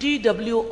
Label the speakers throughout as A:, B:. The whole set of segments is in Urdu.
A: T.W.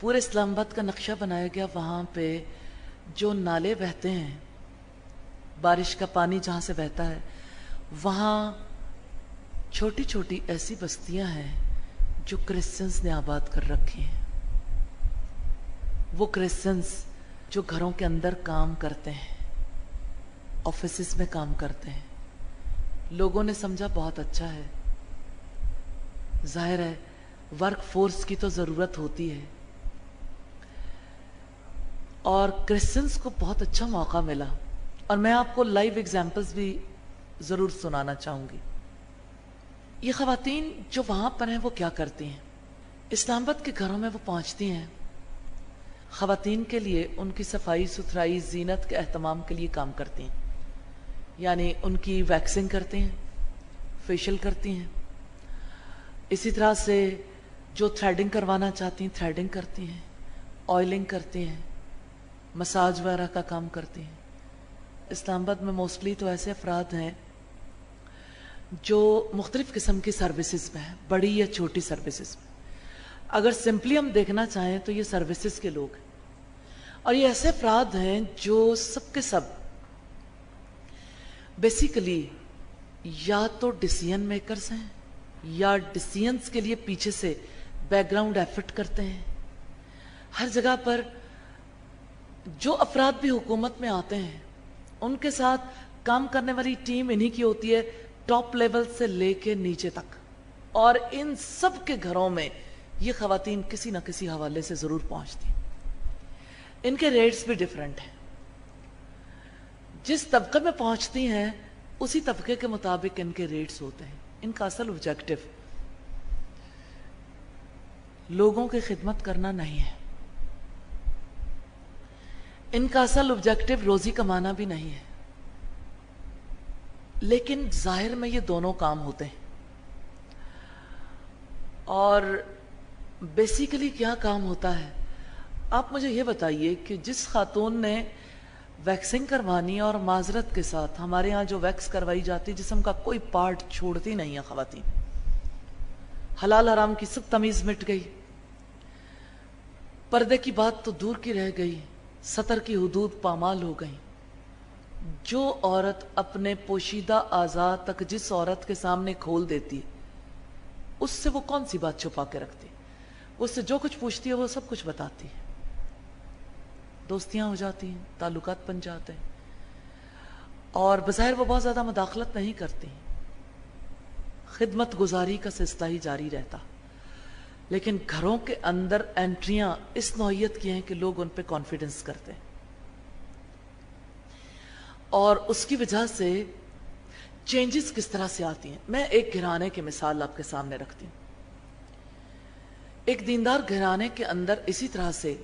A: پورے اسلام آباد کا نقشہ بنایا گیا. وہاں پہ جو نالے بہتے ہیں، بارش کا پانی جہاں سے بہتا ہے، وہاں چھوٹی چھوٹی ایسی بستیاں ہیں جو کرسچنز نے آباد کر رکھی ہیں. وہ کرسچنز جو گھروں کے اندر کام کرتے ہیں، آفیسز میں کام کرتے ہیں. لوگوں نے سمجھا بہت اچھا ہے، ظاہر ہے ورک فورس کی تو ضرورت ہوتی ہے، اور کرسچنز کو بہت اچھا موقع ملا. اور میں آپ کو لائیو ایگزامپلز بھی ضرور سنانا چاہوں گی. یہ خواتین جو وہاں پر ہیں وہ کیا کرتی ہیں؟ اسلام آباد کے گھروں میں وہ پہنچتی ہیں، خواتین کے لیے ان کی صفائی ستھرائی زینت کے اہتمام کے لیے کام کرتی ہیں. یعنی ان کی ویکسنگ کرتے ہیں، فیشل کرتی ہیں. اسی طرح سے جو تھریڈنگ کروانا چاہتی ہیں تھریڈنگ کرتی ہیں، آئلنگ کرتی ہیں، مساج وغیرہ کا کام کرتی ہیں. اسلام آباد میں موسٹلی تو ایسے افراد ہیں جو مختلف قسم کی سروسز میں ہیں، بڑی یا چھوٹی سروسز میں. اگر سمپلی ہم دیکھنا چاہیں تو یہ سروسز کے لوگ ہیں، اور یہ ایسے افراد ہیں جو سب کے سب بیسیکلی یا تو ڈیسیژن میکرز ہیں یا ڈیسیژنز کے لیے پیچھے سے بیک گراؤنڈ ایفرٹ کرتے ہیں. ہر جگہ پر جو افراد بھی حکومت میں آتے ہیں ان کے ساتھ کام کرنے والی ٹیم انہی کی ہوتی ہے، ٹاپ لیول سے لے کے نیچے تک. اور ان سب کے گھروں میں یہ خواتین کسی نہ کسی حوالے سے ضرور پہنچتی ہیں. ان کے ریٹس بھی ڈیفرنٹ ہیں. جس طبقے میں پہنچتی ہیں اسی طبقے کے مطابق ان کے ریٹس ہوتے ہیں. ان کا اصل آبجیکٹو لوگوں کی خدمت کرنا نہیں ہے، ان کا اصل آبجیکٹو روزی کمانا بھی نہیں ہے. لیکن ظاہر میں یہ دونوں کام ہوتے ہیں. اور بیسیکلی کیا کام ہوتا ہے؟ آپ مجھے یہ بتائیے کہ جس خاتون نے ویکسنگ کروانی اور معذرت کے ساتھ ہمارے ہاں جو ویکس کروائی جاتی جسم کا کوئی پارٹ چھوڑتی نہیں ہے خواتین، حلال حرام کی سب تمیز مٹ گئی، پردے کی بات تو دور کی رہ گئی، سطر کی حدود پامال ہو گئی. جو عورت اپنے پوشیدہ اعضاء تک جس عورت کے سامنے کھول دیتی اس سے وہ کون سی بات چھپا کے رکھتی؟ اس سے جو کچھ پوچھتی ہے وہ سب کچھ بتاتی ہے. دوستیاں ہو جاتی ہیں، تعلقات بن جاتے ہیں، اور بظاہر وہ بہت زیادہ مداخلت نہیں کرتی، خدمت گزاری کا سلسلہ ہی جاری رہتا. لیکن گھروں کے اندر انٹریاں اس نوعیت کی ہیں کہ لوگ ان پہ کانفیڈنس کرتے ہیں، اور اس کی وجہ سے چینجز کس طرح سے آتی ہیں. میں ایک گھرانے کی مثال آپ کے سامنے رکھتی ہوں. ایک دیندار گھرانے کے اندر اسی طرح سے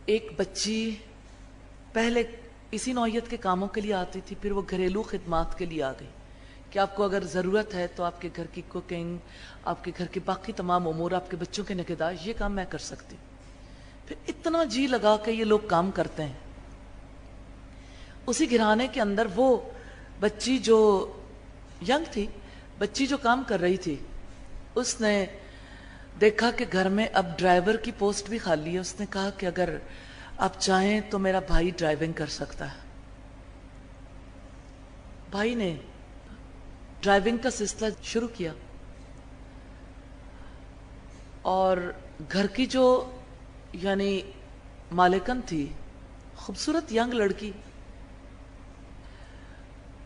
A: ایک بچی پہلے اسی نوعیت کے کاموں کے لیے آتی تھی، پھر وہ گھریلو خدمات کے لیے آ گئی کہ آپ کو اگر ضرورت ہے تو آپ کے گھر کی کوکنگ، آپ کے گھر کے باقی تمام امور، آپ کے بچوں کے نگہداشت، یہ کام میں کر سکتی. پھر اتنا جی لگا کہ یہ لوگ کام کرتے ہیں. اسی گھرانے کے اندر وہ بچی جو ینگ تھی، بچی جو کام کر رہی تھی، اس نے دیکھا کہ گھر میں اب ڈرائیور کی پوسٹ بھی خالی ہے. اس نے کہا کہ اگر آپ چاہیں تو میرا بھائی ڈرائیونگ کر سکتا ہے. بھائی نے ڈرائیونگ کا سلسلہ شروع کیا، اور گھر کی جو یعنی مالکن تھی، خوبصورت ینگ لڑکی،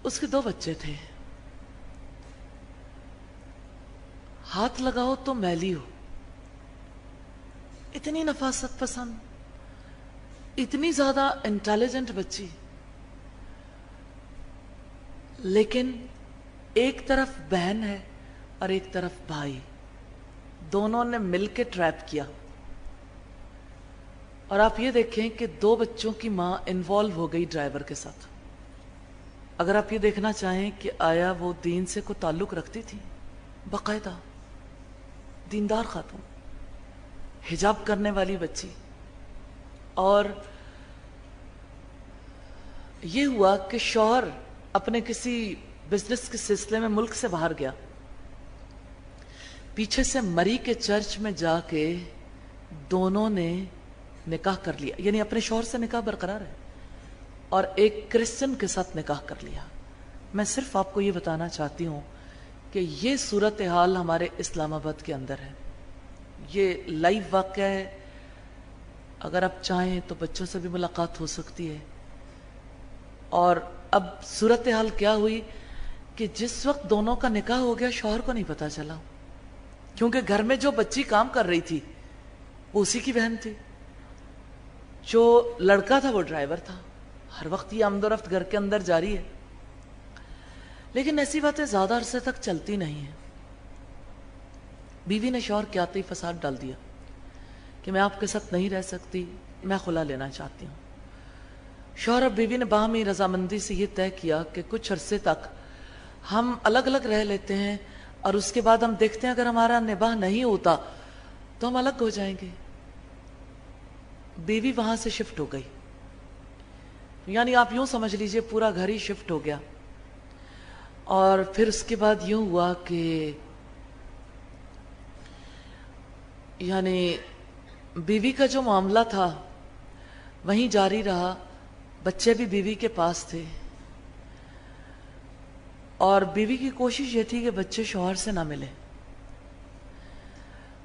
A: اس کے 2 بچے تھے. ہاتھ لگاؤ تو میلی ہو، اتنی نفاست پسند، اتنی زیادہ انٹیلیجنٹ بچی. لیکن ایک طرف بہن ہے اور ایک طرف بھائی، دونوں نے مل کے ٹریپ کیا. اور آپ یہ دیکھیں کہ 2 بچوں کی ماں انوالو ہو گئی ڈرائیور کے ساتھ. اگر آپ یہ دیکھنا چاہیں کہ آیا وہ دین سے کوئی تعلق رکھتی تھی، باقاعدہ دیندار خاتون، حجاب کرنے والی بچی. اور یہ ہوا کہ شوہر اپنے کسی بزنس کے سلسلے میں ملک سے باہر گیا، پیچھے سے مری کے چرچ میں جا کے دونوں نے نکاح کر لیا، یعنی اپنے شوہر سے نکاح برقرار ہے، اور ایک کرسچن کے ساتھ نکاح کر لیا۔ میں صرف آپ کو یہ بتانا چاہتی ہوں کہ یہ صورتحال ہمارے اسلام آباد کے اندر ہے، یہ لائیو واقعہ ہے۔ اگر آپ چاہیں تو بچوں سے بھی ملاقات ہو سکتی ہے۔ اور اب صورتحال کیا ہوئی کہ جس وقت دونوں کا نکاح ہو گیا شوہر کو نہیں پتا چلا، کیونکہ گھر میں جو بچی کام کر رہی تھی وہ اسی کی بہن تھی، جو لڑکا تھا وہ ڈرائیور تھا، ہر وقت یہ آمد و رفت گھر کے اندر جاری ہے۔ لیکن ایسی باتیں زیادہ عرصے تک چلتی نہیں ہیں۔ بیوی نے شوہر کے آتے ہی فساد ڈال دیا کہ میں آپ کے ساتھ نہیں رہ سکتی، میں خلا لینا چاہتی ہوں۔ شوہر اور بیوی نے باہمی رضامندی سے یہ طے کیا کہ کچھ عرصے تک ہم الگ الگ رہ لیتے ہیں، اور اس کے بعد ہم دیکھتے ہیں اگر ہمارا نباہ نہیں ہوتا تو ہم الگ ہو جائیں گے۔ بیوی وہاں سے شفٹ ہو گئی، یعنی آپ یوں سمجھ لیجئے پورا گھر ہی شفٹ ہو گیا۔ اور پھر اس کے بعد یوں ہوا کہ یعنی بیوی کا جو معاملہ تھا وہیں جاری رہا، بچے بھی بیوی کے پاس تھے، اور بیوی کی کوشش یہ تھی کہ بچے شوہر سے نہ ملے۔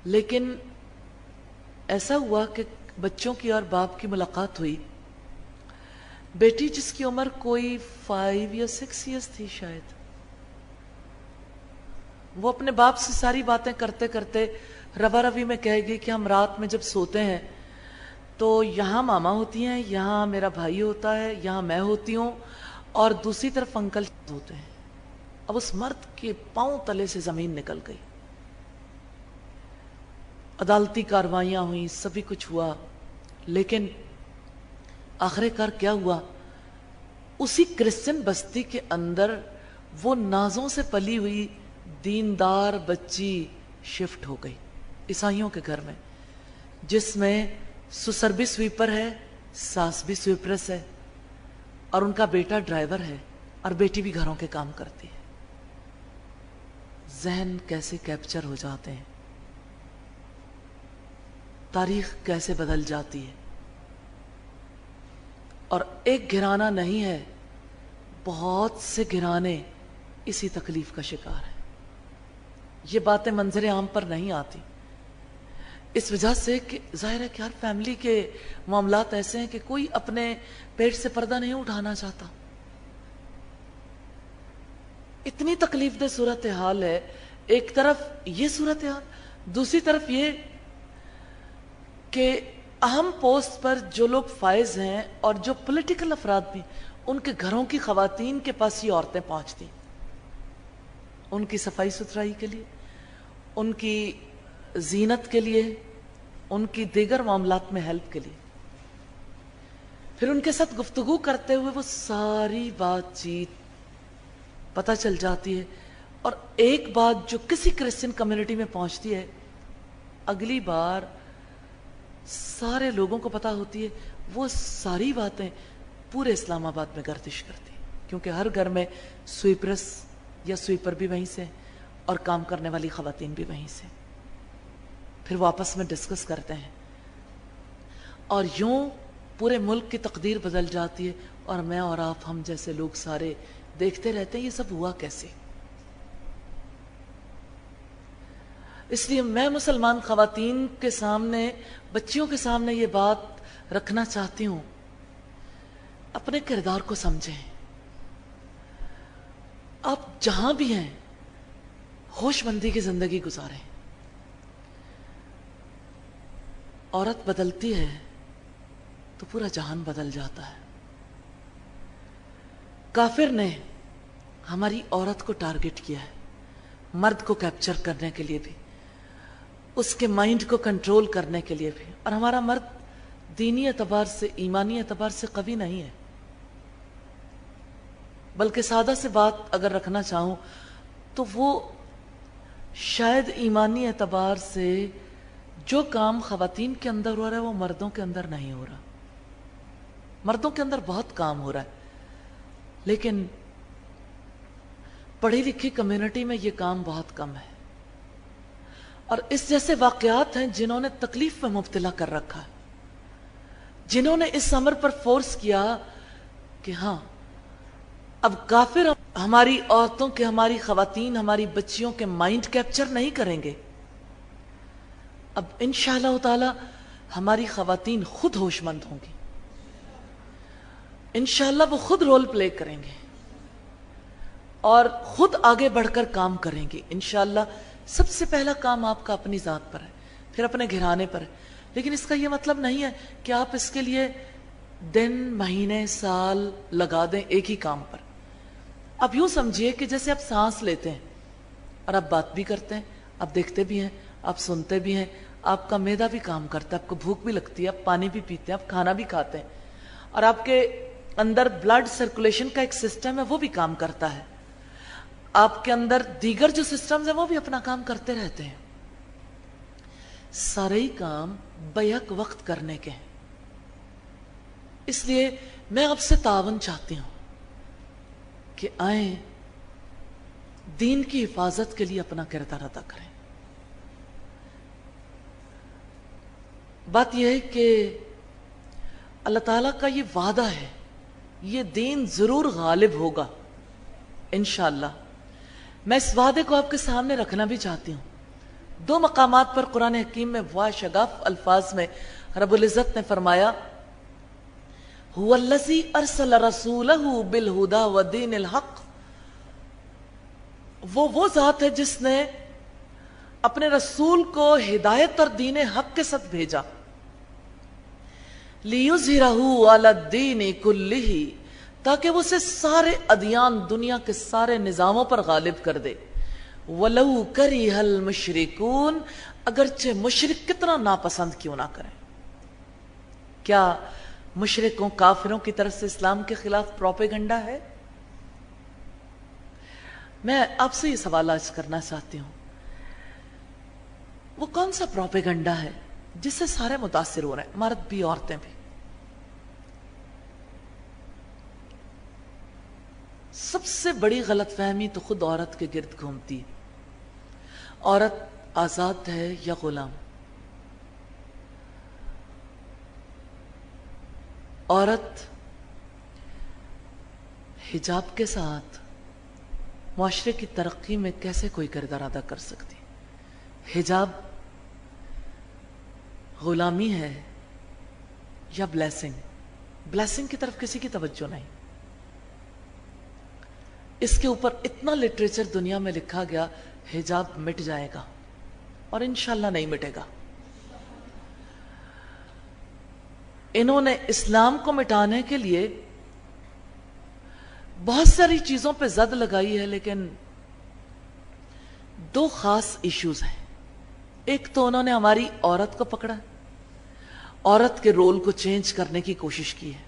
A: لیکن ایسا ہوا کہ بچوں کی اور باپ کی ملاقات ہوئی۔ بیٹی جس کی عمر کوئی 5 یا 6 ایئرز تھی شاید، وہ اپنے باپ سے ساری باتیں کرتے کرتے روا روی میں کہے گی کہ ہم رات میں جب سوتے ہیں تو یہاں ماما ہوتی ہیں، یہاں میرا بھائی ہوتا ہے، یہاں میں ہوتی ہوں، اور دوسری طرف انکل ہوتے ہیں۔ اب اس مرد کے پاؤں تلے سے زمین نکل گئی۔ عدالتی کاروائیاں ہوئیں، سبھی کچھ ہوا، لیکن آخر کار کیا ہوا، اسی کرسچن بستی کے اندر وہ نازوں سے پلی ہوئی دیندار بچی شفٹ ہو گئی عیسائیوں کے گھر میں، جس میں سسر بھی سویپر ہے، ساس بھی سویپرس ہے، اور ان کا بیٹا ڈرائیور ہے، اور بیٹی بھی گھروں کے کام کرتی ہے۔ ذہن کیسے کیپچر ہو جاتے ہیں، تاریخ کیسے بدل جاتی ہے۔ اور ایک گھرانہ نہیں ہے، بہت سے گھرانے اسی تکلیف کا شکار ہیں۔ یہ باتیں منظر عام پر نہیں آتی، اس وجہ سے کہ ظاہر ہے کہ ہر فیملی کے معاملات ایسے ہیں کہ کوئی اپنے پیٹ سے پردہ نہیں اٹھانا چاہتا۔ اتنی تکلیف دہ صورتحال ہے، ایک طرف یہ صورتحال، دوسری طرف یہ کہ اہم پوسٹ پر جو لوگ فائز ہیں اور جو پولیٹیکل افراد بھی، ان کے گھروں کی خواتین کے پاس یہ عورتیں پہنچتی، ان کی صفائی ستھرائی کے لیے، ان کی زینت کے لیے، ان کی دیگر معاملات میں ہیلپ کے لیے۔ پھر ان کے ساتھ گفتگو کرتے ہوئے وہ ساری بات چیت پتہ چل جاتی ہے، اور ایک بات جو کسی کرسچن کمیونٹی میں پہنچتی ہے، اگلی بار سارے لوگوں کو پتہ ہوتی ہے، وہ ساری باتیں پورے اسلام آباد میں گردش کرتی، کیونکہ ہر گھر میں سویپرس یا سویپر بھی وہیں سے، اور کام کرنے والی خواتین بھی وہیں سے۔ پھر وہ آپس میں ڈسکس کرتے ہیں، اور یوں پورے ملک کی تقدیر بدل جاتی ہے، اور میں اور آپ ہم جیسے لوگ سارے دیکھتے رہتے ہیں یہ سب ہوا کیسے۔ اس لیے میں مسلمان خواتین کے سامنے، بچیوں کے سامنے یہ بات رکھنا چاہتی ہوں، اپنے کردار کو سمجھیں۔ آپ جہاں بھی ہیں ہوش مندی کی زندگی گزاریں۔ عورت بدلتی ہے تو پورا جہان بدل جاتا ہے۔ کافر نے ہماری عورت کو ٹارگٹ کیا ہے، مرد کو کیپچر کرنے کے لیے بھی، اس کے مائنڈ کو کنٹرول کرنے کے لیے بھی، اور ہمارا مرد دینی اعتبار سے، ایمانی اعتبار سے قوی نہیں ہے۔ بلکہ سادہ سے بات اگر رکھنا چاہوں تو وہ شاید ایمانی اعتبار سے جو کام خواتین کے اندر ہو رہا ہے وہ مردوں کے اندر نہیں ہو رہا۔ مردوں کے اندر بہت کام ہو رہا ہے، لیکن پڑھی لکھی کمیونٹی میں یہ کام بہت کم ہے۔ اور اس جیسے واقعات ہیں جنہوں نے تکلیف میں مبتلا کر رکھا ہے، جنہوں نے اس امر پر فورس کیا کہ ہاں اب کافر ہماری عورتوں کے، ہماری خواتین، ہماری بچیوں کے مائنڈ کیپچر نہیں کریں گے، اب انشاءاللہ تعالی ہماری خواتین خود ہوش مند ہوں گی، انشاءاللہ وہ خود رول پلے کریں گے اور خود آگے بڑھ کر کام کریں گے انشاءاللہ۔ سب سے پہلا کام آپ کا اپنی ذات پر ہے، پھر اپنے گھرانے پر ہے، لیکن اس کا یہ مطلب نہیں ہے کہ آپ اس کے لیے دن، مہینے، سال لگا دیں ایک ہی کام پر۔ اب یوں سمجھیے کہ جیسے آپ سانس لیتے ہیں اور آپ بات بھی کرتے ہیں، آپ دیکھتے بھی ہیں، آپ سنتے بھی ہیں، آپ کا معدہ بھی کام کرتا ہے، آپ کو بھوک بھی لگتی ہے، آپ پانی بھی پیتے ہیں، آپ کھانا بھی کھاتے ہیں، اور آپ کے اندر بلڈ سرکولیشن کا ایک سسٹم ہے وہ بھی کام کرتا ہے، آپ کے اندر دیگر جو سسٹمز ہیں وہ بھی اپنا کام کرتے رہتے ہیں، سارے ہی کام بیک وقت کرنے کے ہیں۔ اس لیے میں آپ سے تعاون چاہتی ہوں کہ آئیں دین کی حفاظت کے لیے اپنا کردار ادا کریں۔ بات یہ ہے کہ اللہ تعالیٰ کا یہ وعدہ ہے، یہ دین ضرور غالب ہوگا انشاءاللہ۔ میں اس وعدے کو آپ کے سامنے رکھنا بھی چاہتی ہوں۔ دو مقامات پر قرآن حکیم میں واشگاف الفاظ میں رب العزت نے فرمایا هو الذی ارسل رسولہ بالہدی ودین الحق، وہ ذات ہے جس نے اپنے رسول کو ہدایت اور دین حق کے ساتھ بھیجا، لِیُظْہِرَهُ عَلَى الدِّینِ کُلِّهِ، تاکہ وہ اسے سارے ادیان، دنیا کے سارے نظاموں پر غالب کر دے، وَلَوْ كَرِهَ الْمُشْرِكُونَ، اگرچہ مشرک کتنا ناپسند کیوں نہ کریں۔ کیا مشرکوں، کافروں کی طرف سے اسلام کے خلاف پروپیگنڈا ہے؟ میں آپ سے یہ سوال آج کرنا چاہتی ہوں، وہ کون سا پروپیگنڈا ہے جس سے سارے متاثر ہو رہے ہیں، مرد بھی عورتیں بھی؟ سب سے بڑی غلط فہمی تو خود عورت کے گرد گھومتی ہے۔ عورت آزاد ہے یا غلام؟ عورت حجاب کے ساتھ معاشرے کی ترقی میں کیسے کوئی کردار ادا کر سکتی؟ حجاب غلامی ہے یا بلیسنگ؟ بلیسنگ کی طرف کسی کی توجہ نہیں۔ اس کے اوپر اتنا لٹریچر دنیا میں لکھا گیا، حجاب مٹ جائے گا، اور انشاءاللہ نہیں مٹے گا۔ انہوں نے اسلام کو مٹانے کے لیے بہت ساری چیزوں پہ زد لگائی ہے، لیکن دو خاص ایشوز ہیں۔ ایک تو انہوں نے ہماری عورت کو پکڑا، عورت کے رول کو چینج کرنے کی کوشش کی ہے،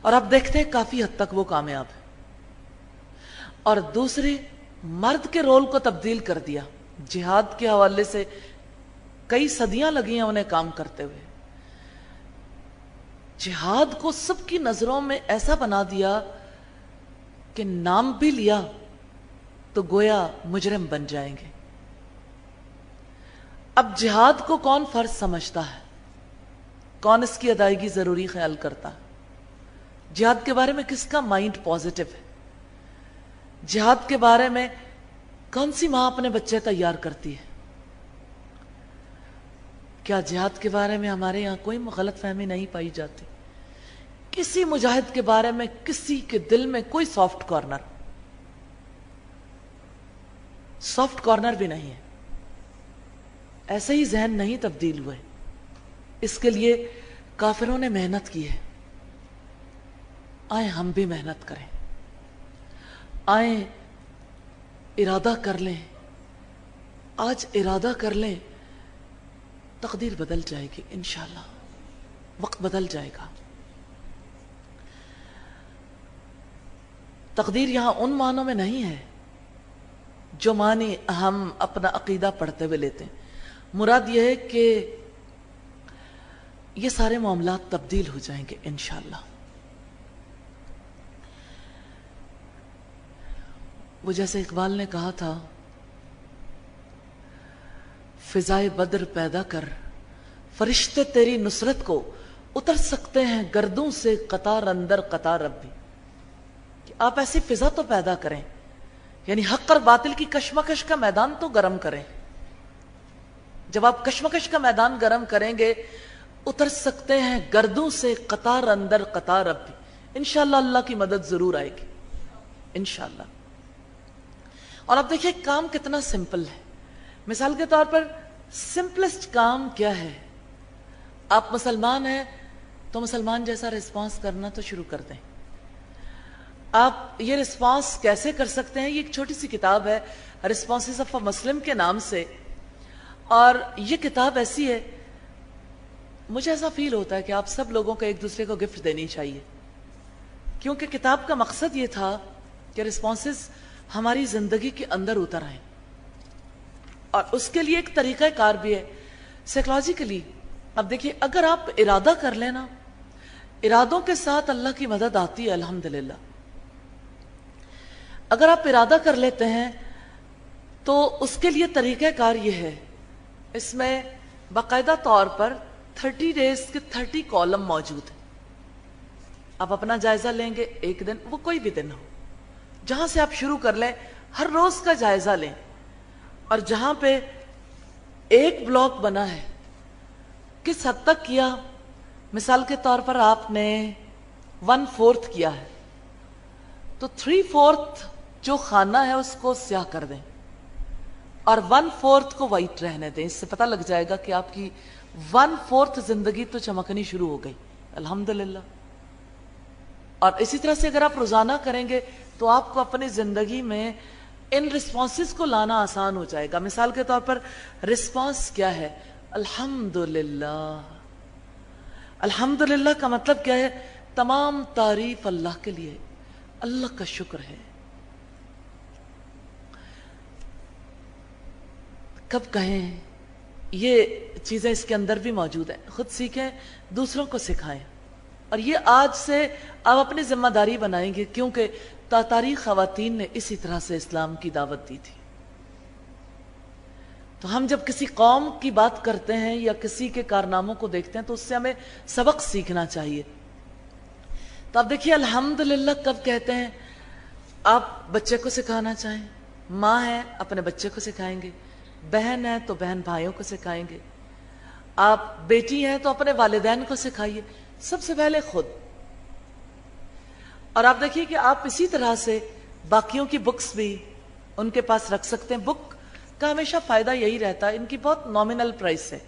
A: اور آپ دیکھتے ہیں کافی حد تک وہ کامیاب ہے۔ اور دوسری، مرد کے رول کو تبدیل کر دیا۔ جہاد کے حوالے سے کئی صدیاں لگی ہیں انہیں کام کرتے ہوئے، جہاد کو سب کی نظروں میں ایسا بنا دیا کہ نام بھی لیا تو گویا مجرم بن جائیں گے۔ اب جہاد کو کون فرض سمجھتا ہے؟ کون اس کی ادائیگی ضروری خیال کرتا ہے؟ جہاد کے بارے میں کس کا مائنڈ پازیٹو ہے؟ جہاد کے بارے میں کون سی ماں اپنے بچے تیار کرتی ہے؟ کیا جہاد کے بارے میں ہمارے یہاں کوئی غلط فہمی نہیں پائی جاتی؟ کسی مجاہد کے بارے میں کسی کے دل میں کوئی سافٹ کارنر بھی نہیں ہے۔ ایسے ہی ذہن نہیں تبدیل ہوئے، اس کے لیے کافروں نے محنت کی ہے۔ آئیں ہم بھی محنت کریں، آئیں ارادہ کر لیں، آج ارادہ کر لیں، تقدیر بدل جائے گی انشاءاللہ، وقت بدل جائے گا۔ تقدیر یہاں ان معنوں میں نہیں ہے جو معنی ہم اپنا عقیدہ پڑھتے ہوئے لیتے ہیں۔ مراد یہ ہے کہ یہ سارے معاملات تبدیل ہو جائیں گے انشاءاللہ۔ وہ جیسے اقبال نے کہا تھا، فضائے بدر پیدا کر، فرشتے تیری نصرت کو اتر سکتے ہیں گردوں سے قطار اندر قطار اب بھی. کہ آپ ایسی فضا تو پیدا کریں، یعنی حق اور باطل کی کشمکش کا میدان تو گرم کریں. جب آپ کشمکش کا میدان گرم کریں گے اتر سکتے ہیں گردوں سے قطار اندر قطار اب بھی. انشاءاللہ اللہ کی مدد ضرور آئے گی انشاءاللہ. اور اب دیکھیں کام کتنا سمپل ہے. مثال کے طور پر سمپلسٹ کام کیا ہے؟ آپ مسلمان ہیں تو مسلمان جیسا رسپانس کرنا تو شروع کر دیں. آپ یہ رسپانس کیسے کر سکتے ہیں؟ یہ ایک چھوٹی سی کتاب ہے رسپانسز آف اے مسلم کے نام سے، اور یہ کتاب ایسی ہے مجھے ایسا فیل ہوتا ہے کہ آپ سب لوگوں کو ایک دوسرے کو گفٹ دینی چاہیے، کیونکہ کتاب کا مقصد یہ تھا کہ رسپانسز ہماری زندگی کے اندر اتر آئیں. اور اس کے لیے ایک طریقہ کار بھی ہے سائیکولوجیکلی. اب دیکھیے اگر آپ ارادہ کر لینا، ارادوں کے ساتھ اللہ کی مدد آتی ہے الحمدللہ. اگر آپ ارادہ کر لیتے ہیں تو اس کے لیے طریقہ کار یہ ہے، اس میں باقاعدہ طور پر 30 ڈیز کے 30 کالم موجود ہیں. آپ اپنا جائزہ لیں گے ایک دن، وہ کوئی بھی دن ہو، جہاں سے آپ شروع کر لیں ہر روز کا جائزہ لیں، اور جہاں پہ ایک بلاک بنا ہے کس حد تک کیا. مثال کے طور پر آپ نے 1/4 کیا ہے تو 3/4 جو خانہ ہے اس کو سیاہ کر دیں اور 1/4 کو وائٹ رہنے دیں. اس سے پتہ لگ جائے گا کہ آپ کی 1/4 زندگی تو چمکنی شروع ہو گئی الحمدللہ. اور اسی طرح سے اگر آپ روزانہ کریں گے تو آپ کو اپنی زندگی میں ان رسپانسز کو لانا آسان ہو جائے گا. مثال کے طور پر رسپانس کیا ہے؟ الحمدللہ. الحمدللہ کا مطلب کیا ہے؟ تمام تعریف اللہ کے لیے، اللہ کا شکر ہے. کب کہیں؟ یہ چیزیں اس کے اندر بھی موجود ہیں. خود سیکھیں، دوسروں کو سکھائیں. اور یہ آج سے آپ اپنی ذمہ داری بنائیں گے، کیونکہ تاریخ خواتین نے اسی طرح سے اسلام کی دعوت دی تھی. تو ہم جب کسی قوم کی بات کرتے ہیں یا کسی کے کارناموں کو دیکھتے ہیں تو اس سے ہمیں سبق سیکھنا چاہیے. تو آپ دیکھیے الحمدللہ کب کہتے ہیں؟ آپ بچے کو سکھانا چاہیں، ماں ہے اپنے بچے کو سکھائیں گے، بہن ہے تو بہن بھائیوں کو سکھائیں گے، آپ بیٹی ہیں تو اپنے والدین کو سکھائیے، سب سے پہلے خود. اور آپ دیکھیے کہ آپ اسی طرح سے باقیوں کی بکس بھی ان کے پاس رکھ سکتے ہیں. بک کا ہمیشہ فائدہ یہی رہتا ہے، ان کی بہت نامنل پرائس ہے،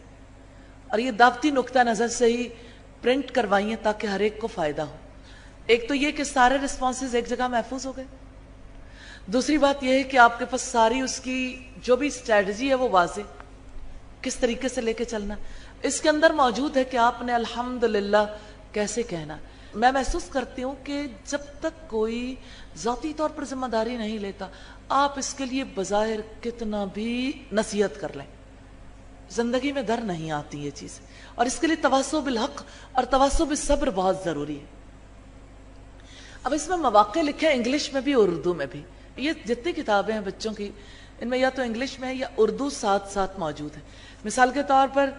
A: اور یہ دعوتی نقطہ نظر سے ہی پرنٹ کروائیے تاکہ ہر ایک کو فائدہ ہو. ایک تو یہ کہ سارے رسپانسز ایک جگہ محفوظ ہو گئے. دوسری بات یہ ہے کہ آپ کے پاس ساری اس کی جو بھی اسٹریٹجی ہے وہ واضح، کس طریقے سے لے کے چلنا اس کے اندر موجود ہے کہ آپ نے الحمدللہ کیسے کہنا. میں محسوس کرتی ہوں کہ جب تک کوئی ذاتی طور پر ذمہ داری نہیں لیتا، آپ اس کے لیے بظاہر کتنا بھی نصیحت کر لیں، زندگی میں در نہیں آتی یہ چیز. اور اس کے لیے تواصو بالحق اور تواصو بالصبر بہت ضروری ہے. اب اس میں مواقع لکھے انگلش میں بھی اور اردو میں بھی. یہ جتنی کتابیں ہیں بچوں کی ان میں یا تو انگلش میں ہے یا اردو ساتھ ساتھ موجود ہے. مثال کے طور پر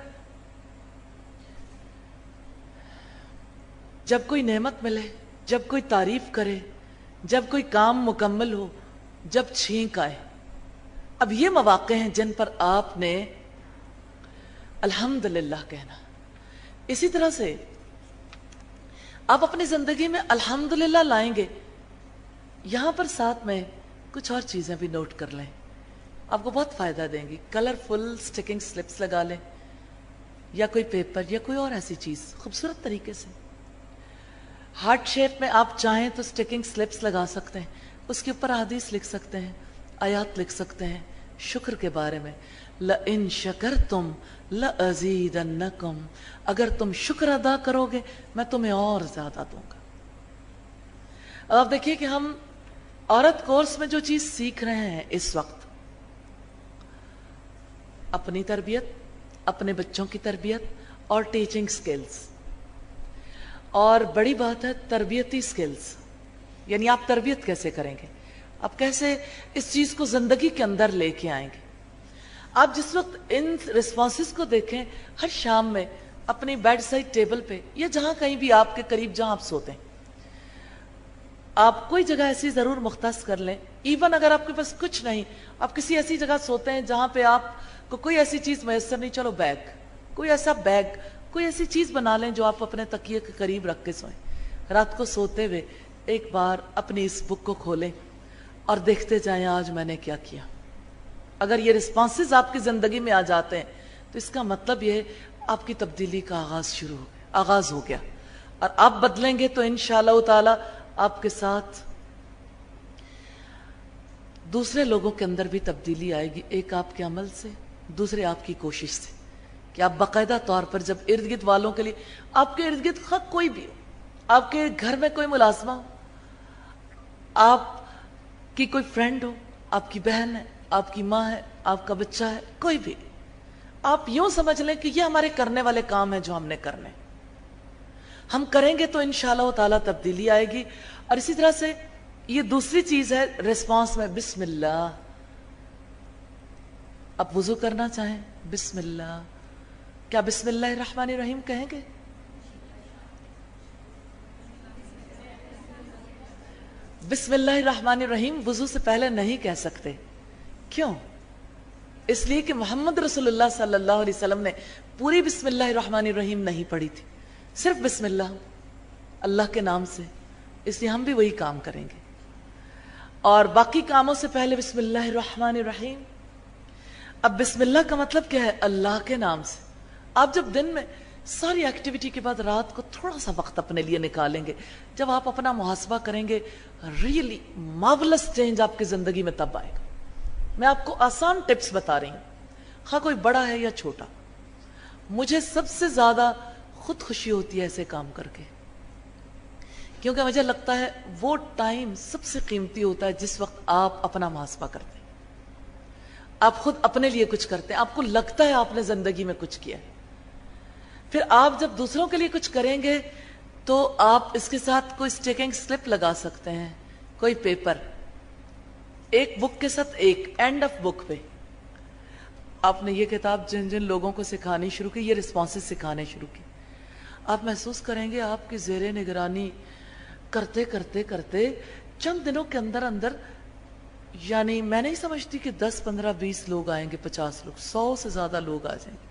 A: جب کوئی نعمت ملے، جب کوئی تعریف کرے، جب کوئی کام مکمل ہو، جب چھینک آئے، اب یہ مواقع ہیں جن پر آپ نے الحمدللہ کہنا. اسی طرح سے آپ اپنی زندگی میں الحمدللہ لائیں گے. یہاں پر ساتھ میں کچھ اور چیزیں بھی نوٹ کر لیں، آپ کو بہت فائدہ دیں گی. کلرفل سٹکنگ سلپس لگا لیں، یا کوئی پیپر یا کوئی اور ایسی چیز خوبصورت طریقے سے. ہارٹ شیپ میں آپ چاہیں تو سٹکنگ سلپس لگا سکتے ہیں، اس کے اوپر احادیث لکھ سکتے ہیں، آیات لکھ سکتے ہیں شکر کے بارے میں. لَإِن شَكَرْتُمْ لَأَزِيدَنَّكُمْ، اگر تم شکر ادا کرو گے میں تمہیں اور زیادہ دوں گا. اب آپ دیکھیے کہ ہم عورت کورس میں جو چیز سیکھ رہے ہیں اس وقت، اپنی تربیت، اپنے بچوں کی تربیت اور ٹیچنگ سکلز، اور بڑی بات ہے تربیتی سکلز، یعنی آپ تربیت کیسے کریں گے، آپ کیسے اس چیز کو زندگی کے اندر لے کے آئیں گے. آپ جس وقت ان ریسپانسز کو دیکھیں ہر شام میں اپنی بیڈ سائڈ ٹیبل پہ یا جہاں کہیں بھی آپ کے قریب جہاں آپ سوتے ہیں، آپ کوئی جگہ ایسی ضرور مختص کر لیں. ایون اگر آپ کے پاس کچھ نہیں، آپ کسی ایسی جگہ سوتے ہیں جہاں پہ آپ کو کوئی ایسی چیز میسر نہیں، چلو بیگ، کوئی ایسا بیگ، کوئی ایسی چیز بنا لیں جو آپ اپنے تکیے کے قریب رکھ کے سوئیں. رات کو سوتے ہوئے ایک بار اپنی اس بک کو کھولیں اور دیکھتے جائیں آج میں نے کیا کیا. اگر یہ رسپانسز آپ کی زندگی میں آ جاتے ہیں تو اس کا مطلب یہ ہے آپ کی تبدیلی کا آغاز ہو گیا. اور آپ بدلیں گے تو انشاءاللہ تعالی آپ کے ساتھ دوسرے لوگوں کے اندر بھی تبدیلی آئے گی. ایک آپ کے عمل سے، دوسرے آپ کی کوشش سے، کہ آپ باقاعدہ طور پر جب ارد گرد والوں کے لیے، آپ کے ارد گرد خود کوئی بھی ہو، آپ کے گھر میں کوئی ملازمہ ہو، آپ کی کوئی فرینڈ ہو، آپ کی بہن ہے، آپ کی ماں ہے، آپ کا بچہ ہے، کوئی بھی، آپ یوں سمجھ لیں کہ یہ ہمارے کرنے والے کام ہیں جو ہم نے کرنے. ہم کریں گے تو انشاءاللہ تعالی تبدیلی آئے گی. اور اسی طرح سے یہ دوسری چیز ہے ریسپانس میں، بسم اللہ. آپ وضو کرنا چاہیں، بسم اللہ. کیا بسم اللہ الرحمن الرحیم کہیں گے؟ بسم اللہ الرحمن الرحیم وضو سے پہلے نہیں کہہ سکتے. کیوں؟ اس لیے کہ محمد رسول اللہ صلی اللہ علیہ وسلم نے پوری بسم اللہ الرحمن الرحیم نہیں پڑھی تھی، صرف بسم اللہ، اللہ کے نام سے. اس لیے ہم بھی وہی کام کریں گے. اور باقی کاموں سے پہلے بسم اللہ الرحمن الرحیم. اب بسم اللہ کا مطلب کیا ہے؟ اللہ کے نام سے. آپ جب دن میں ساری ایکٹیویٹی کے بعد رات کو تھوڑا سا وقت اپنے لیے نکالیں گے، جب آپ اپنا محاسبہ کریں گے، ریئلی مارولس چینج آپ کی زندگی میں تب آئے گا. میں آپ کو آسان ٹپس بتا رہی ہوں، خواہ کوئی بڑا ہے یا چھوٹا. مجھے سب سے زیادہ خود خوشی ہوتی ہے ایسے کام کر کے، کیونکہ مجھے لگتا ہے وہ ٹائم سب سے قیمتی ہوتا ہے جس وقت آپ اپنا محاسبہ کرتے ہیں، آپ خود اپنے لیے کچھ کرتے ہیں، آپ کو لگتا ہے آپ نے زندگی میں کچھ کیا. پھر آپ جب دوسروں کے لیے کچھ کریں گے تو آپ اس کے ساتھ کوئی اسٹیکنگ سلپ لگا سکتے ہیں، کوئی پیپر، ایک بک کے ساتھ ایک اینڈ آف بک پہ آپ نے یہ کتاب جن جن لوگوں کو سکھانی شروع کی، یہ رسپانسز سکھانے شروع کی، آپ محسوس کریں گے آپ کی زیر نگرانی کرتے کرتے کرتے چند دنوں کے اندر اندر، یعنی میں نہیں سمجھتی کہ 10 15 20 لوگ آئیں گے، 50 لوگ، 100 سے زیادہ لوگ آ جائیں گے.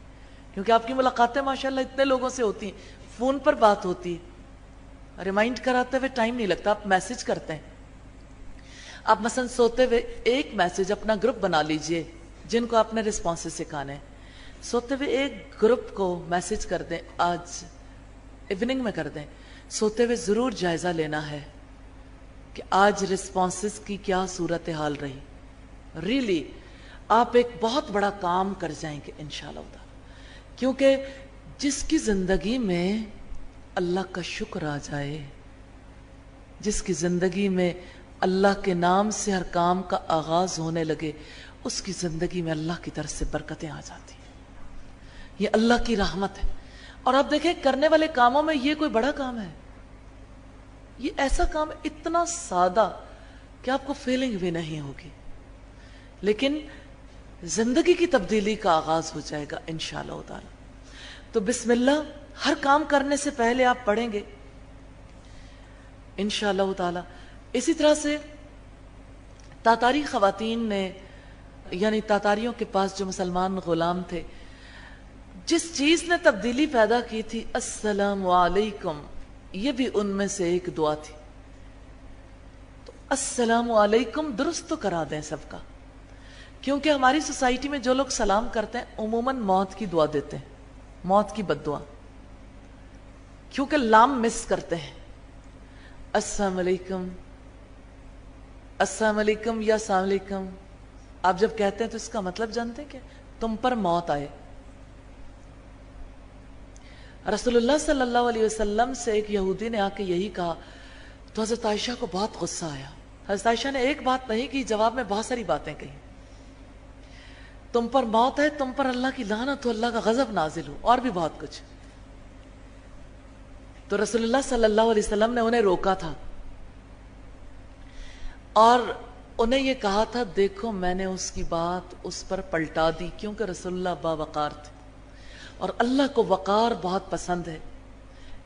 A: کیونکہ آپ کی ملاقاتیں ماشاءاللہ اتنے لوگوں سے ہوتی ہیں، فون پر بات ہوتی ہے، ریمائنڈ کراتے ہوئے ٹائم نہیں لگتا، آپ میسج کرتے ہیں. آپ مثلا سوتے ہوئے ایک میسج اپنا گروپ بنا لیجئے جن کو آپ نے رسپانسز سکھانے ہیں، سوتے ہوئے ایک گروپ کو میسج کر دیں، آج ایوننگ میں کر دیں. سوتے ہوئے ضرور جائزہ لینا ہے کہ آج رسپانسز کی کیا صورتحال رہی. ریلی آپ ایک بہت بڑا کام کر جائیں گے انشاءاللہ تعالی. کیونکہ جس کی زندگی میں اللہ کا شکر آ جائے، جس کی زندگی میں اللہ کے نام سے ہر کام کا آغاز ہونے لگے، اس کی زندگی میں اللہ کی طرف سے برکتیں آ جاتی ہیں. یہ اللہ کی رحمت ہے. اور آپ دیکھیں کرنے والے کاموں میں یہ کوئی بڑا کام ہے، یہ ایسا کام اتنا سادہ کہ آپ کو فیلنگ بھی نہیں ہوگی، لیکن زندگی کی تبدیلی کا آغاز ہو جائے گا انشاءاللہ تعالی. تو بسم اللہ ہر کام کرنے سے پہلے آپ پڑھیں گے انشاءاللہ تعالی. اسی طرح سے تاتاری خواتین نے، یعنی تاتاریوں کے پاس جو مسلمان غلام تھے، جس چیز نے تبدیلی پیدا کی تھی، السلام علیکم، یہ بھی ان میں سے ایک دعا تھی. تو السلام علیکم درست تو کرا دیں سب کا، کیونکہ ہماری سوسائٹی میں جو لوگ سلام کرتے ہیں عموماً موت کی دعا دیتے ہیں، موت کی بد دعا، کیونکہ لام مس کرتے ہیں. السلام علیکم، السلام علیکم یا السلام علیکم آپ جب کہتے ہیں تو اس کا مطلب جانتے ہیں کہ تم پر موت آئے. رسول اللہ صلی اللہ علیہ وسلم سے ایک یہودی نے آ کے یہی کہا تو حضرت عائشہ کو بہت غصہ آیا. حضرت عائشہ نے ایک بات نہیں کی، جواب میں بہت ساری باتیں کہی. تم پر موت ہے، تم پر اللہ کی لعنت ہو، اللہ کا غضب نازل ہو، اور بھی بہت کچھ. تو رسول اللہ صلی اللہ علیہ وسلم نے انہیں روکا تھا اور انہیں یہ کہا تھا دیکھو میں نے اس کی بات اس پر پلٹا دی، کیونکہ رسول اللہ باوقار تھے اور اللہ کو وقار بہت پسند ہے.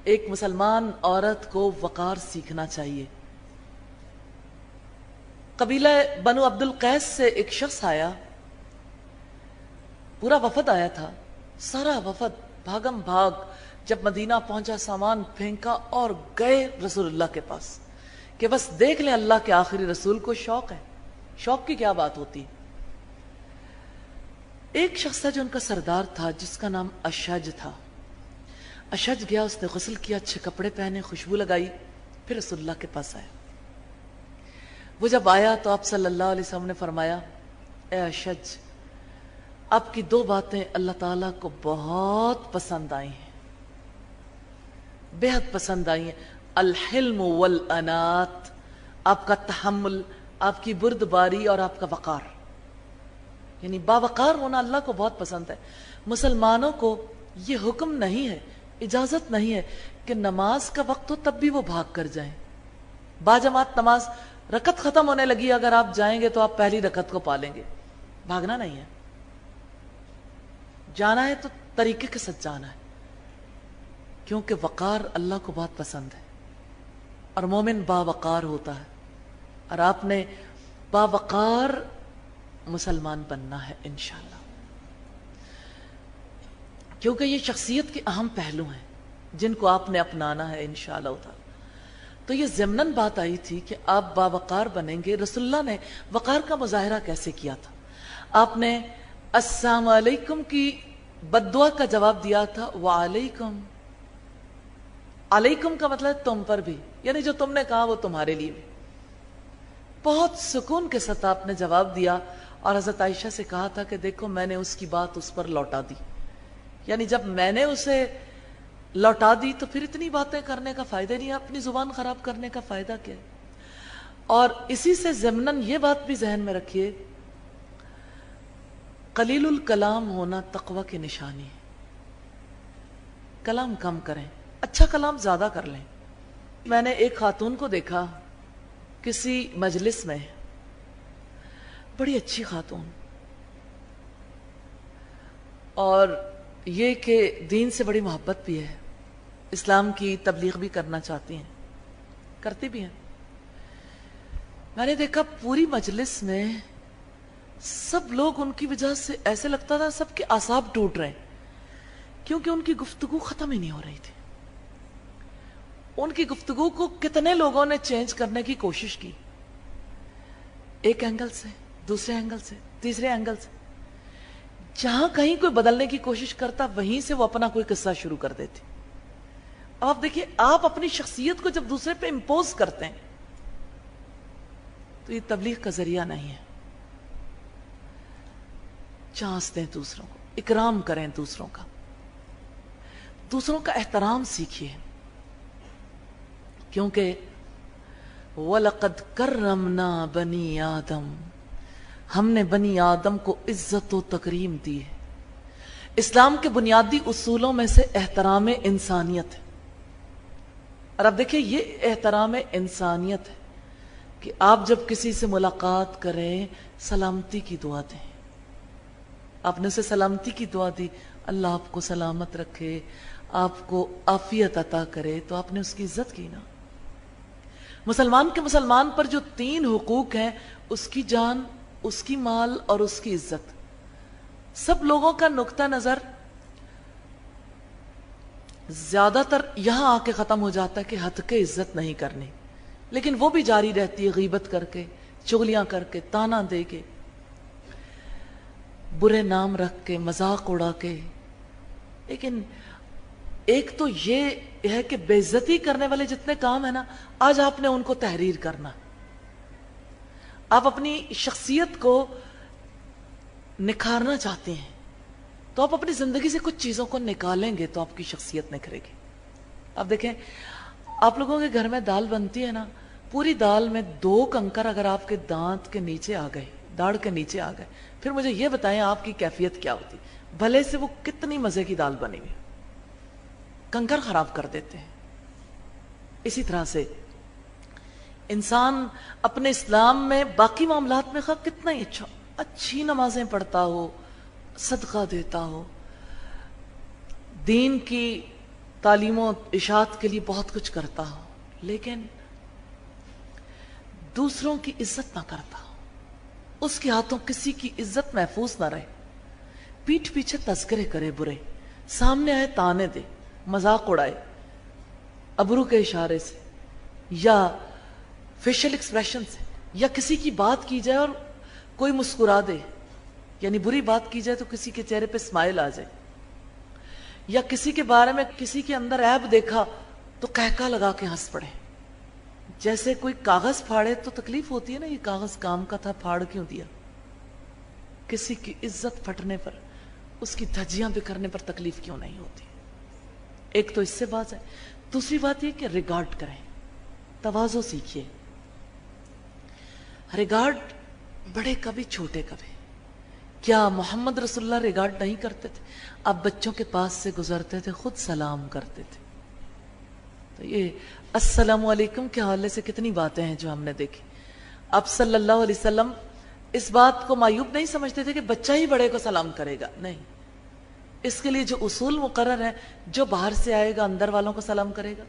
A: ایک مسلمان عورت کو وقار سیکھنا چاہیے. قبیلہ بنو عبد القیس سے ایک شخص آیا، پورا وفد آیا تھا، سارا وفد بھاگم بھاگ جب مدینہ پہنچا سامان پھینکا اور گئے رسول اللہ کے پاس کہ بس دیکھ لیں اللہ کے آخری رسول کو. شوق ہے، شوق کی کیا بات ہوتی. ایک شخص تھا جو ان کا سردار تھا جس کا نام اشج تھا. اشج گیا، اس نے غسل کیا، اچھے کپڑے پہنے، خوشبو لگائی، پھر رسول اللہ کے پاس آیا. وہ جب آیا تو آپ صلی اللہ علیہ وسلم نے فرمایا اے اشج، آپ کی دو باتیں اللہ تعالیٰ کو بہت پسند آئی ہیں، بے حد پسند آئی ہیں. الحلم والانات، آپ کا تحمل، آپ کی بردباری اور آپ کا وقار، یعنی باوقار ہونا اللہ کو بہت پسند ہے. مسلمانوں کو یہ حکم نہیں ہے، اجازت نہیں ہے کہ نماز کا وقت ہو تب بھی وہ بھاگ کر جائیں. باجماعت نماز، رکعت ختم ہونے لگی، اگر آپ جائیں گے تو آپ پہلی رکعت کو پالیں گے. بھاگنا نہیں ہے، جانا ہے تو طریقے کے ساتھ جانا ہے، کیونکہ وقار اللہ کو بہت پسند ہے اور مومن باوقار ہوتا ہے. اور آپ نے باوقار مسلمان بننا ہے انشاءاللہ، کیونکہ یہ شخصیت کے اہم پہلو ہیں جن کو آپ نے اپنانا ہے انشاءاللہ تعالی. تو یہ ضمناً بات آئی تھی کہ آپ باوقار بنیں گے. رسول اللہ نے وقار کا مظاہرہ کیسے کیا تھا؟ آپ نے السلام علیکم کی بد دعا کا جواب دیا تھا وعلیکم. علیکم کا مطلب ہے تم پر بھی، یعنی جو تم نے کہا وہ تمہارے لیے بھی. بہت سکون کے ساتھ آپ نے جواب دیا اور حضرت عائشہ سے کہا تھا کہ دیکھو میں نے اس کی بات اس پر لوٹا دی، یعنی جب میں نے اسے لوٹا دی تو پھر اتنی باتیں کرنے کا فائدہ نہیں ہے، اپنی زبان خراب کرنے کا فائدہ کیا ہے. اور اسی سے ضمناً یہ بات بھی ذہن میں رکھیے، قلیل الکلام ہونا تقوی کی نشانی ہے. کلام کم کریں، اچھا کلام زیادہ کر لیں. میں نے ایک خاتون کو دیکھا کسی مجلس میں، بڑی اچھی خاتون، اور یہ کہ دین سے بڑی محبت بھی ہے، اسلام کی تبلیغ بھی کرنا چاہتی ہیں، کرتی بھی ہیں. میں نے دیکھا پوری مجلس میں سب لوگ ان کی وجہ سے ایسے لگتا تھا سب کے اعصاب ٹوٹ رہے ہیں، کیونکہ ان کی گفتگو ختم ہی نہیں ہو رہی تھی. ان کی گفتگو کو کتنے لوگوں نے چینج کرنے کی کوشش کی، ایک اینگل سے، دوسرے اینگل سے، تیسرے اینگل سے. جہاں کہیں کوئی بدلنے کی کوشش کرتا وہیں سے وہ اپنا کوئی قصہ شروع کر دیتی. آپ دیکھیے، آپ اپنی شخصیت کو جب دوسرے پہ امپوز کرتے ہیں تو یہ تبلیغ کا ذریعہ نہیں ہے. چانس دیں دوسروں کو، اکرام کریں دوسروں کا، دوسروں کا احترام سیکھیے، کیونکہ وَلَقَدْ كَرَّمْنَا بَنِي آدم، ہم نے بنی آدم کو عزت و تکریم دی ہے. اسلام کے بنیادی اصولوں میں سے احترام انسانیت ہے. اور اب دیکھیں یہ احترام انسانیت ہے کہ آپ جب کسی سے ملاقات کریں سلامتی کی دعا دیں. آپ نے اسے سلامتی کی دعا دی، اللہ آپ کو سلامت رکھے، آپ کو عافیت عطا کرے، تو آپ نے اس کی عزت کی نا. مسلمان کے مسلمان پر جو 3 حقوق ہیں، اس کی جان، اس کی مال اور اس کی عزت. سب لوگوں کا نقطہ نظر زیادہ تر یہاں آ کے ختم ہو جاتا ہے کہ ہتک عزت نہیں کرنی، لیکن وہ بھی جاری رہتی ہے، غیبت کر کے، چغلیاں کر کے، تانا دے کے، برے نام رکھ کے، مذاق اڑا کے. لیکن ایک تو یہ ہے کہ بے عزتی کرنے والے جتنے کام ہیں نا، آج آپ نے ان کو تحریر کرنا. آپ اپنی شخصیت کو نکھارنا چاہتے ہیں تو آپ اپنی زندگی سے کچھ چیزوں کو نکالیں گے تو آپ کی شخصیت نکھرے گی. آپ دیکھیں، آپ لوگوں کے گھر میں دال بنتی ہے نا، پوری دال میں 2 کنکر اگر آپ کے دانت کے نیچے آ گئے، داڑھ کے نیچے آ گئے، پھر مجھے یہ بتائیں آپ کی کیفیت کیا ہوتی؟ بھلے سے وہ کتنی مزے کی دال بنی ہوئی، کنکر خراب کر دیتے ہیں. اسی طرح سے انسان اپنے اسلام میں باقی معاملات میں خواہ کتنا ہی اچھی نمازیں پڑھتا ہو، صدقہ دیتا ہو، دین کی تعلیم و اشاعت کے لیے بہت کچھ کرتا ہو، لیکن دوسروں کی عزت نہ کرتا ہو، اس کے ہاتھوں کسی کی عزت محفوظ نہ رہے، پیٹھ پیچھے تذکرے کرے برے، سامنے آئے تانے دے، مذاق اڑائے ابرو کے اشارے سے یا فیشل ایکسپریشن سے، یا کسی کی بات کی جائے اور کوئی مسکرا دے، یعنی بری بات کی جائے تو کسی کے چہرے پہ اسمائل آ جائے، یا کسی کے بارے میں کسی کے اندر عیب دیکھا تو قہقہ لگا کے ہنس پڑے، جیسے کوئی کاغذ پھاڑے تو تکلیف ہوتی ہے نا، یہ کاغذ کام کا تھا پھاڑ کیوں دیا؟ کسی کی عزت پھٹنے پر، اس کی دھجیاں بکھرنے پر تکلیف کیوں نہیں ہوتی؟ ایک تو اس سے بات ہے۔ دوسری بات یہ کہ ریگارڈ کریں، تواضع سیکھیے، ریگارڈ بڑے کا بھی چھوٹے کا بھی۔ کیا محمد رسول اللہ ریگارڈ نہیں کرتے تھے؟ آپ بچوں کے پاس سے گزرتے تھے خود سلام کرتے تھے۔ تو یہ السلام علیکم کے حوالے سے کتنی باتیں ہیں جو ہم نے دیکھی۔ اب صلی اللہ علیہ وسلم اس بات کو معیوب نہیں سمجھتے تھے کہ بچہ ہی بڑے کو سلام کرے گا، نہیں، اس کے لیے جو اصول مقرر ہیں، جو باہر سے آئے گا اندر والوں کو سلام کرے گا،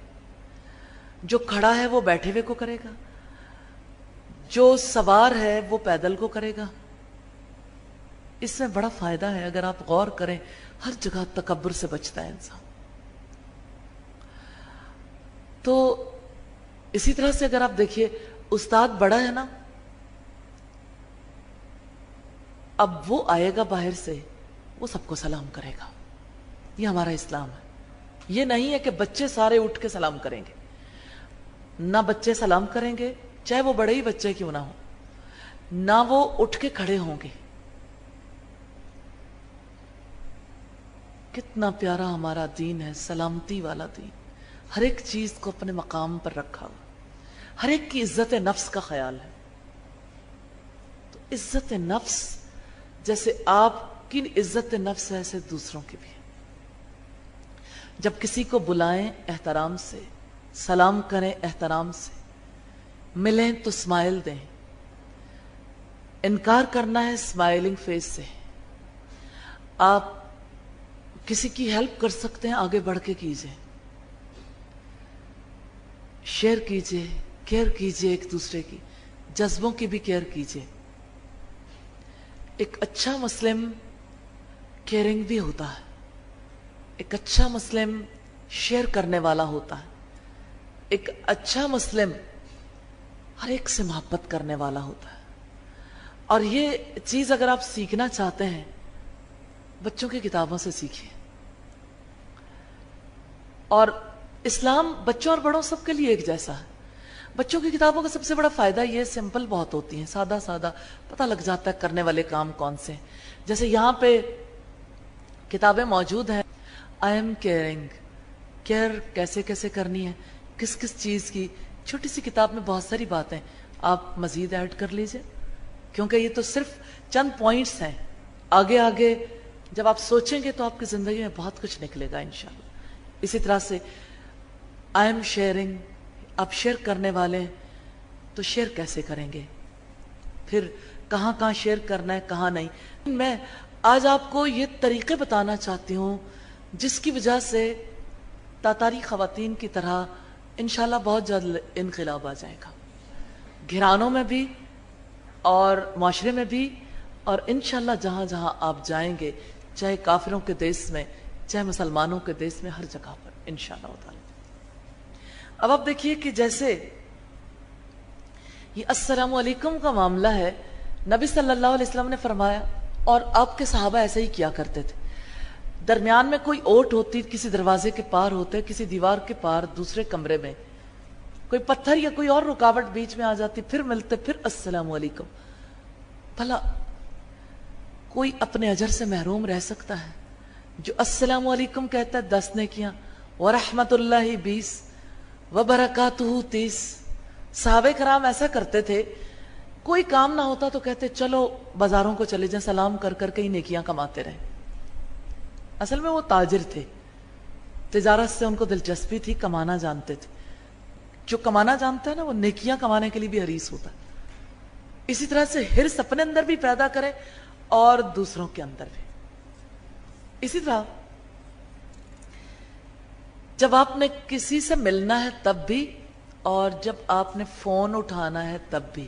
A: جو کھڑا ہے وہ بیٹھے ہوئے کو کرے گا، جو سوار ہے وہ پیدل کو کرے گا۔ اس میں بڑا فائدہ ہے، اگر آپ غور کریں، ہر جگہ تکبر سے بچتا ہے انسان۔ تو اسی طرح سے اگر آپ دیکھیے، استاد بڑا ہے نا، اب وہ آئے گا باہر سے، وہ سب کو سلام کرے گا۔ یہ ہمارا اسلام ہے۔ یہ نہیں ہے کہ بچے سارے اٹھ کے سلام کریں گے، نہ بچے سلام کریں گے، چاہے وہ بڑے ہی بچے کیوں نہ ہو، نہ وہ اٹھ کے کھڑے ہوں گے۔ کتنا پیارا ہمارا دین ہے، سلامتی والا دین، ہر ایک چیز کو اپنے مقام پر رکھا ہوا، ہر ایک کی عزت نفس کا خیال ہے۔ تو عزت نفس جیسے آپ کی عزت نفس ہے، ایسے دوسروں کی بھی ہے۔ جب کسی کو بلائیں احترام سے، سلام کریں احترام سے، ملیں تو اسمائل دیں، انکار کرنا ہے اسمائلنگ فیس سے۔ آپ کسی کی ہیلپ کر سکتے ہیں، آگے بڑھ کے کیجئے، شیئر کیجئے، کیئر کیجئے ایک دوسرے کی، جذبوں کی بھی کیئر کیجئے۔ ایک اچھا مسلم کیئرنگ بھی ہوتا ہے، ایک اچھا مسلم شیئر کرنے والا ہوتا ہے، ایک اچھا مسلم ہر ایک سے محبت کرنے والا ہوتا ہے۔ اور یہ چیز اگر آپ سیکھنا چاہتے ہیں، بچوں کی کتابوں سے سیکھیں۔ اور اسلام بچوں اور بڑوں سب کے لیے ایک جیسا ہے۔ بچوں کی کتابوں کا سب سے بڑا فائدہ یہ سمپل بہت ہوتی ہیں، سادہ سادہ، پتہ لگ جاتا ہے کرنے والے کام کون سے ہیں۔ جیسے یہاں پہ کتابیں موجود ہیں، آئی ایم کیئرنگ، کیئر کیسے کیسے کرنی ہے، کس کس چیز کی، چھوٹی سی کتاب میں بہت ساری باتیں آپ مزید ایڈ کر لیجئے، کیونکہ یہ تو صرف چند پوائنٹس ہیں، آگے آگے جب آپ سوچیں گے تو آپ کی زندگی میں بہت کچھ نکلے گا انشاءاللہ۔ اسی طرح سے آئی ایم شیئرنگ، آپ شیئر کرنے والے ہیں تو شیئر کیسے کریں گے، پھر کہاں کہاں شیئر کرنا ہے کہاں نہیں۔ میں آج آپ کو یہ طریقے بتانا چاہتی ہوں جس کی وجہ سے تاتاری خواتین کی طرح انشاءاللہ بہت جلد انقلاب آ جائے گا، گھرانوں میں بھی اور معاشرے میں بھی، اور انشاءاللہ جہاں جہاں آپ جائیں گے، چاہے کافروں کے دیس میں چاہے مسلمانوں کے دیس میں، ہر جگہ پر انشاءاللہ تعالی۔ اب آپ دیکھیے کہ جیسے یہ السلام علیکم کا معاملہ ہے، نبی صلی اللہ علیہ وسلم نے فرمایا، اور آپ کے صحابہ ایسے ہی کیا کرتے تھے۔ درمیان میں کوئی اوٹ ہوتی، کسی دروازے کے پار ہوتے، کسی دیوار کے پار دوسرے کمرے میں کوئی پتھر یا کوئی اور رکاوٹ بیچ میں آ جاتی، پھر ملتے، پھر السلام علیکم۔ بھلا کوئی اپنے اجر سے محروم رہ سکتا ہے؟ جو السلام علیکم کہتا ہے 10 نیکیاں، ورحمت اللہ 20، وبرکاتہ 30۔ صحابہ کرام ایسا کرتے تھے، کوئی کام نہ ہوتا تو کہتے چلو بازاروں کو چلے جائیں، سلام کر کر کے ہی نیکیاں کماتے رہیں۔ اصل میں وہ تاجر تھے، تجارت سے ان کو دلچسپی تھی، کمانا جانتے تھے۔ جو کمانا جانتا ہے نا وہ نیکیاں کمانے کے لیے بھی حریص ہوتا ہے. اسی طرح سے حرص اپنے اندر بھی پیدا کرے اور دوسروں کے اندر بھی. اسی طرح جب آپ نے کسی سے ملنا ہے تب بھی اور جب آپ نے فون اٹھانا ہے تب بھی.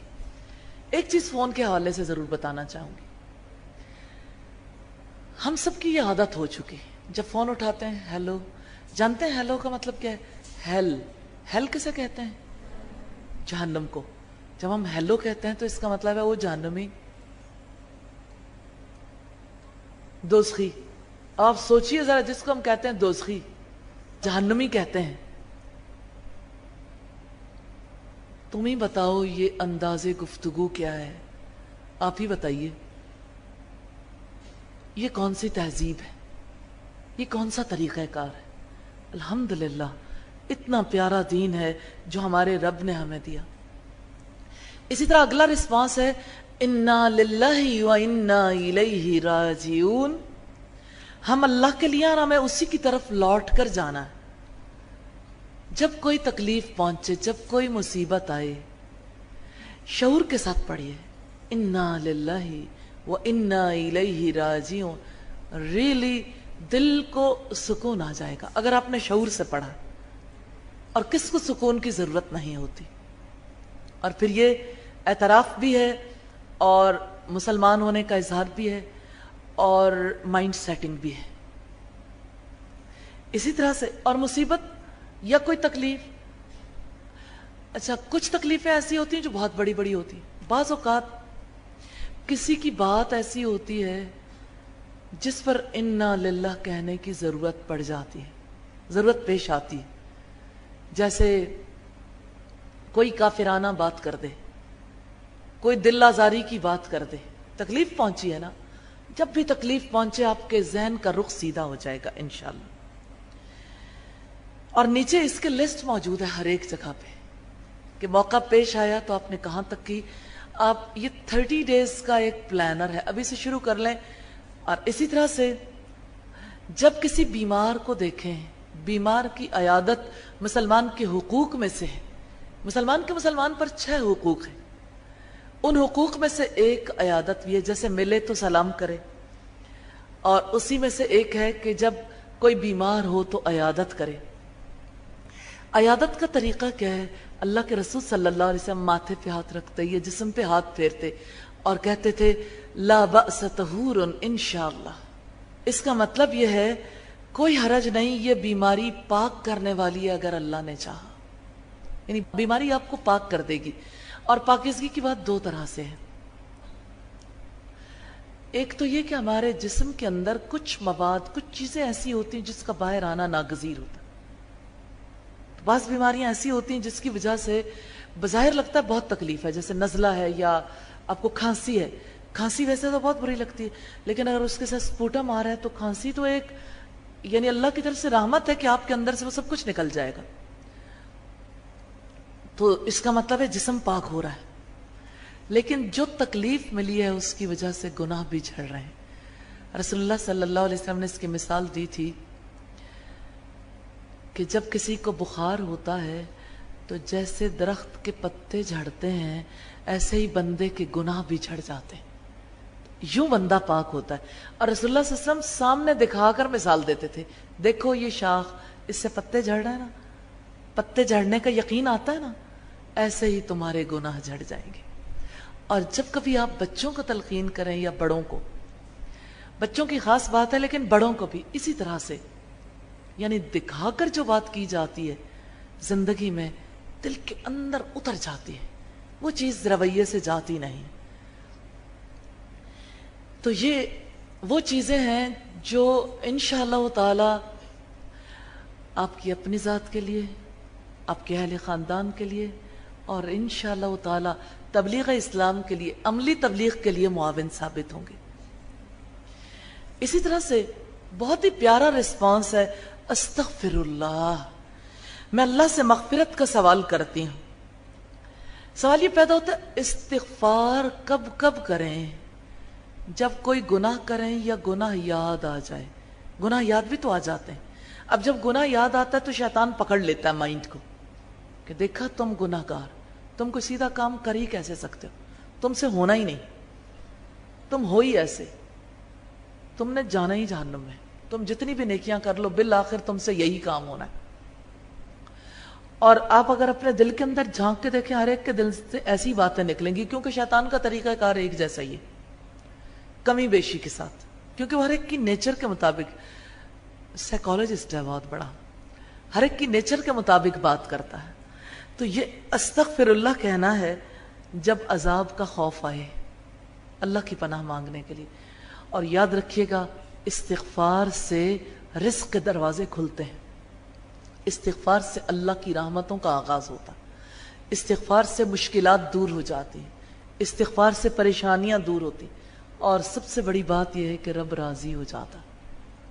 A: ایک چیز فون کے حوالے سے ضرور بتانا چاہوں گی. ہم سب کی یہ عادت ہو چکی ہے جب فون اٹھاتے ہیں ہیلو. جانتے ہیں ہیلو کا مطلب کیا ہے؟ ہیل کسے کہتے ہیں؟ جہنم کو. جب ہم ہیلو کہتے ہیں تو اس کا مطلب ہے وہ جہنمی دوزخی. آپ سوچئے ذرا جس کو ہم کہتے ہیں دوزخی جہنمی کہتے ہیں. تم ہی بتاؤ یہ انداز گفتگو کیا ہے؟ آپ ہی بتائیے. یہ کون سی تہذیب ہے؟ یہ کون سا طریقہ کار ہے؟ الحمدللہ اتنا پیارا دین ہے جو ہمارے رب نے ہمیں دیا. اسی طرح اگلا رسپانس ہے انا للہ و انا الیہ راجعون. ہم اللہ کے لیے اور ہمیں اسی کی طرف لوٹ کر جانا ہے. جب کوئی تکلیف پہنچے، جب کوئی مصیبت آئے، شعور کے ساتھ پڑھیے انا للہ و انا الیہ راجعون. ریلی دل کو سکون آ جائے گا اگر آپ نے شعور سے پڑھا. اور کس کو سکون کی ضرورت نہیں ہوتی؟ اور پھر یہ اعتراف بھی ہے اور مسلمان ہونے کا اظہار بھی ہے اور مائنڈ سیٹنگ بھی ہے. اسی طرح سے اور مصیبت یا کوئی تکلیف، اچھا کچھ تکلیفیں ایسی ہوتی ہیں جو بہت بڑی بڑی ہوتی ہیں. بعض اوقات کسی کی بات ایسی ہوتی ہے جس پر انا للہ کہنے کی ضرورت پڑ جاتی ہے، ضرورت پیش آتی ہے. جیسے کوئی کافرانہ بات کر دے، کوئی دل آزاری کی بات کر دے، تکلیف پہنچی ہے نا. جب بھی تکلیف پہنچے آپ کے ذہن کا رخ سیدھا ہو جائے گا انشاءاللہ. اور نیچے اس کے لسٹ موجود ہے ہر ایک جگہ پہ کہ موقع پیش آیا تو آپ نے کہاں تک کی. آپ یہ 30 ڈیز کا ایک پلانر ہے، ابھی سے شروع کر لیں. اور اسی طرح سے جب کسی بیمار کو دیکھیں، بیمار کی عیادت مسلمان کے حقوق میں سے ہے. مسلمان کے مسلمان پر 6 حقوق ہیں. ان حقوق میں سے ایک عیادت بھی ہے. جیسے ملے تو سلام کرے، اور اسی میں سے ایک ہے کہ جب کوئی بیمار ہو تو عیادت کرے. عیادت کا طریقہ کیا ہے؟ اللہ کے رسول صلی اللہ علیہ وسلم ماتھے پہ ہاتھ رکھتے، یہ جسم پہ ہاتھ پھیرتے اور کہتے تھے لا بأس طہور انشاءاللہ. اس کا مطلب یہ ہے کوئی حرج نہیں، یہ بیماری پاک کرنے والی ہے اگر اللہ نے چاہا. یعنی بیماری آپ کو پاک کر دے گی. اور پاکیزگی کی بات 2 طرح سے ہے. ایک تو یہ کہ ہمارے جسم کے اندر کچھ مواد، کچھ چیزیں ایسی ہوتی ہیں جس کا باہر آنا ناگزیر ہوتا ہے. بعض بیماریاں ایسی ہوتی ہیں جس کی وجہ سے بظاہر لگتا ہے بہت تکلیف ہے، جیسے نزلہ ہے یا آپ کو کھانسی ہے. کھانسی ویسے تو بہت بری لگتی ہے، لیکن اگر اس کے ساتھ سپوٹم آ رہا ہے تو کھانسی تو ایک یعنی اللہ کی طرف سے رحمت ہے کہ آپ کے اندر سے وہ سب کچھ نکل جائے گا. تو اس کا مطلب ہے جسم پاک ہو رہا ہے. لیکن جو تکلیف ملی ہے اس کی وجہ سے گناہ بھی جھڑ رہے ہیں. رسول اللہ صلی اللہ علیہ وسلم نے اس کی مثال دی تھی کہ جب کسی کو بخار ہوتا ہے تو جیسے درخت کے پتے جھڑتے ہیں ایسے ہی بندے کے گناہ بھی جھڑ جاتے ہیں. یوں بندہ پاک ہوتا ہے. اور رسول اللہ صلی اللہ علیہ وسلم سامنے دکھا کر مثال دیتے تھے، دیکھو یہ شاخ، اس سے پتے جھڑ رہے ہیں نا، پتے جھڑنے کا یقین آتا ہے نا، ایسے ہی تمہارے گناہ جھڑ جائیں گے. اور جب کبھی آپ بچوں کو تلقین کریں یا بڑوں کو، بچوں کی خاص بات ہے لیکن بڑوں کو بھی اسی طرح سے، یعنی دکھا کر جو بات کی جاتی ہے زندگی میں دل کے اندر اتر جاتی ہے، وہ چیز رویے سے جاتی نہیں. تو یہ وہ چیزیں ہیں جو انشاءاللہ تعالی آپ کی اپنی ذات کے لیے، آپ کے اہل خاندان کے لیے، اور انشاءاللہ تعالی تبلیغ اسلام کے لیے، عملی تبلیغ کے لیے معاون ثابت ہوں گے. اسی طرح سے بہت ہی پیارا رسپانس ہے استغفر اللہ. میں اللہ سے مغفرت کا سوال کرتی ہوں. سوال یہ پیدا ہوتا ہے استغفار کب کب کریں؟ جب کوئی گناہ کریں یا گناہ یاد آ جائے. گناہ یاد بھی تو آ جاتے ہیں. اب جب گناہ یاد آتا ہے تو شیطان پکڑ لیتا ہے مائنڈ کو کہ دیکھا تم گناہگار، تم کوئی سیدھا کام کر ہی کیسے سکتے ہو، تم سے ہونا ہی نہیں، تم ہو ہی ایسے، تم نے جانا ہی جہنم میں، تم جتنی بھی نیکیاں کر لو بالآخر تم سے یہی کام ہونا ہے۔ اور آپ اگر اپنے دل کے اندر جھانک کے دیکھیں، ہر ایک کے دل سے ایسی باتیں نکلیں گی، کیونکہ شیطان کا طریقہ کار ایک جیسا ہی ہے، کمی بیشی کے ساتھ، کیونکہ وہ ہر ایک کی نیچر کے مطابق، سائیکالوجسٹ ہے بہت بڑا، ہر ایک کی نیچر کے مطابق بات کرتا ہے۔ تو یہ استغفر اللہ کہنا ہے جب عذاب کا خوف آئے، اللہ کی پناہ مانگنے کے لیے۔ اور یاد رکھیے گا، استغفار سے رزق کے دروازے کھلتے ہیں، استغفار سے اللہ کی رحمتوں کا آغاز ہوتا ہے، استغفار سے مشکلات دور ہو جاتی ہیں، استغفار سے پریشانیاں دور ہوتی، اور سب سے بڑی بات یہ ہے کہ رب راضی ہو جاتا۔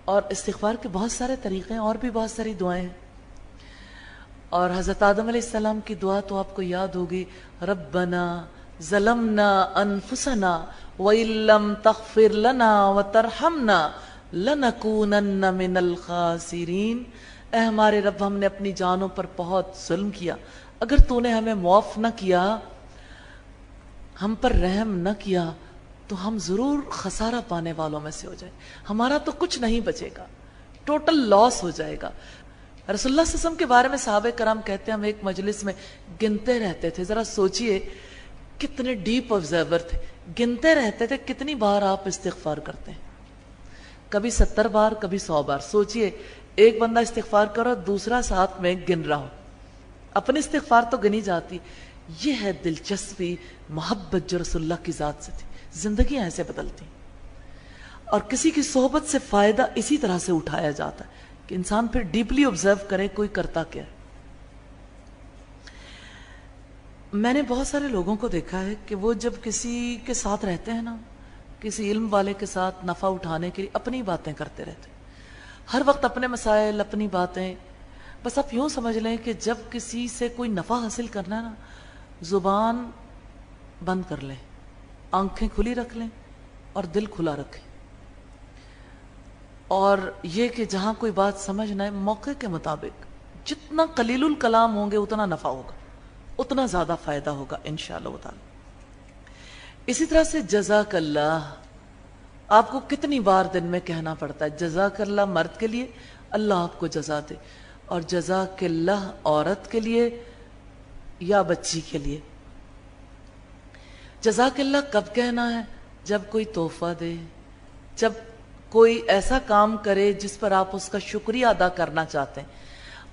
A: اور استغفار کے بہت سارے طریقے ہیں، اور بھی بہت ساری دعائیں ہیں، اور حضرت آدم علیہ السلام کی دعا تو آپ کو یاد ہوگی، ربنا ظلمنا انفسنا وَإِن لَّمْ تَغْفِرْ لَنَا وَتَرْحَمْنَا لَنَكُونَنَّ مِنَ الْخَاسِرِينَ۔ اے ہمارے رب، ہم نے اپنی جانوں پر بہت ظلم کیا، اگر تو نے ہمیں معاف نہ کیا، ہم پر رحم نہ کیا، تو ہم ضرور خسارہ پانے والوں میں سے ہو جائیں، ہمارا تو کچھ نہیں بچے گا، ٹوٹل لاس ہو جائے گا۔ رسول اللہ صلی اللہ علیہ وسلم کے بارے میں صحابہ کرام کہتے ہیں، ہم ایک مجلس میں گنتے رہتے تھے، ذرا سوچئے کتنے ڈیپ آبزرور تھے، گنتے رہتے تھے کتنی بار آپ استغفار کرتے ہیں، کبھی 70 بار، کبھی 100 بار۔ سوچئے ایک بندہ استغفار کرو، دوسرا ساتھ میں گن رہا ہو، اپنی استغفار تو گنی جاتی۔ یہ ہے دلچسپی، محبت جو رسول اللہ کی ذات سے تھی، زندگیاں ایسے بدلتی، اور کسی کی صحبت سے فائدہ اسی طرح سے اٹھایا جاتا ہے کہ انسان پھر ڈیپلی آبزرو کرے کوئی کرتا کیا ہے۔ میں نے بہت سارے لوگوں کو دیکھا ہے کہ وہ جب کسی کے ساتھ رہتے ہیں نا، کسی علم والے کے ساتھ نفع اٹھانے کے لیے اپنی باتیں کرتے رہتے ہیں، ہر وقت اپنے مسائل، اپنی باتیں۔ بس آپ یوں سمجھ لیں کہ جب کسی سے کوئی نفع حاصل کرنا ہے نا، زبان بند کر لیں، آنکھیں کھلی رکھ لیں اور دل کھلا رکھیں، اور یہ کہ جہاں کوئی بات سمجھ نہ آئے، موقع کے مطابق جتنا قلیل الکلام ہوں گے اتنا نفع ہوگا، اتنا زیادہ فائدہ ہوگا انشاءاللہ تعالی۔ اسی طرح سے جزاک اللہ، آپ کو کتنی بار دن میں کہنا پڑتا ہے جزاک اللہ مرد کے لیے، اللہ آپ کو جزا دے، اور جزاک اللہ عورت کے لیے یا بچی کے لیے۔ جزاک اللہ کب کہنا ہے؟ جب کوئی تحفہ دے، جب کوئی ایسا کام کرے جس پر آپ اس کا شکریہ ادا کرنا چاہتے ہیں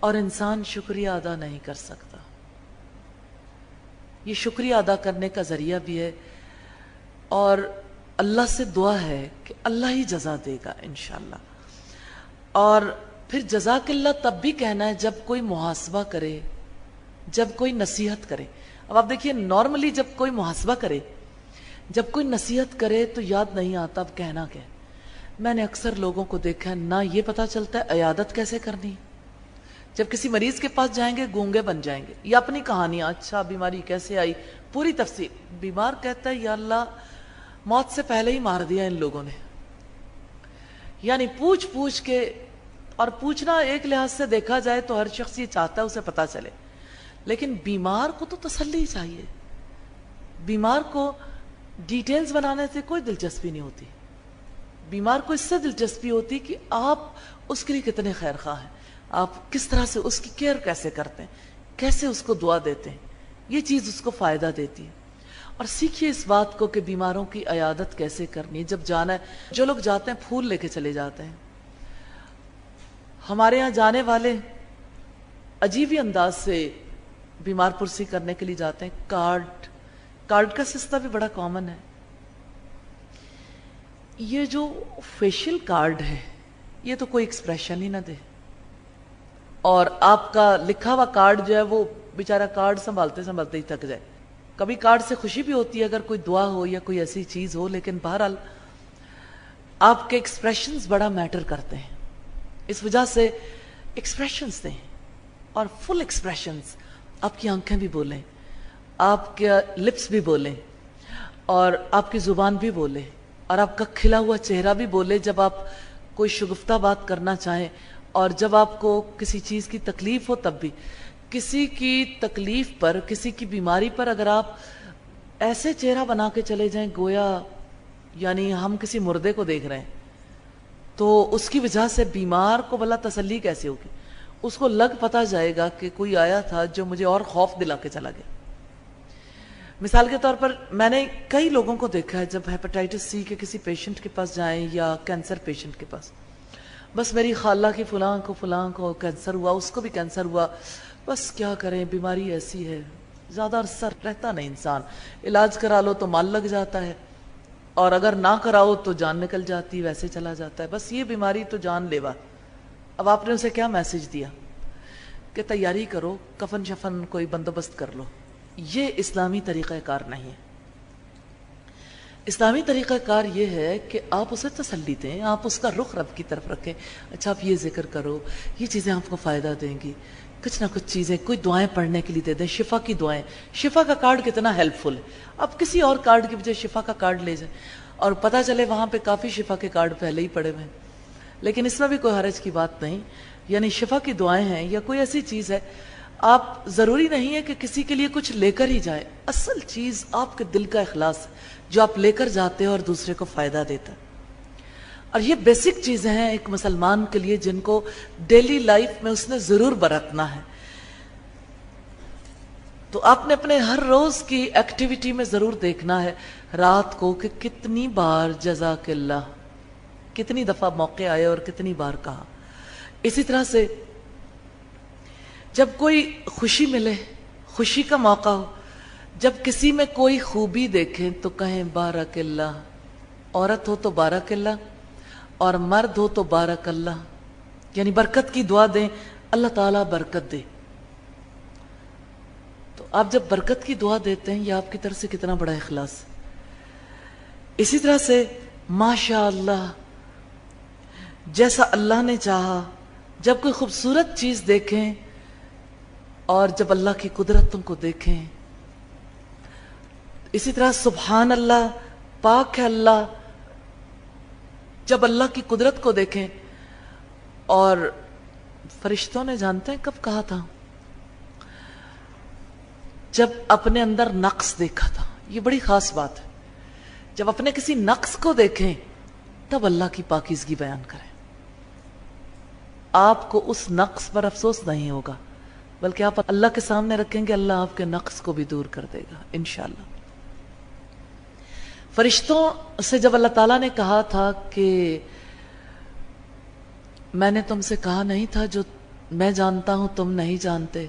A: اور انسان شکریہ ادا نہیں کر سکتا، یہ شکریہ ادا کرنے کا ذریعہ بھی ہے، اور اللہ سے دعا ہے کہ اللہ ہی جزا دے گا انشاءاللہ۔ اور پھر جزاک اللہ تب بھی کہنا ہے جب کوئی محاسبہ کرے، جب کوئی نصیحت کرے۔ اب آپ دیکھیے، نارملی جب کوئی محاسبہ کرے، جب کوئی نصیحت کرے تو یاد نہیں آتا اب کہنا کیا۔ میں نے اکثر لوگوں کو دیکھا ہے، نہ یہ پتا چلتا ہے عیادت کیسے کرنی، جب کسی مریض کے پاس جائیں گے گونگے بن جائیں گے، یا اپنی کہانیاں، اچھا بیماری کیسے آئی، پوری تفصیل۔ بیمار کہتا ہے یا اللہ موت سے پہلے ہی مار دیا ان لوگوں نے، یعنی پوچھ پوچھ کے، اور پوچھنا ایک لحاظ سے دیکھا جائے تو ہر شخص یہ چاہتا ہے اسے پتا چلے، لیکن بیمار کو تو تسلی چاہیے، بیمار کو ڈیٹیلز بنانے سے کوئی دلچسپی نہیں ہوتی، بیمار کو اس سے دلچسپی ہوتی کہ آپ اس کے لیے کتنے خیر خواہ ہیں، آپ کس طرح سے اس کی کیئر کیسے کرتے ہیں، کیسے اس کو دعا دیتے ہیں، یہ چیز اس کو فائدہ دیتی ہے۔ اور سیکھیے اس بات کو کہ بیماروں کی عیادت کیسے کرنی ہے۔ جب جانا ہے، جو لوگ جاتے ہیں پھول لے کے چلے جاتے ہیں، ہمارے ہاں جانے والے عجیب ہی انداز سے بیمار پرسی کرنے کے لیے جاتے ہیں، کارڈ کا سسٹم بھی بڑا کامن ہے۔ یہ جو فیشل کارڈ ہے، یہ تو کوئی ایکسپریشن ہی نہ دے، اور آپ کا لکھا ہوا کارڈ جو ہے وہ بیچارہ کارڈ سنبھالتے سنبھالتے ہی تھک جائے۔ کبھی کارڈ سے خوشی بھی ہوتی ہے اگر کوئی دعا ہو یا کوئی ایسی چیز ہو، لیکن بہرحال آپ کے ایکسپریشنز بڑا میٹر کرتے ہیں، اس وجہ سے ایکسپریشنز دیں، اور فل ایکسپریشنز۔ آپ کی آنکھیں بھی بولیں، آپ کے لپس بھی بولیں، اور آپ کی زبان بھی بولے، اور آپ کا کھلا ہوا چہرہ بھی بولے جب آپ کوئی شگفتہ بات کرنا چاہیں، اور جب آپ کو کسی چیز کی تکلیف ہو تب بھی۔ کسی کی تکلیف پر، کسی کی بیماری پر اگر آپ ایسے چہرہ بنا کے چلے جائیں گویا یعنی ہم کسی مردے کو دیکھ رہے ہیں، تو اس کی وجہ سے بیمار کو بھلا تسلی کیسے ہوگی؟ اس کو لگ پتا جائے گا کہ کوئی آیا تھا جو مجھے اور خوف دلا کے چلا گیا۔ مثال کے طور پر میں نے کئی لوگوں کو دیکھا ہے جب ہیپاٹائٹس سی کے کسی پیشنٹ کے پاس جائیں یا کینسر پیشنٹ کے پاس، بس میری خالہ کی فلاں کو کینسر ہوا، اس کو بھی کینسر ہوا، بس کیا کریں بیماری ایسی ہے، زیادہ عرصہ رہتا نہیں انسان، علاج کرا لو تو مال لگ جاتا ہے اور اگر نہ کراؤ تو جان نکل جاتی، ویسے چلا جاتا ہے، بس یہ بیماری تو جان لیوا۔ اب آپ نے اسے کیا میسج دیا کہ تیاری کرو، کفن شفن کوئی بندوبست کر لو؟ یہ اسلامی طریقہ کار نہیں ہے۔ اسلامی طریقہ کار یہ ہے کہ آپ اسے تسلی دیں، آپ اس کا رخ رب کی طرف رکھیں، اچھا آپ یہ ذکر کرو، یہ چیزیں آپ کو فائدہ دیں گی، کچھ نہ کچھ چیزیں، کوئی دعائیں پڑھنے کے لیے دے دیں، شفا کی دعائیں۔ شفا کا کارڈ کتنا ہیلپ فل ہے، آپ کسی اور کارڈ کی بجائے شفا کا کارڈ لے جائیں اور پتہ چلے وہاں پہ کافی شفا کے کارڈ پہلے ہی پڑے ہوئے ہیں، لیکن اس میں بھی کوئی حرج کی بات نہیں، یعنی شفا کی دعائیں ہیں یا کوئی ایسی چیز ہے، آپ ضروری نہیں ہے کہ کسی کے لیے کچھ لے کر ہی جائیں، اصل چیز آپ کے دل کا اخلاص ہے جو آپ لے کر جاتے ہیں اور دوسرے کو فائدہ دیتا ہے۔ اور یہ بیسک چیزیں ہیں ایک مسلمان کے لیے جن کو ڈیلی لائف میں اس نے ضرور برتنا ہے۔ تو آپ نے اپنے ہر روز کی ایکٹیویٹی میں ضرور دیکھنا ہے رات کو کہ کتنی بار جزاک اللہ، کتنی دفعہ موقع آئے اور کتنی بار کہا۔ اسی طرح سے جب کوئی خوشی ملے، خوشی کا موقع ہو، جب کسی میں کوئی خوبی دیکھیں تو کہیں بارک اللہ، عورت ہو تو بارک اللہ اور مرد ہو تو بارک اللہ، یعنی برکت کی دعا دیں، اللہ تعالیٰ برکت دے۔ تو آپ جب برکت کی دعا دیتے ہیں یہ آپ کی طرف سے کتنا بڑا اخلاص ہے۔ اسی طرح سے ماشاء اللہ، جیسا اللہ نے چاہا، جب کوئی خوبصورت چیز دیکھیں اور جب اللہ کی قدرتوں کو دیکھیں، اسی طرح سبحان اللہ، پاک ہے اللہ، جب اللہ کی قدرت کو دیکھیں۔ اور فرشتوں نے جانتے ہیں کب کہا تھا؟ جب اپنے اندر نقص دیکھا تھا، یہ بڑی خاص بات ہے، جب اپنے کسی نقص کو دیکھیں تب اللہ کی پاکیزگی بیان کریں۔ آپ کو اس نقص پر افسوس نہیں ہوگا بلکہ آپ اللہ کے سامنے رکھیں گے، اللہ آپ کے نقص کو بھی دور کر دے گا انشاءاللہ۔ فرشتوں سے جب اللہ تعالیٰ نے کہا تھا کہ میں نے تم سے کہا نہیں تھا جو میں جانتا ہوں تم نہیں جانتے،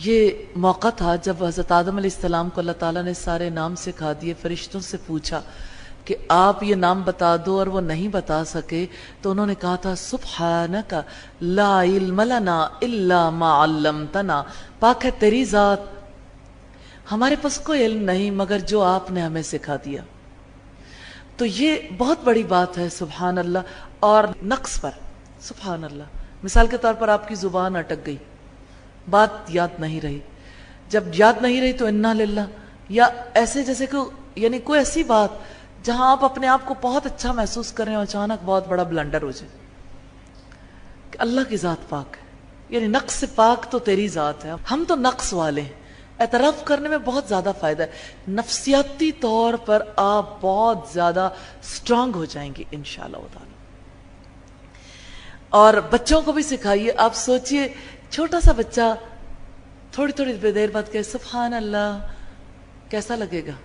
A: یہ موقع تھا جب حضرت آدم علیہ السلام کو اللہ تعالیٰ نے سارے نام سکھا دیے، فرشتوں سے پوچھا کہ آپ یہ نام بتا دو اور وہ نہیں بتا سکے تو انہوں نے کہا تھا سبحانک لا علم لنا الا ما علمتنا، پاک ہے تیری ذات، ہمارے پاس کوئی علم نہیں مگر جو آپ نے ہمیں سکھا دیا۔ تو یہ بہت بڑی بات ہے سبحان اللہ۔ اور نقص پر سبحان اللہ، مثال کے طور پر آپ کی زبان اٹک گئی، بات یاد نہیں رہی، جب یاد نہیں رہی تو انا للہ، یا ایسے جیسے کہ یعنی کوئی ایسی بات جہاں آپ اپنے آپ کو بہت اچھا محسوس کریں اور اچانک بہت بڑا بلنڈر ہو جائے، کہ اللہ کی ذات پاک ہے، یعنی نقص سے پاک تو تیری ذات ہے۔ ہم تو نقص والے ہیں، اعتراف کرنے میں بہت زیادہ فائدہ ہے، نفسیاتی طور پر آپ بہت زیادہ سٹرونگ ہو جائیں گے انشاءاللہ تعالی۔ اور بچوں کو بھی سکھائیے، آپ سوچئے چھوٹا سا بچہ تھوڑی تھوڑی دیر بعد کہے سبحان اللہ، کیسا لگے گا؟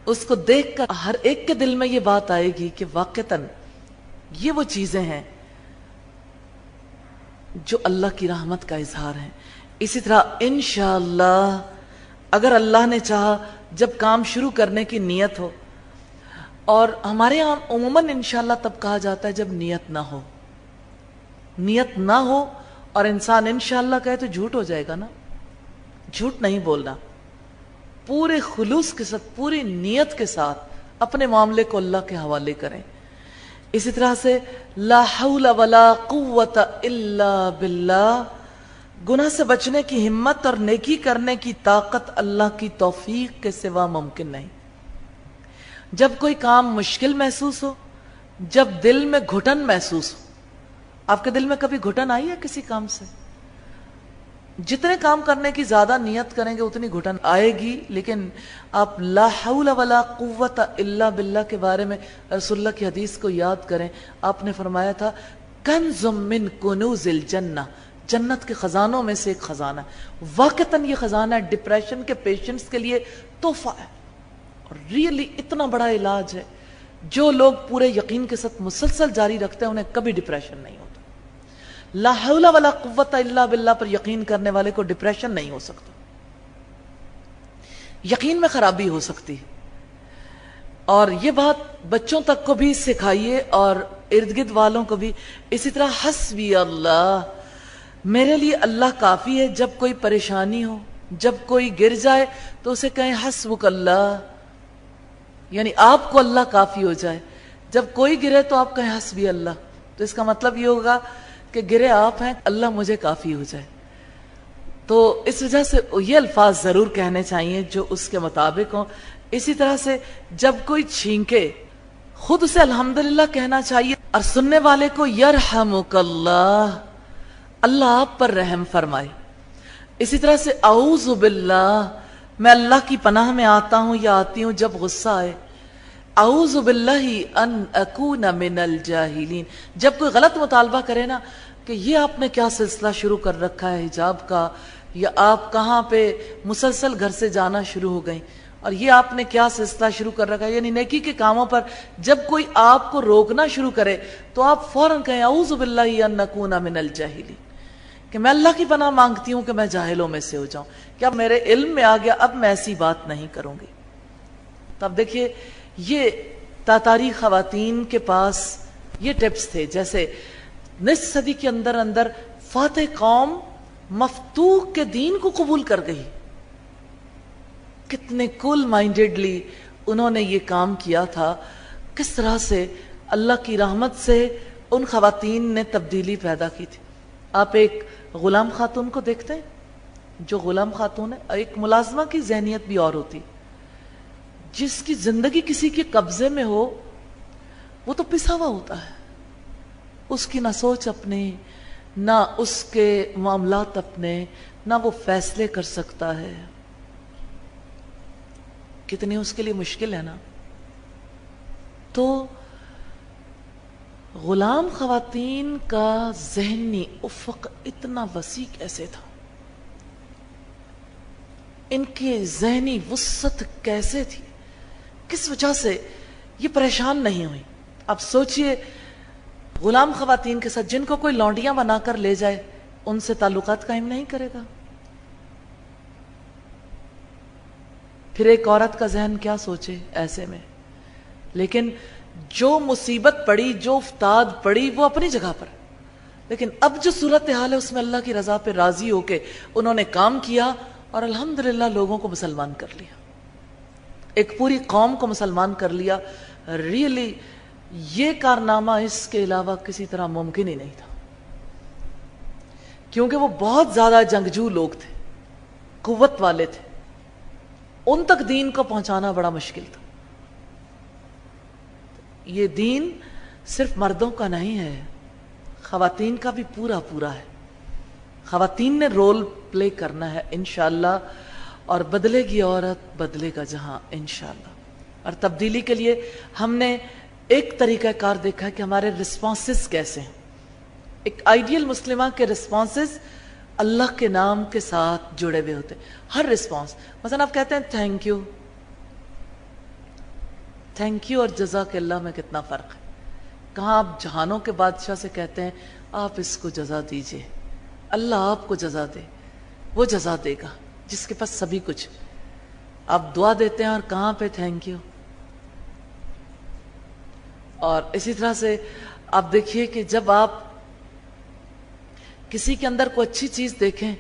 A: اس کو دیکھ کر ہر ایک کے دل میں یہ بات آئے گی کہ واقعتاً یہ وہ چیزیں ہیں جو اللہ کی رحمت کا اظہار ہے۔ اسی طرح انشاءاللہ اگر اللہ نے چاہا جب کام شروع کرنے کی نیت ہو، اور ہمارے یہاں عموماً انشاءاللہ تب کہا جاتا ہے جب نیت نہ ہو، نیت نہ ہو اور انسان انشاءاللہ کہے تو جھوٹ ہو جائے گا نا، جھوٹ نہیں بولنا، پورے خلوص کے ساتھ پوری نیت کے ساتھ اپنے معاملے کو اللہ کے حوالے کریں۔ اسی طرح سے لا حول ولا قوت الا باللہ، گناہ سے بچنے کی ہمت اور نیکی کرنے کی طاقت اللہ کی توفیق کے سوا ممکن نہیں۔ جب کوئی کام مشکل محسوس ہو، جب دل میں گھٹن محسوس ہو، آپ کے دل میں کبھی گھٹن آئی ہے کسی کام سے؟ جتنے کام کرنے کی زیادہ نیت کریں گے اتنی گھٹن آئے گی، لیکن آپ لا حول ولا قوت الا باللہ کے بارے میں رسول اللہ کی حدیث کو یاد کریں. آپ نے فرمایا تھا کنز من کنوز الجنہ، جنت کے خزانوں میں سے ایک خزانہ ہے. واقعتاً یہ خزانہ ڈپریشن کے پیشنٹس کے لیے تحفہ ہے، اور ریئلی اتنا بڑا علاج ہے. جو لوگ پورے یقین کے ساتھ مسلسل جاری رکھتے ہیں انہیں کبھی ڈپریشن نہیں ہوتا. لا حول ولا قوت الا باللہ پر یقین کرنے والے کو ڈپریشن نہیں ہو سکتا. یقین میں خرابی ہو سکتی ہے، اور یہ بات بچوں تک کو بھی سکھائیے اور ارد گرد والوں کو بھی. اسی طرح حسبی اللہ، میرے لیے اللہ کافی ہے. جب کوئی پریشانی ہو، جب کوئی گر جائے تو اسے کہیں حسبک اللہ، یعنی آپ کو اللہ کافی ہو جائے. جب کوئی گرے تو آپ کہیں حسبی اللہ، تو اس کا مطلب یہ ہوگا کہ گرے آپ ہیں، اللہ مجھے کافی ہو جائے. تو اس وجہ سے یہ الفاظ ضرور کہنے چاہیے جو اس کے مطابق ہوں. اسی طرح سے جب کوئی چھینکے خود اسے الحمدللہ کہنا چاہیے، اور سننے والے کو یرحمک اللہ، اللہ آپ پر رحم فرمائے. اسی طرح سے اعوذ باللہ، میں اللہ کی پناہ میں آتا ہوں یا آتی ہوں جب غصہ آئے. اعوذ باللہ ان اکون من الجاہلین، جب کوئی غلط مطالبہ کرے نا کہ یہ آپ نے کیا سلسلہ شروع کر رکھا ہے حجاب کا، یا آپ کہاں پہ مسلسل گھر سے جانا شروع ہو گئیں، اور یہ آپ نے کیا سلسلہ شروع کر رکھا ہے، یعنی نیکی کے کاموں پر جب کوئی آپ کو روکنا شروع کرے تو آپ فوراً کہیں اعوذ باللہ ان اکون من الجاہلین، کہ میں اللہ کی پناہ مانگتی ہوں کہ میں جاہلوں میں سے ہو جاؤں، کہ اب میرے علم میں آ گیا، اب میں ایسی بات نہیں کروں گی. تو اب دیکھیے یہ تاتاری خواتین کے پاس یہ ٹپس تھے. جیسے نصف صدی کے اندر اندر فاتح قوم مفتوح کے دین کو قبول کر گئی. کتنے کول مائنڈیڈلی انہوں نے یہ کام کیا تھا، کس طرح سے اللہ کی رحمت سے ان خواتین نے تبدیلی پیدا کی تھی. آپ ایک غلام خاتون کو دیکھتے ہیں، جو غلام خاتون ہے، ایک ملازمہ کی ذہنیت بھی اور ہوتی، جس کی زندگی کسی کے قبضے میں ہو وہ تو پسا ہوا ہوتا ہے، اس کی نہ سوچ اپنے، نہ اس کے معاملات اپنے، نہ وہ فیصلے کر سکتا ہے. کتنی اس کے لیے مشکل ہے نا. تو غلام خواتین کا ذہنی افق اتنا وسیع کیسے تھا، ان کی ذہنی وسعت کیسے تھی، کس وجہ سے یہ پریشان نہیں ہوئی. اب سوچئے غلام خواتین کے ساتھ جن کو کوئی لونڈیاں بنا کر لے جائے ان سے تعلقات قائم نہیں کرے گا. پھر ایک عورت کا ذہن کیا سوچے ایسے میں. لیکن جو مصیبت پڑی، جو افتاد پڑی وہ اپنی جگہ پر، لیکن اب جو صورتحال ہے اس میں اللہ کی رضا پہ راضی ہو کے انہوں نے کام کیا اور الحمدللہ لوگوں کو مسلمان کر لیا، ایک پوری قوم کو مسلمان کر لیا. ریئلی یہ کارنامہ اس کے علاوہ کسی طرح ممکن ہی نہیں تھا، کیونکہ وہ بہت زیادہ جنگجو لوگ تھے، قوت والے تھے، ان تک دین کو پہنچانا بڑا مشکل تھا. یہ دین صرف مردوں کا نہیں ہے، خواتین کا بھی پورا پورا ہے. خواتین نے رول پلے کرنا ہے انشاءاللہ، اور بدلے گی عورت بدلے گا جہاں انشاءاللہ. اور تبدیلی کے لیے ہم نے ایک طریقہ کار دیکھا ہے کہ ہمارے رسپانسز کیسے ہیں. ایک آئیڈیل مسلمہ کے رسپانسز اللہ کے نام کے ساتھ جڑے ہوئے ہوتے ہیں. ہر رسپانس، مثلا آپ کہتے ہیں تھینک یو، تھینک یو اور جزاک اللہ میں کتنا فرق ہے. کہاں آپ جہانوں کے بادشاہ سے کہتے ہیں آپ اس کو جزا دیجئے، اللہ آپ کو جزا دے، وہ جزا دے گا جس کے پاس سبھی کچھ. آپ دعا دیتے ہیں اور کہاں پہ تھینک یو. اور اسی طرح سے آپ دیکھیے کہ جب آپ کسی کے اندر کوئی اچھی چیز دیکھیں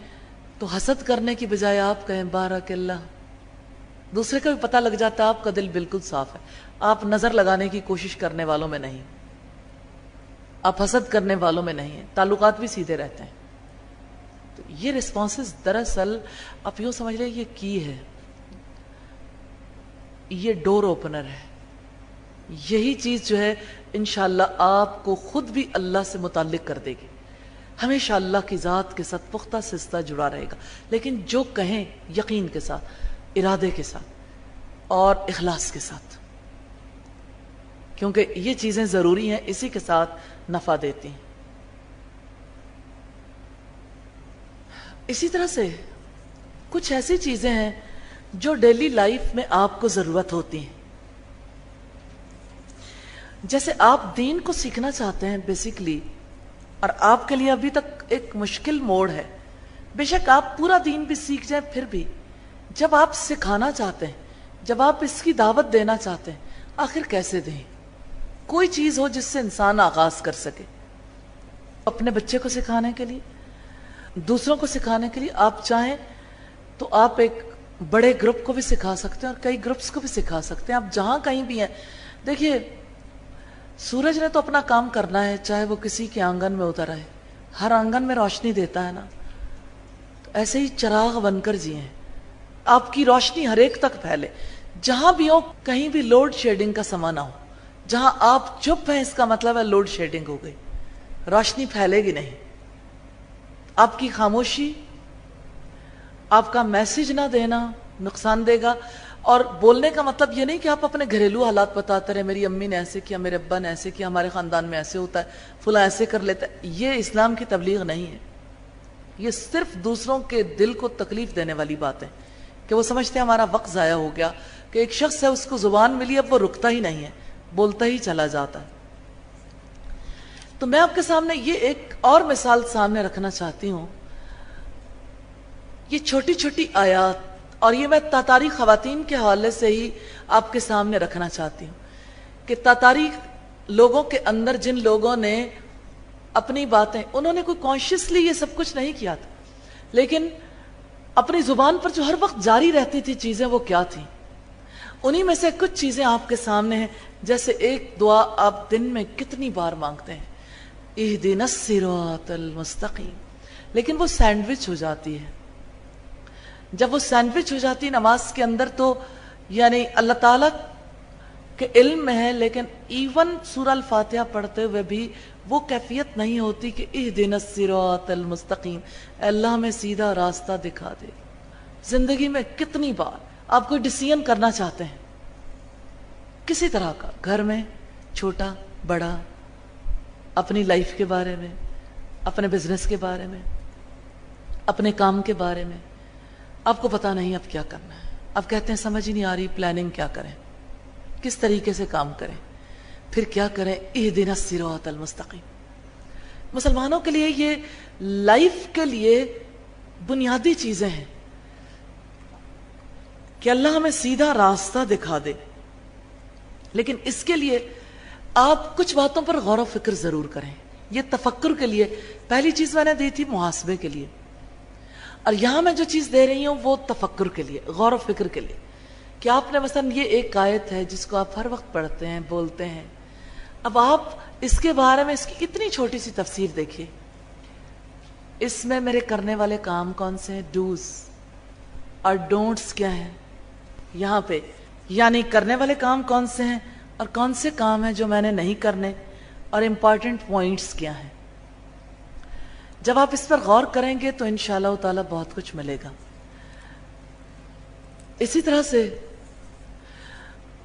A: تو حسد کرنے کی بجائے آپ کہیں بارک اللہ، دوسرے کا بھی پتہ لگ جاتا ہے آپ کا دل بالکل صاف ہے. آپ نظر لگانے کی کوشش کرنے والوں میں نہیں، آپ حسد کرنے والوں میں نہیں ہیں، تعلقات بھی سیدھے رہتے ہیں. تو یہ رسپانسز دراصل آپ یوں سمجھ لیں یہ کی ہے، یہ ڈور اوپنر ہے. یہی چیز جو ہے انشاءاللہ آپ کو خود بھی اللہ سے متعلق کر دے گی. ہمیشہ اللہ کی ذات کے ساتھ پختہ سلسلہ جڑا رہے گا، لیکن جو کہیں یقین کے ساتھ، ارادے کے ساتھ اور اخلاص کے ساتھ، کیونکہ یہ چیزیں ضروری ہیں، اسی کے ساتھ نفع دیتی ہیں۔ اسی طرح سے کچھ ایسی چیزیں ہیں جو ڈیلی لائف میں آپ کو ضرورت ہوتی ہیں، جیسے آپ دین کو سیکھنا چاہتے ہیں بیسیکلی، اور آپ کے لیے ابھی تک ایک مشکل موڑ ہے، بے شک آپ پورا دین بھی سیکھ جائیں، پھر بھی جب آپ سکھانا چاہتے ہیں، جب آپ اس کی دعوت دینا چاہتے ہیں، آخر کیسے دیں؟ کوئی چیز ہو جس سے انسان آغاز کر سکے، اپنے بچے کو سکھانے کے لیے، دوسروں کو سکھانے کے لیے آپ چاہیں تو آپ ایک بڑے گروپ کو بھی سکھا سکتے ہیں اور کئی گروپس کو بھی سکھا سکتے ہیں، آپ جہاں کہیں بھی ہیں۔ دیکھیے سورج نے تو اپنا کام کرنا ہے، چاہے وہ کسی کے آنگن میں اتر آئے، ہر آنگن میں روشنی دیتا ہے نا، تو ایسے ہی چراغ بن کر جیئیں، آپ کی روشنی ہر ایک تک پھیلے، جہاں بھی ہو کہیں بھی لوڈ شیڈنگ کا سما نہ ہو، جہاں آپ چپ ہیں اس کا مطلب ہے لوڈ شیڈنگ ہو گئی، روشنی پھیلے گی نہیں۔ آپ کی خاموشی، آپ کا میسج نہ دینا نقصان دے گا، اور بولنے کا مطلب یہ نہیں کہ آپ اپنے گھریلو حالات بتاتے رہے، میری امی نے ایسے کیا، میرے ابا نے ایسے کیا، ہمارے خاندان میں ایسے ہوتا ہے، فلاں ایسے کر لیتا ہے۔ یہ اسلام کی تبلیغ نہیں ہے، یہ صرف دوسروں کے دل کو تکلیف دینے والی بات ہے کہ وہ سمجھتے ہیں ہمارا وقت ضائع ہو گیا، کہ ایک شخص ہے اس کو زبان ملی، اب وہ رکتا ہی نہیں ہے، بولتا ہی چلا جاتا ہے۔ تو میں آپ کے سامنے یہ ایک اور مثال سامنے رکھنا چاہتی ہوں، یہ چھوٹی چھوٹی آیات، اور یہ میں تاتاری خواتین کے حوالے سے ہی آپ کے سامنے رکھنا چاہتی ہوں کہ تاتاری لوگوں کے اندر جن لوگوں نے اپنی باتیں، انہوں نے کوئی کانشیسلی یہ سب کچھ نہیں کیا تھا، لیکن اپنی زبان پر جو ہر وقت جاری رہتی تھی چیزیں، وہ کیا تھیں؟ انہی میں سے کچھ چیزیں آپ کے سامنے ہیں، جیسے ایک دعا آپ دن میں کتنی بار مانگتے ہیں، اہدنا الصراط المستقیم، لیکن وہ سینڈوچ ہو جاتی ہے۔ جب وہ سینڈوچ ہو جاتی نماز کے اندر تو یعنی اللہ تعالیٰ کے علم میں ہے، لیکن ایون سورہ الفاتحہ پڑھتے ہوئے بھی وہ کیفیت نہیں ہوتی کہ اہدنا الصراط المستقیم، اے اللہ ہمیں سیدھا راستہ دکھا دے۔ زندگی میں کتنی بار آپ کوئی ڈیسیژن کرنا چاہتے ہیں کسی طرح کا، گھر میں چھوٹا بڑا، اپنی لائف کے بارے میں، اپنے بزنس کے بارے میں، اپنے کام کے بارے میں، آپ کو پتا نہیں اب کیا کرنا ہے، اب کہتے ہیں سمجھ ہی نہیں آ رہی پلاننگ کیا کریں، کس طریقے سے کام کریں، پھر کیا کریں؟ اہدنا الصراط المستقیم۔ مسلمانوں کے لیے یہ لائف کے لیے بنیادی چیزیں ہیں کہ اللہ ہمیں سیدھا راستہ دکھا دے، لیکن اس کے لیے آپ کچھ باتوں پر غور و فکر ضرور کریں۔ یہ تفکر کے لیے پہلی چیز میں نے دی تھی، محاسبے کے لیے، اور یہاں میں جو چیز دے رہی ہوں وہ تفکر کے لیے، غور و فکر کے لیے، کہ آپ نے مثلا یہ ایک آیت ہے جس کو آپ ہر وقت پڑھتے ہیں، بولتے ہیں، اب آپ اس کے بارے میں اس کی اتنی چھوٹی سی تفسیر دیکھیے، اس میں میرے کرنے والے کام کون سے ہیں، ڈوز اور ڈونٹس کیا ہیں یہاں پہ، یعنی کرنے والے کام کون سے ہیں اور کون سے کام ہیں جو میں نے نہیں کرنے، اور امپورٹنٹ پوائنٹس کیا ہیں۔ جب آپ اس پر غور کریں گے تو انشاءاللہ تعالی بہت کچھ ملے گا۔ اسی طرح سے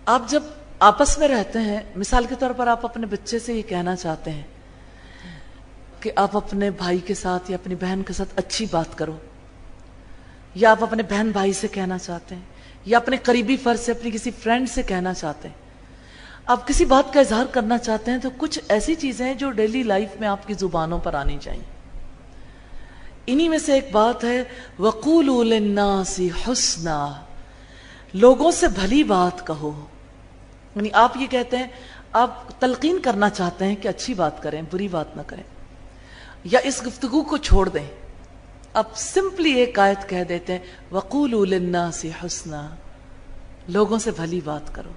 A: آپ جب آپس میں رہتے ہیں، مثال کے طور پر آپ اپنے بچے سے یہ کہنا چاہتے ہیں کہ آپ اپنے بھائی کے ساتھ یا اپنی بہن کے ساتھ اچھی بات کرو، یا آپ اپنے بہن بھائی سے کہنا چاہتے ہیں، یا اپنے قریبی فرد سے، اپنی کسی فرینڈ سے کہنا چاہتے ہیں، آپ کسی بات کا اظہار کرنا چاہتے ہیں، تو کچھ ایسی چیزیں ہیں جو ڈیلی لائف میں آپ کی زبانوں پر آنی چاہیے۔ انہی میں سے ایک بات ہے وَقُولُوا لِلنَّاسِ حُسْنًا، لوگوں سے بھلی بات کہو، یعنی آپ یہ کہتے ہیں، آپ تلقین کرنا چاہتے ہیں کہ اچھی بات کریں، بری بات نہ کریں، یا اس گفتگو کو چھوڑ دیں، آپ سمپلی ایک آیت کہہ دیتے ہیں وَقُولُوا لِلنَّاسِ حُسْنًا، لوگوں سے بھلی بات کرو،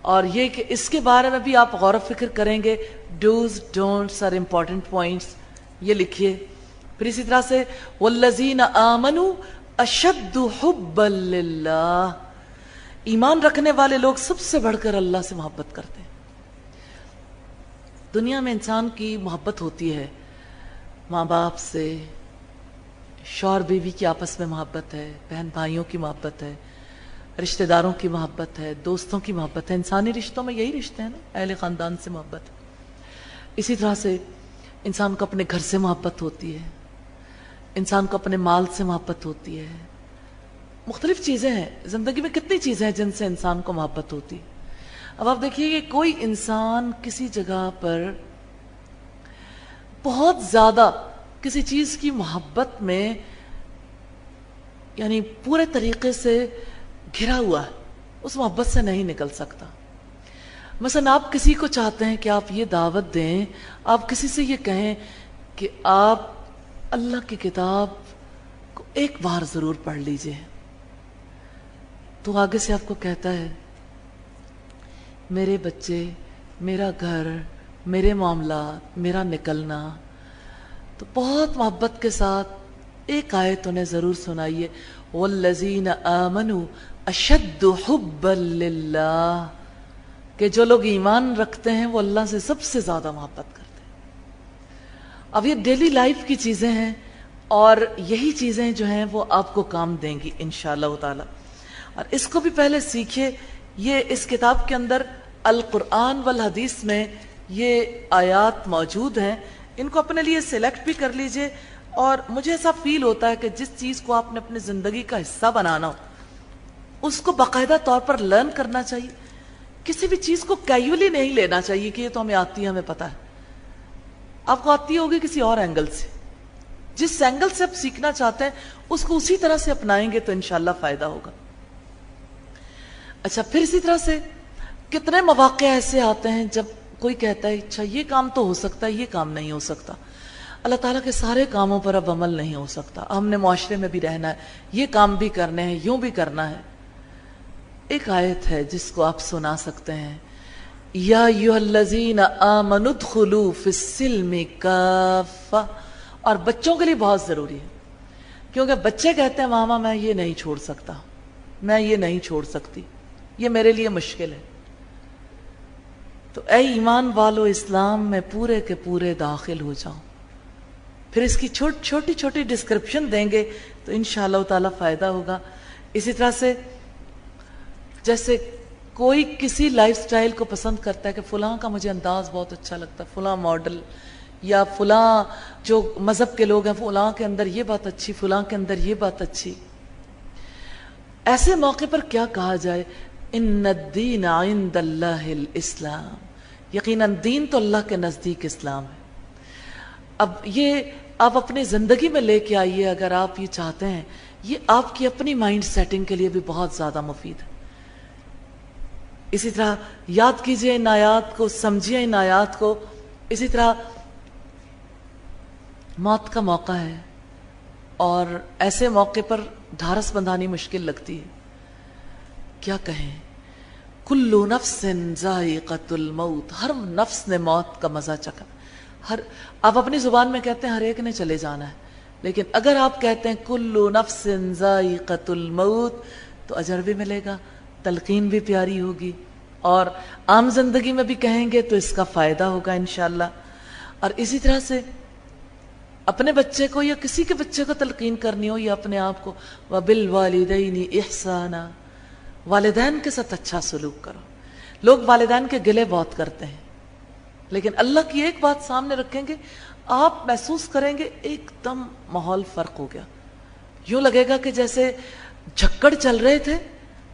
A: اور یہ کہ اس کے بارے میں بھی آپ غور و فکر کریں گے، ڈوز ڈونٹس اور امپورٹنٹ پوائنٹس یہ لکھیے۔ پھر اسی طرح سے والذین آمنوا اشد حبا للہ، ایمان رکھنے والے لوگ سب سے بڑھ کر اللہ سے محبت کرتے ہیں۔ دنیا میں انسان کی محبت ہوتی ہے ماں باپ سے، شوہر بیوی کی آپس میں محبت ہے، بہن بھائیوں کی محبت ہے، رشتہ داروں کی محبت ہے، دوستوں کی محبت ہے. انسانی رشتوں میں یہی رشتے ہیں نا، اہل خاندان سے محبت ہے. اسی طرح سے انسان کو اپنے گھر سے محبت ہوتی ہے، انسان کو اپنے مال سے محبت ہوتی ہے. مختلف چیزیں ہیں زندگی میں، کتنی چیزیں ہیں جن سے انسان کو محبت ہوتی ہے. اب آپ دیکھیے کہ کوئی انسان کسی جگہ پر بہت زیادہ کسی چیز کی محبت میں یعنی پورے طریقے سے گھرا ہوا ہے، اس محبت سے نہیں نکل سکتا. مثلا آپ کسی کو چاہتے ہیں کہ آپ یہ دعوت دیں، آپ کسی سے یہ کہیں کہ آپ اللہ کی کتاب کو ایک بار ضرور پڑھ لیجئے، تو آگے سے آپ کو کہتا ہے میرے بچے، میرا گھر، میرے معاملات، میرا نکلنا. تو بہت محبت کے ساتھ ایک آیت انہیں ضرور سنائیے، والذین آمنوا اشد حبا للہ، کہ جو لوگ ایمان رکھتے ہیں وہ اللہ سے سب سے زیادہ محبت کرتے ہیں. اب یہ ڈیلی لائف کی چیزیں ہیں، اور یہی چیزیں جو ہیں وہ آپ کو کام دیں گی انشاءاللہ تعالی. اور اس کو بھی پہلے سیکھیے. یہ اس کتاب کے اندر القرآن والحدیث میں یہ آیات موجود ہیں، ان کو اپنے لیے سلیکٹ بھی کر لیجئے. اور مجھے ایسا فیل ہوتا ہے کہ جس چیز کو آپ نے اپنی زندگی کا حصہ بنانا ہو، اس کو باقاعدہ طور پر لرن کرنا چاہیے. کسی بھی چیز کو کیجولی نہیں لینا چاہیے کہ یہ تو ہمیں آتی ہے، ہمیں پتا ہے. آپ کو آتی ہوگی کسی اور اینگل سے، جس اینگل سے آپ سیکھنا چاہتے ہیں اس کو اسی طرح سے اپنائیں گے تو انشاءاللہ فائدہ ہوگا. اچھا، پھر اسی طرح سے کتنے مواقع ایسے آتے ہیں جب کوئی کہتا ہے اچھا یہ کام تو ہو سکتا ہے، یہ کام نہیں ہو سکتا. اللہ تعالیٰ کے سارے کاموں پر اب عمل نہیں ہو سکتا. ہم نے معاشرے میں بھی رہنا ہے، یہ کام بھی کرنے ہیں، یوں بھی کرنا ہے. ایک آیت ہے جس کو آپ سنا سکتے ہیں، یا ایھا الذین آمنوا ادخلوا فی السلم کافہ. اور بچوں کے لیے بہت ضروری ہے، کیونکہ بچے کہتے ہیں ماما میں یہ نہیں چھوڑ سکتا، میں یہ نہیں چھوڑ سکتی، یہ میرے لیے مشکل ہے. تو اے ایمان والو، اسلام میں پورے کے پورے داخل ہو جاؤ. پھر اس کی چھوٹی چھوٹی ڈسکرپشن دیں گے تو انشاءاللہ تعالی فائدہ ہوگا. اسی طرح سے جیسے کوئی کسی لائف سٹائل کو پسند کرتا ہے کہ فلاں کا مجھے انداز بہت اچھا لگتا ہے، فلاں ماڈل، یا فلاں جو مذہب کے لوگ ہیں فلاں کے اندر یہ بات اچھی، فلاں کے اندر یہ بات اچھی. ایسے موقع پر کیا کہا جائے؟ ان الدین عند اللہ الاسلام، یقیناً دین تو اللہ کے نزدیک اسلام ہے. اب یہ آپ اپنی زندگی میں لے کے آئیے اگر آپ یہ چاہتے ہیں. یہ آپ کی اپنی مائنڈ سیٹنگ کے لیے بھی بہت زیادہ مفید ہے. اسی طرح یاد کیجئے ان آیات کو، سمجھیے ان آیات کو. اسی طرح موت کا موقع ہے اور ایسے موقع پر ڈھارس بندھانی مشکل لگتی ہے. کیا کہیں؟ کل نفس ذائقۃ الموت، ہر نفس نے موت کا مزہ چکھا. آپ اپنی زبان میں کہتے ہیں ہر ایک نے چلے جانا ہے، لیکن اگر آپ کہتے ہیں کل نفس ذائقۃ الموت تو اجر بھی ملے گا، تلقین بھی پیاری ہوگی، اور عام زندگی میں بھی کہیں گے تو اس کا فائدہ ہوگا انشاءاللہ. اور اسی طرح سے اپنے بچے کو یا کسی کے بچے کو تلقین کرنی ہو یا اپنے آپ کو، وَبِالْوَالِدَيْنِ إِحْسَانًا، والدین کے ساتھ اچھا سلوک کرو. لوگ والدین کے گلے بہت کرتے ہیں، لیکن اللہ کی ایک بات سامنے رکھیں گے، آپ محسوس کریں گے ایک دم ماحول فرق ہو گیا. یوں لگے گا کہ جیسے جھکڑ چل رہے تھے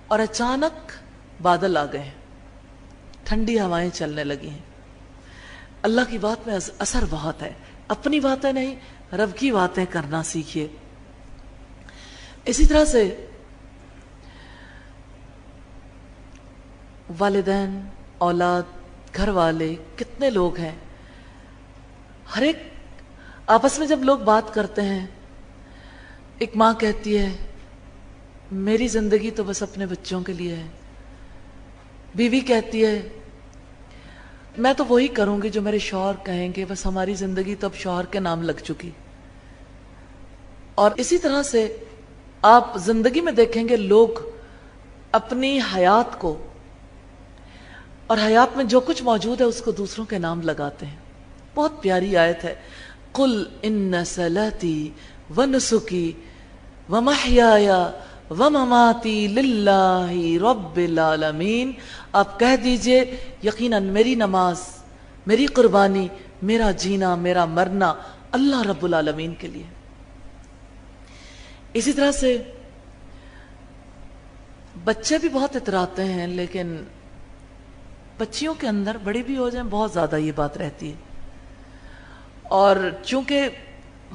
A: اور اچانک بادل آ گئے ہیں، ٹھنڈی ہوائیں چلنے لگی ہیں. اللہ کی بات میں اثر بہت ہے. اپنی باتیں نہیں، رب کی باتیں کرنا سیکھیے. اسی طرح سے والدین، اولاد، گھر والے، کتنے لوگ ہیں، ہر ایک آپس میں جب لوگ بات کرتے ہیں، ایک ماں کہتی ہے میری زندگی تو بس اپنے بچوں کے لیے ہے. بیوی کہتی ہے میں تو وہی کروں گی جو میرے شوہر کہیں گے، بس ہماری زندگی تو اب شوہر کے نام لگ چکی. اور اسی طرح سے آپ زندگی میں دیکھیں گے لوگ اپنی حیات کو اور حیات میں جو کچھ موجود ہے اس کو دوسروں کے نام لگاتے ہیں. بہت پیاری آیت ہے، قل ان صلاتی ونسکی ومحیایا ومماتی للہ رب العالمین. آپ کہہ دیجئے یقیناً میری نماز، میری قربانی، میرا جینا، میرا مرنا اللہ رب العالمین کے لیے. اسی طرح سے بچے بھی بہت اتراتے ہیں، لیکن بچیوں کے اندر بڑی بھی ہو جائیں بہت زیادہ یہ بات رہتی ہے. اور چونکہ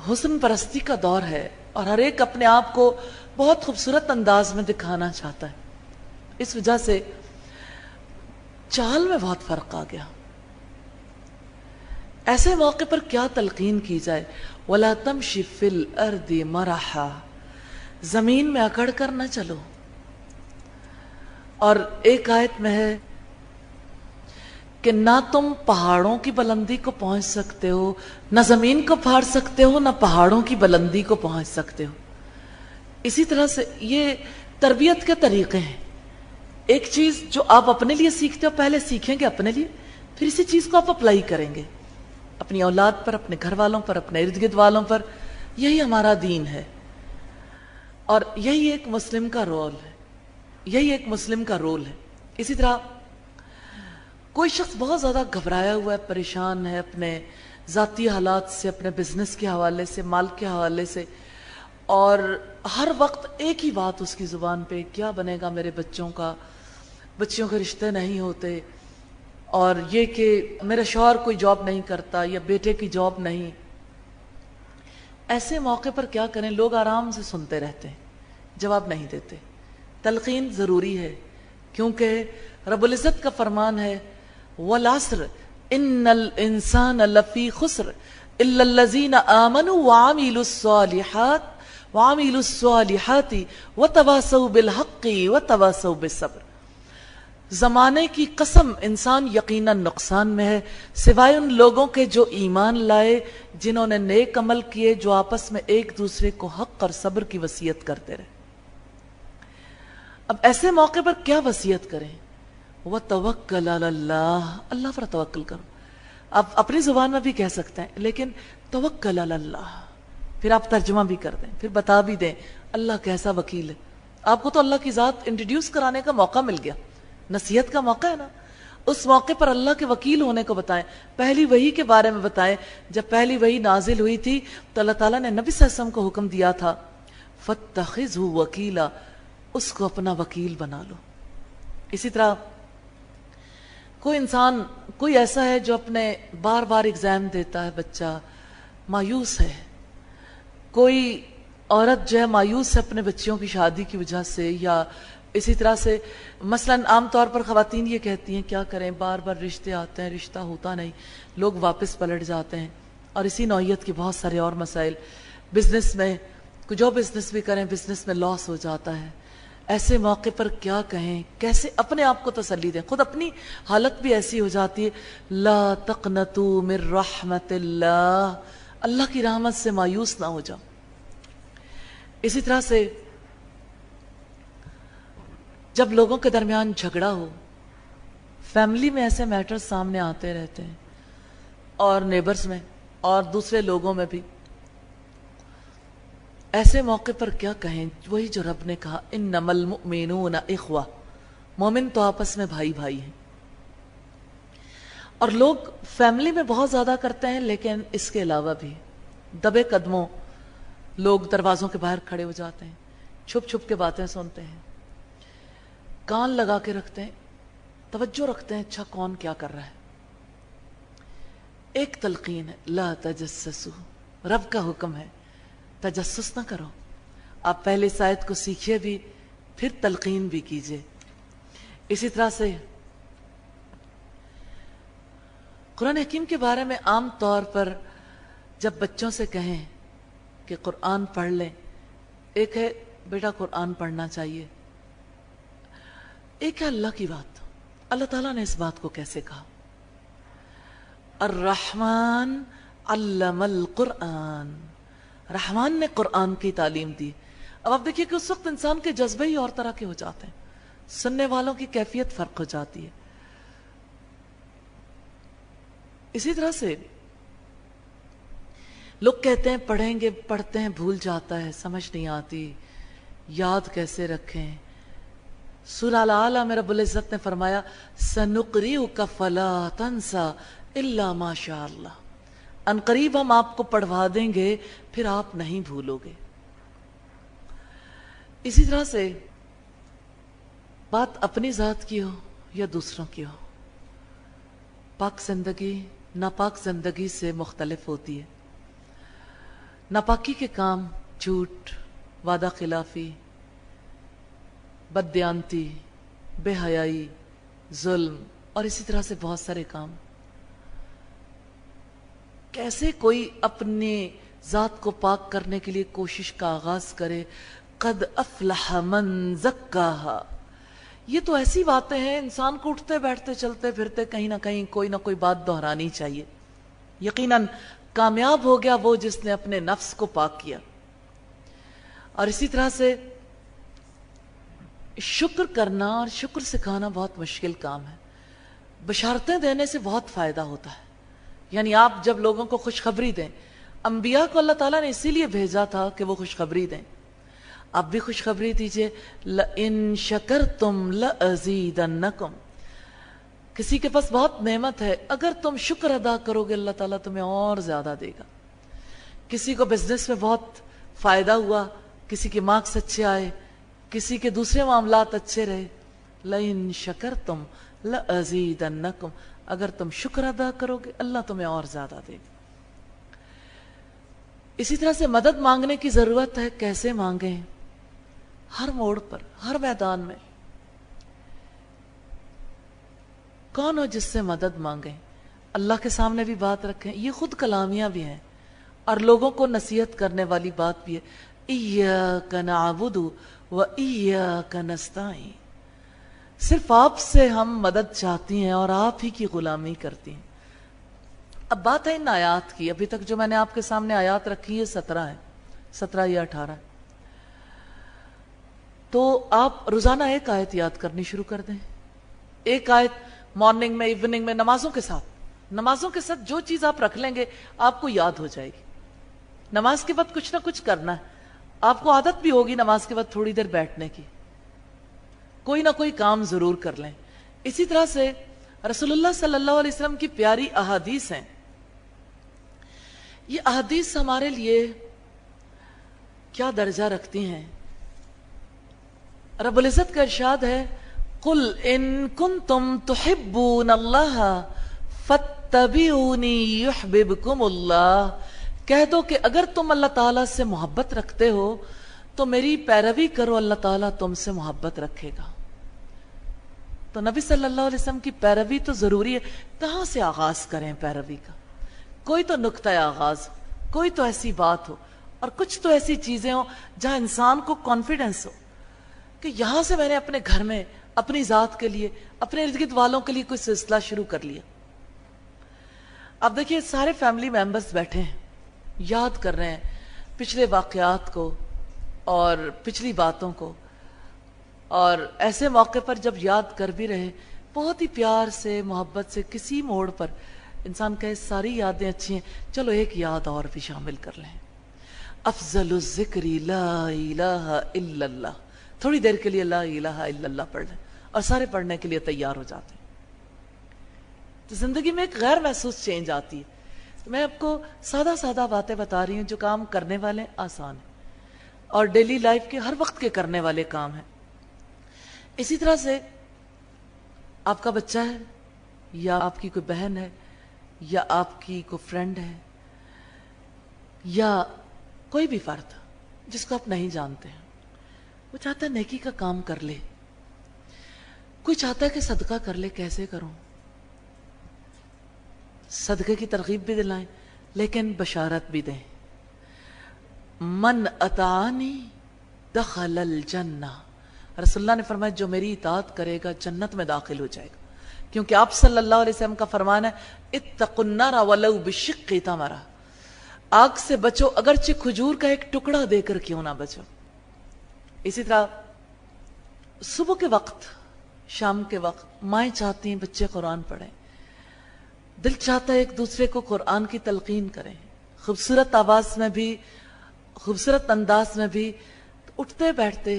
A: حسن پرستی کا دور ہے اور ہر ایک اپنے آپ کو بہت خوبصورت انداز میں دکھانا چاہتا ہے، اس وجہ سے چال میں بہت فرق آ گیا. ایسے موقع پر کیا تلقین کی جائے؟ وَلَا تَمْشِ فِي الْأَرْضِ مَرَحًا، زمین میں اکڑ کر نہ چلو. اور ایک آیت میں ہے کہ نہ تم پہاڑوں کی بلندی کو پہنچ سکتے ہو، نہ زمین کو پھاڑ سکتے ہو، نہ پہاڑوں کی بلندی کو پہنچ سکتے ہو. اسی طرح سے یہ تربیت کے طریقے ہیں. ایک چیز جو آپ اپنے لیے سیکھتے ہو پہلے سیکھیں گے اپنے لیے، پھر اسی چیز کو آپ اپلائی کریں گے اپنی اولاد پر، اپنے گھر والوں پر، اپنے ارد گرد والوں پر. یہی ہمارا دین ہے اور یہی ایک مسلم کا رول ہے، یہی ایک مسلم کا رول ہے. اسی طرح کوئی شخص بہت زیادہ گھبرایا ہوا ہے، پریشان ہے اپنے ذاتی حالات سے، اپنے بزنس کے حوالے سے، مال کے حوالے سے، اور ہر وقت ایک ہی بات اس کی زبان پہ، کیا بنے گا میرے بچوں کا، بچیوں کے رشتے نہیں ہوتے، اور یہ کہ میرا شوہر کوئی جاب نہیں کرتا یا بیٹے کی جاب نہیں. ایسے موقع پر کیا کریں؟ لوگ آرام سے سنتے رہتے ہیں، جواب نہیں دیتے. تلقین ضروری ہے کیونکہ رب العزت کا فرمان ہے وَالْعَصْرِ إِنَّ الْإِنسَانَ لَفِي خُسْرٍ إِلَّا الَّذِينَ آمَنُوا وَعَمِلُوا الصَّالِحَاتِ وَتَوَاصَوْا بِالْحَقِّ وَتَوَاصَوْا بِالصَّبْرِ. زمانے کی قسم، انسان یقیناً نقصان میں ہے سوائے ان لوگوں کے جو ایمان لائے، جنہوں نے نیک عمل کیے، جو آپس میں ایک دوسرے کو حق اور صبر کی وصیت کرتے رہے. اب ایسے موقع پر کیا وصیت کریں؟ وَتَوَكَّلْ عَلَى اللَّهِ، اللہ پر توکل کرو. آپ اپنی زبان میں بھی کہہ سکتے ہیں، لیکن توکل علی اللہ پھر آپ ترجمہ بھی کر دیں، پھر بتا بھی دیں اللہ کیسا وکیل ہے. آپ کو تو اللہ کی ذات انٹروڈیوس کرانے کا موقع مل گیا، نصیحت کا موقع ہے نا. اس موقع پر اللہ کے وکیل ہونے کو بتائیں. پہلی وحی کے بارے میں بتائیں. جب پہلی وحی نازل ہوئی تھی تو اللہ تعالیٰ نے نبی صلی اللہ علیہ وسلم کو حکم دیا تھا فَاتَّخِذْهُ وَكِيلًا، اس کو اپنا وکیل بنا لو. اسی طرح کوئی انسان، کوئی ایسا ہے جو اپنے بار بار ایگزام دیتا ہے، بچہ مایوس ہے. کوئی عورت جو ہے مایوس ہے اپنے بچیوں کی شادی کی وجہ سے، یا اسی طرح سے مثلا عام طور پر خواتین یہ کہتی ہیں کیا کریں، بار بار رشتے آتے ہیں، رشتہ ہوتا نہیں، لوگ واپس پلٹ جاتے ہیں. اور اسی نوعیت کے بہت سارے اور مسائل. بزنس میں جو بزنس بھی کریں، بزنس میں لاس ہو جاتا ہے. ایسے موقع پر کیا کہیں، کیسے اپنے آپ کو تسلی دیں؟ خود اپنی حالت بھی ایسی ہو جاتی ہے. لا تقنطوا من رحمت اللہ، اللہ کی رحمت سے مایوس نہ ہو جاؤ. اسی طرح سے جب لوگوں کے درمیان جھگڑا ہو، فیملی میں ایسے میٹر سامنے آتے رہتے ہیں، اور نیبرز میں اور دوسرے لوگوں میں بھی. ایسے موقع پر کیا کہیں؟ وہی جو رب نے کہا انما المؤمنون اخوہ، مومن تو آپس میں بھائی بھائی ہیں. اور لوگ فیملی میں بہت زیادہ کرتے ہیں، لیکن اس کے علاوہ بھی دبے قدموں لوگ دروازوں کے باہر کھڑے ہو جاتے ہیں، چھپ چھپ کے باتیں سنتے ہیں، کان لگا کے رکھتے ہیں، توجہ رکھتے ہیں اچھا کون کیا کر رہا ہے. ایک تلقین ہے لا تجسسوا، رب کا حکم ہے تجسس نہ کرو. آپ پہلے اس آیت کو سیکھیے بھی، پھر تلقین بھی کیجئے. اسی طرح سے قرآن حکیم کے بارے میں عام طور پر جب بچوں سے کہیں کہ قرآن پڑھ لیں، ایک ہے بیٹا قرآن پڑھنا چاہیے، ایک ہے اللہ کی بات. اللہ تعالیٰ نے اس بات کو کیسے کہا؟ الرحمن علم القرآن، رحمان نے قرآن کی تعلیم دی. اب آپ دیکھیے کہ اس وقت انسان کے جذبے ہی اور طرح کے ہو جاتے ہیں، سننے والوں کی کیفیت فرق ہو جاتی ہے. اسی طرح سے لوگ کہتے ہیں پڑھیں گے، پڑھتے ہیں بھول جاتا ہے، سمجھ نہیں آتی، یاد کیسے رکھیں؟ سورہ الاعلیٰ میں رب العزت نے فرمایا سَنُقْرِئُكَ فَلَا تَنْسَى إِلَّا مَا شَاءَ اللَّهُ، ان قریب ہم آپ کو پڑھوا دیں گے پھر آپ نہیں بھولو گے۔ اسی طرح سے بات اپنی ذات کی ہو یا دوسروں کی ہو، پاک زندگی ناپاک زندگی سے مختلف ہوتی ہے۔ ناپاکی کے کام، جھوٹ، وعدہ خلافی، بددیانتی، بے حیائی، ظلم اور اسی طرح سے بہت سارے کام۔ کیسے کوئی اپنی ذات کو پاک کرنے کے لیے کوشش کا آغاز کرے؟ قد افلح من زکاہا، یہ تو ایسی باتیں ہیں انسان کو اٹھتے بیٹھتے چلتے پھرتے کہیں نہ کہیں کوئی نہ کوئی بات دہرانی چاہیے۔ یقیناً کامیاب ہو گیا وہ جس نے اپنے نفس کو پاک کیا۔ اور اسی طرح سے شکر کرنا اور شکر سکھانا بہت مشکل کام ہے۔ بشارتیں دینے سے بہت فائدہ ہوتا ہے، یعنی آپ جب لوگوں کو خوشخبری دیں، انبیاء کو اللہ تعالیٰ نے اسی لیے بھیجا تھا کہ وہ خوشخبری دیں۔ آپ بھی خوشخبری دیجئے، لَإِن شَكَرْتُمْ لَأَزِيدَنَّكُمْ، کسی کے پاس بہت نعمت ہے، اگر تم شکر ادا کرو گے اللہ تعالیٰ تمہیں اور زیادہ دے گا۔ کسی کو بزنس میں بہت فائدہ ہوا، کسی کے مارکس اچھے آئے، کسی کے دوسرے معاملات اچھے رہے، لَإِن شَكَرْتُمْ لَأَزِيدَنَّكُمْ، اگر تم شکر ادا کرو گے اللہ تمہیں اور زیادہ دے گا۔ اسی طرح سے مدد مانگنے کی ضرورت ہے، کیسے مانگیں؟ ہر موڑ پر، ہر میدان میں کون ہو جس سے مدد مانگیں؟ اللہ کے سامنے بھی بات رکھیں، یہ خود کلامیاں بھی ہیں اور لوگوں کو نصیحت کرنے والی بات بھی ہے۔ ایاک نعبد و ایاک نستعین، صرف آپ سے ہم مدد چاہتی ہیں اور آپ ہی کی غلامی کرتی ہیں۔ اب بات ہے ان آیات کی، ابھی تک جو میں نے آپ کے سامنے آیات رکھی ہے 17 ہے، 17 یا 18 ہے، تو آپ روزانہ ایک آیت یاد کرنی شروع کر دیں۔ ایک آیت مارننگ میں، ایوننگ میں، نمازوں کے ساتھ جو چیز آپ رکھ لیں گے آپ کو یاد ہو جائے گی۔ نماز کے بعد کچھ نہ کچھ کرنا ہے، آپ کو عادت بھی ہوگی نماز کے بعد تھوڑی دیر بیٹھنے کی، کوئی نہ کوئی کام ضرور کر لیں۔ اسی طرح سے رسول اللہ صلی اللہ علیہ وسلم کی پیاری احادیث ہیں، یہ احادیث ہمارے لیے کیا درجہ رکھتی ہیں؟ رب العزت کا ارشاد ہے قل ان کنتم تحبون اللہ فاتبعونی یحببکم اللہ، کہہ دو کہ اگر تم اللہ تعالیٰ سے محبت رکھتے ہو تو میری پیروی کرو، اللہ تعالیٰ تم سے محبت رکھے گا۔ تو نبی صلی اللہ علیہ وسلم کی پیروی تو ضروری ہے۔ کہاں سے آغاز کریں پیروی کا؟ کوئی تو نقطۂ آغاز، کوئی تو ایسی بات ہو اور کچھ تو ایسی چیزیں ہوں جہاں انسان کو کانفیڈنس ہو کہ یہاں سے میں نے اپنے گھر میں، اپنی ذات کے لیے، اپنے ارد گرد والوں کے لیے کوئی سلسلہ شروع کر لیا۔ اب دیکھیے سارے فیملی ممبرز بیٹھے ہیں، یاد کر رہے ہیں پچھلے واقعات کو اور پچھلی باتوں کو، اور ایسے موقع پر جب یاد کر بھی رہے بہت ہی پیار سے، محبت سے، کسی موڑ پر انسان کہے ساری یادیں اچھی ہیں، چلو ایک یاد اور بھی شامل کر لیں۔ افضل الذکر لا الہ الا اللہ، تھوڑی دیر کے لیے لا الہ الا اللہ پڑھ لیں اور سارے پڑھنے کے لیے تیار ہو جاتے ہیں، تو زندگی میں ایک غیر محسوس چینج آتی ہے۔ میں آپ کو سادہ سادہ باتیں بتا رہی ہوں جو کام کرنے والے آسان ہیں اور ڈیلی لائف کے ہر وقت کے کرنے والے کام ہیں۔ اسی طرح سے آپ کا بچہ ہے یا آپ کی کوئی بہن ہے یا آپ کی کوئی فرینڈ ہے یا کوئی بھی فرد جس کو آپ نہیں جانتے ہیں، وہ چاہتا ہے نیکی کا کام کر لے، کوئی چاہتا ہے کہ صدقہ کر لے، کیسے کروں؟ صدقے کی ترغیب بھی دلائیں لیکن بشارت بھی دیں، من اطاعنی دخل الجنہ، رسول اللہ نے فرمایا جو میری اطاعت کرے گا جنت میں داخل ہو جائے گا، کیونکہ آپ صلی اللہ علیہ وسلم کا فرمان ہے اتقوا النار ولو بشق تمرہ، آگ سے بچو اگرچہ کھجور کا ایک ٹکڑا دے کر کیوں نہ بچو۔ اسی طرح صبح کے وقت، شام کے وقت مائیں چاہتی ہیں بچے قرآن پڑھیں، دل چاہتا ہے ایک دوسرے کو قرآن کی تلقین کریں، خوبصورت آواز میں بھی، خوبصورت انداز میں بھی، اٹھتے بیٹھتے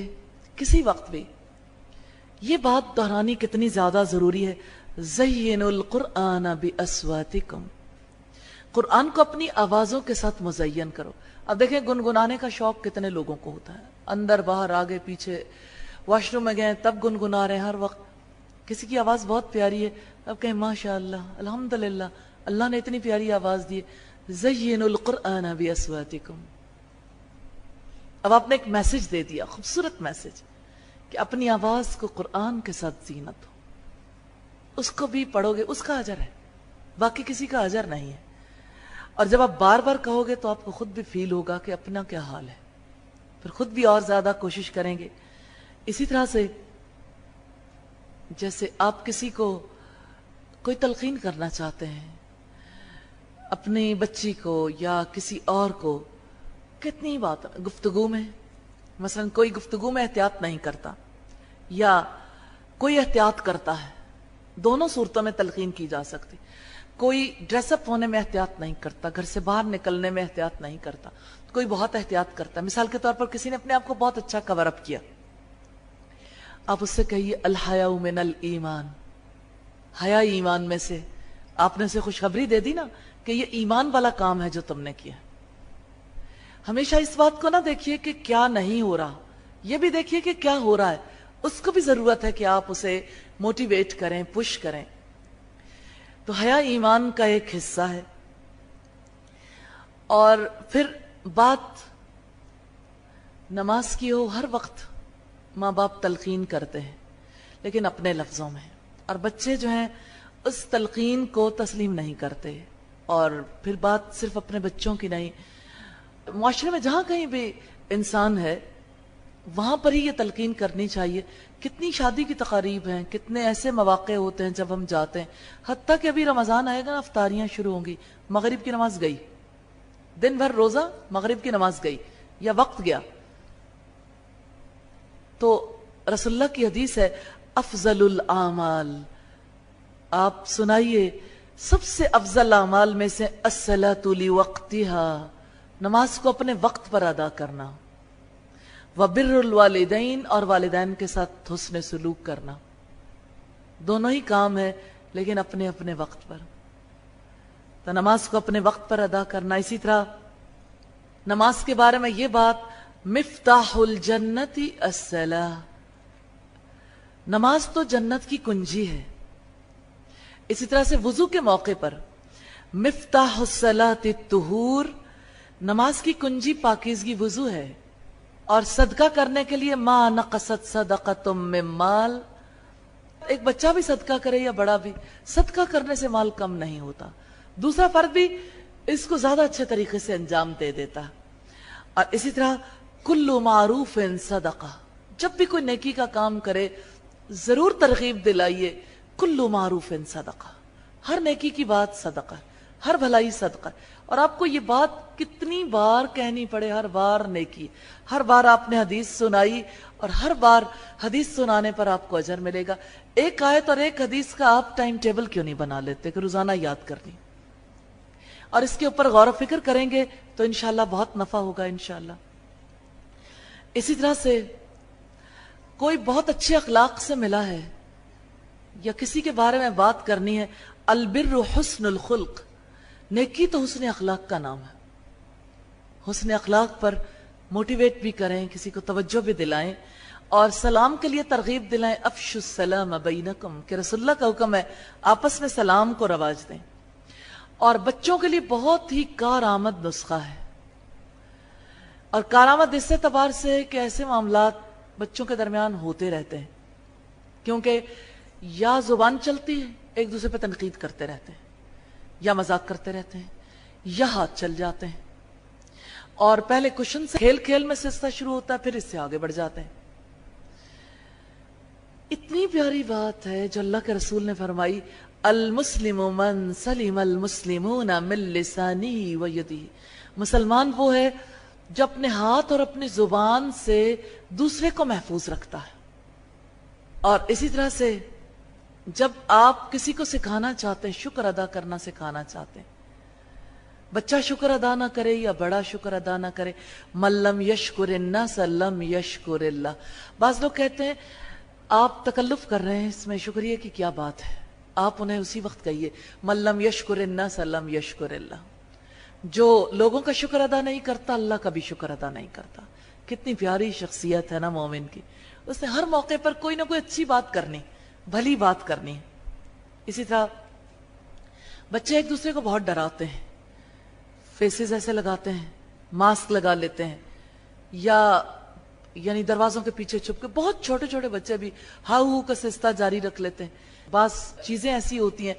A: کسی وقت بھی یہ بات دہرانی کتنی زیادہ ضروری ہے، زینوا القرآن باصواتکم، قرآن کو اپنی آوازوں کے ساتھ مزین کرو۔ اب دیکھیں گنگنانے کا شوق کتنے لوگوں کو ہوتا ہے، اندر باہر آگے پیچھے، واش روم میں گئے تب گنگنا رہے ہیں ہر وقت۔ کسی کی آواز بہت پیاری ہے، اب کہیں ماشاءاللہ الحمدللہ اللہ نے اتنی پیاری آواز دی ہے، زینوا القرآن باصواتکم۔ اب آپ نے ایک میسج دے دیا، خوبصورت میسج، کہ اپنی آواز کو قرآن کے ساتھ زینت ہو، اس کو بھی پڑھو گے اس کا اجر ہے، باقی کسی کا اجر نہیں ہے۔ اور جب آپ بار بار کہو گے تو آپ کو خود بھی فیل ہوگا کہ اپنا کیا حال ہے، پھر خود بھی اور زیادہ کوشش کریں گے۔ اسی طرح سے جیسے آپ کسی کو کوئی تلقین کرنا چاہتے ہیں، اپنی بچی کو یا کسی اور کو، کتنی بات گفتگو میں، مثلا کوئی گفتگو میں احتیاط نہیں کرتا یا کوئی احتیاط کرتا ہے، دونوں صورتوں میں تلقین کی جا سکتی۔ کوئی ڈریس اپ ہونے میں احتیاط نہیں کرتا، گھر سے باہر نکلنے میں احتیاط نہیں کرتا، کوئی بہت احتیاط کرتا ہے۔ مثال کے طور پر کسی نے اپنے آپ کو بہت اچھا کور اپ کیا، آپ اس سے کہیے الحیاء من الایمان، حیا ایمان میں سے، آپ نے اسے خوشخبری دے دی نا کہ یہ ایمان والا کام ہے جو تم نے کیا۔ ہمیشہ اس بات کو نہ دیکھیے کہ کیا نہیں ہو رہا، یہ بھی دیکھیے کہ کیا ہو رہا ہے، اس کو بھی ضرورت ہے کہ آپ اسے موٹیویٹ کریں، پش کریں۔ تو حیا ایمان کا ایک حصہ ہے۔ اور پھر بات نماز کی ہو، ہر وقت ماں باپ تلقین کرتے ہیں لیکن اپنے لفظوں میں، اور بچے جو ہیں اس تلقین کو تسلیم نہیں کرتے۔ اور پھر بات صرف اپنے بچوں کی نہیں، معاشرے میں جہاں کہیں بھی انسان ہے وہاں پر ہی یہ تلقین کرنی چاہیے۔ کتنی شادی کی تقاریب ہیں، کتنے ایسے مواقع ہوتے ہیں جب ہم جاتے ہیں، حتیٰ کہ ابھی رمضان آئے گا، افطاریاں شروع ہوں گی، مغرب کی نماز گئی، دن بھر روزہ، مغرب کی نماز گئی یا وقت گیا، تو رسول اللہ کی حدیث ہے افضل الاعمال، آپ سنائیے سب سے افضل اعمال میں سے الصلاۃ لوقتها، نماز کو اپنے وقت پر ادا کرنا، وبر الوالدین، اور والدین کے ساتھ حسن سلوک کرنا، دونوں ہی کام ہے لیکن اپنے اپنے وقت پر۔ تو نماز کو اپنے وقت پر ادا کرنا۔ اسی طرح نماز کے بارے میں یہ بات، مفتاح الجنت الصلاۃ، نماز تو جنت کی کنجی ہے۔ اسی طرح سے وضو کے موقع پر مفتاح الصلاۃ الطہور، نماز کی کنجی پاکیزگی وضو ہے۔ اور صدقہ کرنے کے لیے ما نقصت صدقۃ من مال، ایک بچہ بھی صدقہ کرے یا بڑا بھی، صدقہ کرنے سے مال کم نہیں ہوتا، دوسرا فرد بھی اس کو زیادہ اچھے طریقے سے انجام دے دیتا۔ اور اسی طرح کل معروف صدقہ، جب بھی کوئی نیکی کا کام کرے ضرور ترغیب دلائیے، کل معروف صدقہ، ہر نیکی کی بات صدقہ، ہر بھلائی صدقہ۔ اور آپ کو یہ بات کتنی بار کہنی پڑے، ہر بار نیکی، ہر بار آپ نے حدیث سنائی اور ہر بار حدیث سنانے پر آپ کو اجر ملے گا۔ ایک آیت اور ایک حدیث کا آپ ٹائم ٹیبل کیوں نہیں بنا لیتے کہ روزانہ یاد کرنی، اور اس کے اوپر غور و فکر کریں گے تو انشاءاللہ بہت نفع ہوگا انشاءاللہ۔ اسی طرح سے کوئی بہت اچھے اخلاق سے ملا ہے یا کسی کے بارے میں بات کرنی ہے، البر حسن الخلق، نیکی تو حسن اخلاق کا نام ہے۔ حسن اخلاق پر موٹیویٹ بھی کریں، کسی کو توجہ بھی دلائیں، اور سلام کے لیے ترغیب دلائیں، افشوا السلام بینکم، کہ رسول اللہ کا حکم ہے آپس میں سلام کو رواج دیں۔ اور بچوں کے لیے بہت ہی کارآمد نسخہ ہے، اور کارآمد اس اعتبار سے ہے کہ ایسے معاملات بچوں کے درمیان ہوتے رہتے ہیں، کیونکہ یا زبان چلتی ہے، ایک دوسرے پہ تنقید کرتے رہتے ہیں، یا مذاق کرتے رہتے ہیں، یا ہاتھ چل جاتے ہیں، اور پہلے کشن سے کھیل کھیل میں سلسلہ شروع ہوتا ہے، پھر اس سے آگے بڑھ جاتے ہیں۔ اتنی پیاری بات ہے جو اللہ کے رسول نے فرمائی، المسلم من سلم المسلمون من لسانہ و یدہ، مسلمان وہ ہے جو اپنے ہاتھ اور اپنی زبان سے دوسرے کو محفوظ رکھتا ہے۔ اور اسی طرح سے جب آپ کسی کو سکھانا چاہتے ہیں، شکر ادا کرنا سکھانا چاہتے ہیں، بچہ شکر ادا نہ کرے یا بڑا شکر ادا نہ کرے، ملم یشکر الناس لم یشکر اللہ. بعض لوگ کہتے ہیں آپ تکلف کر رہے ہیں، اس میں شکریہ کی کیا بات ہے، آپ انہیں اسی وقت کہیے ملم یشکر الناس لم یشکر اللہ. جو لوگوں کا شکر ادا نہیں کرتا اللہ کا بھی شکر ادا نہیں کرتا. کتنی پیاری شخصیت ہے نا مومن کی، اس نے ہر موقع پر کوئی نہ کوئی اچھی بات کرنی، بھلی بات کرنی. اسی طرح بچے ایک دوسرے کو بہت ڈراتے ہیں، فیسز ایسے لگاتے ہیں، ماسک لگا لیتے ہیں، یا یعنی دروازوں کے پیچھے چھپ کے، بہت چھوٹے چھوٹے بچے بھی ہاؤ کا سلسلہ جاری رکھ لیتے ہیں. بعض چیزیں ایسی ہوتی ہیں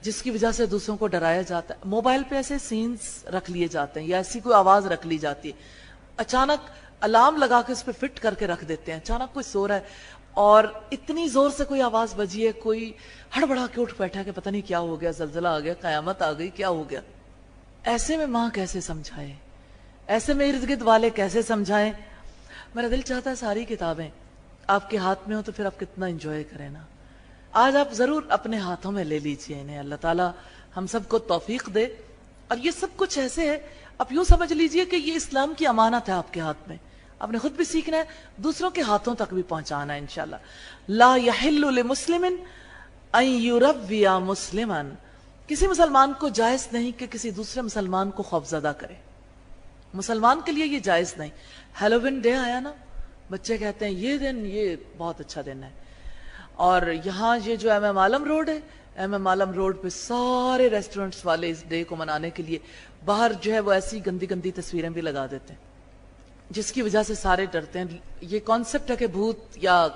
A: جس کی وجہ سے دوسروں کو ڈرایا جاتا ہے. موبائل پہ ایسے سینز رکھ لیے جاتے ہیں یا ایسی کوئی آواز رکھ لی جاتی ہے، اچانک الارم لگا کے اس پہ فٹ کر کے رکھ دیتے ہیں. اچانک کوئی سو رہا ہے اور اتنی زور سے کوئی آواز بجی ہے، کوئی ہڑبڑا کے اٹھ بیٹھا کہ پتہ نہیں کیا ہو گیا، زلزلہ آ گیا، قیامت آ گئی، کیا ہو گیا. ایسے میں ماں کیسے سمجھائے، ایسے میں ارد گرد والے کیسے سمجھائیں. میرا دل چاہتا ہے ساری کتابیں آپ کے ہاتھ میں ہوں تو پھر آپ کتنا انجوائے کریں نا. آج آپ ضرور اپنے ہاتھوں میں لے لیجئے انہیں. اللہ تعالیٰ ہم سب کو توفیق دے. اور یہ سب کچھ ایسے ہے، آپ یوں سمجھ لیجئے کہ یہ اسلام کی امانت ہے آپ کے ہاتھ میں. آپ نے خود بھی سیکھنا ہے، دوسروں کے ہاتھوں تک بھی پہنچانا ہے انشاءاللہ. لا یحل لمسلم ان یربی مسلما، کسی مسلمان کو جائز نہیں کہ کسی دوسرے مسلمان کو خوفزدہ کرے. مسلمان کے لیے یہ جائز نہیں. ہیلووین ڈے آیا نا، بچے کہتے ہیں یہ دن یہ بہت اچھا دن ہے. اور یہاں یہ جو ایم ایم عالم روڈ ہے، ایم ایم عالم روڈ پہ سارے ریسٹورنٹس والے اس ڈے کو منانے کے لیے باہر جو ہے وہ ایسی گندی گندی تصویریں بھی لگا دیتے ہیں، جس کی وجہ سے سارے ڈرتے ہیں. یہ کانسیپٹ ہے کہ بھوت یا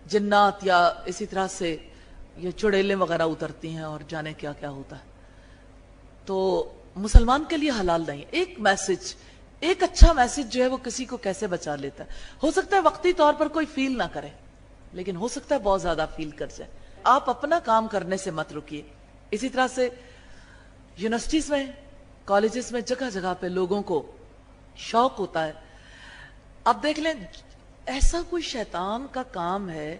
A: جنات یا اسی طرح سے یہ چڑیلیں وغیرہ اترتی ہیں اور جانے کیا کیا ہوتا ہے. تو مسلمان کے لیے حلال نہیں. ایک میسج، ایک اچھا میسج جو ہے وہ کسی کو کیسے بچا لیتا ہے. ہو سکتا ہے وقتی طور پر کوئی فیل نہ کرے، لیکن ہو سکتا ہے بہت زیادہ فیل کر جائے. آپ اپنا کام کرنے سے مت رکیے. اسی طرح سے یونیورسٹیز میں، کالجز میں جگہ جگہ پہ لوگوں کو شوق ہوتا ہے. آپ دیکھ لیں، ایسا کوئی شیطان کا کام ہے،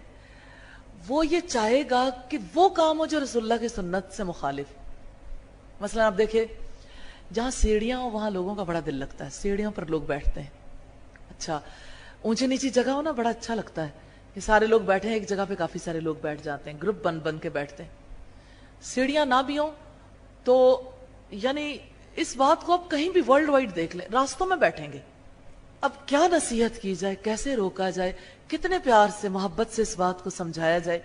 A: وہ یہ چاہے گا کہ وہ کام ہو جو رسول اللہ کی سنت سے مخالف. مثلا آپ دیکھیں، جہاں سیڑھیاں ہو وہاں لوگوں کا بڑا دل لگتا ہے، سیڑھیوں پر لوگ بیٹھتے ہیں. اچھا، اونچی نیچی جگہ ہو نا، بڑا اچھا لگتا ہے کہ سارے لوگ بیٹھے ہیں ایک جگہ پہ، کافی سارے لوگ بیٹھ جاتے ہیں، گروپ بن بن کے بیٹھتے ہیں. سیڑھیاں نہ بھی ہوں تو یعنی اس بات کو آپ کہیں بھی ورلڈ وائڈ دیکھ لیں، راستوں میں بیٹھیں گے. اب کیا نصیحت کی جائے، کیسے روکا جائے، کتنے پیار سے محبت سے اس بات کو سمجھایا جائے.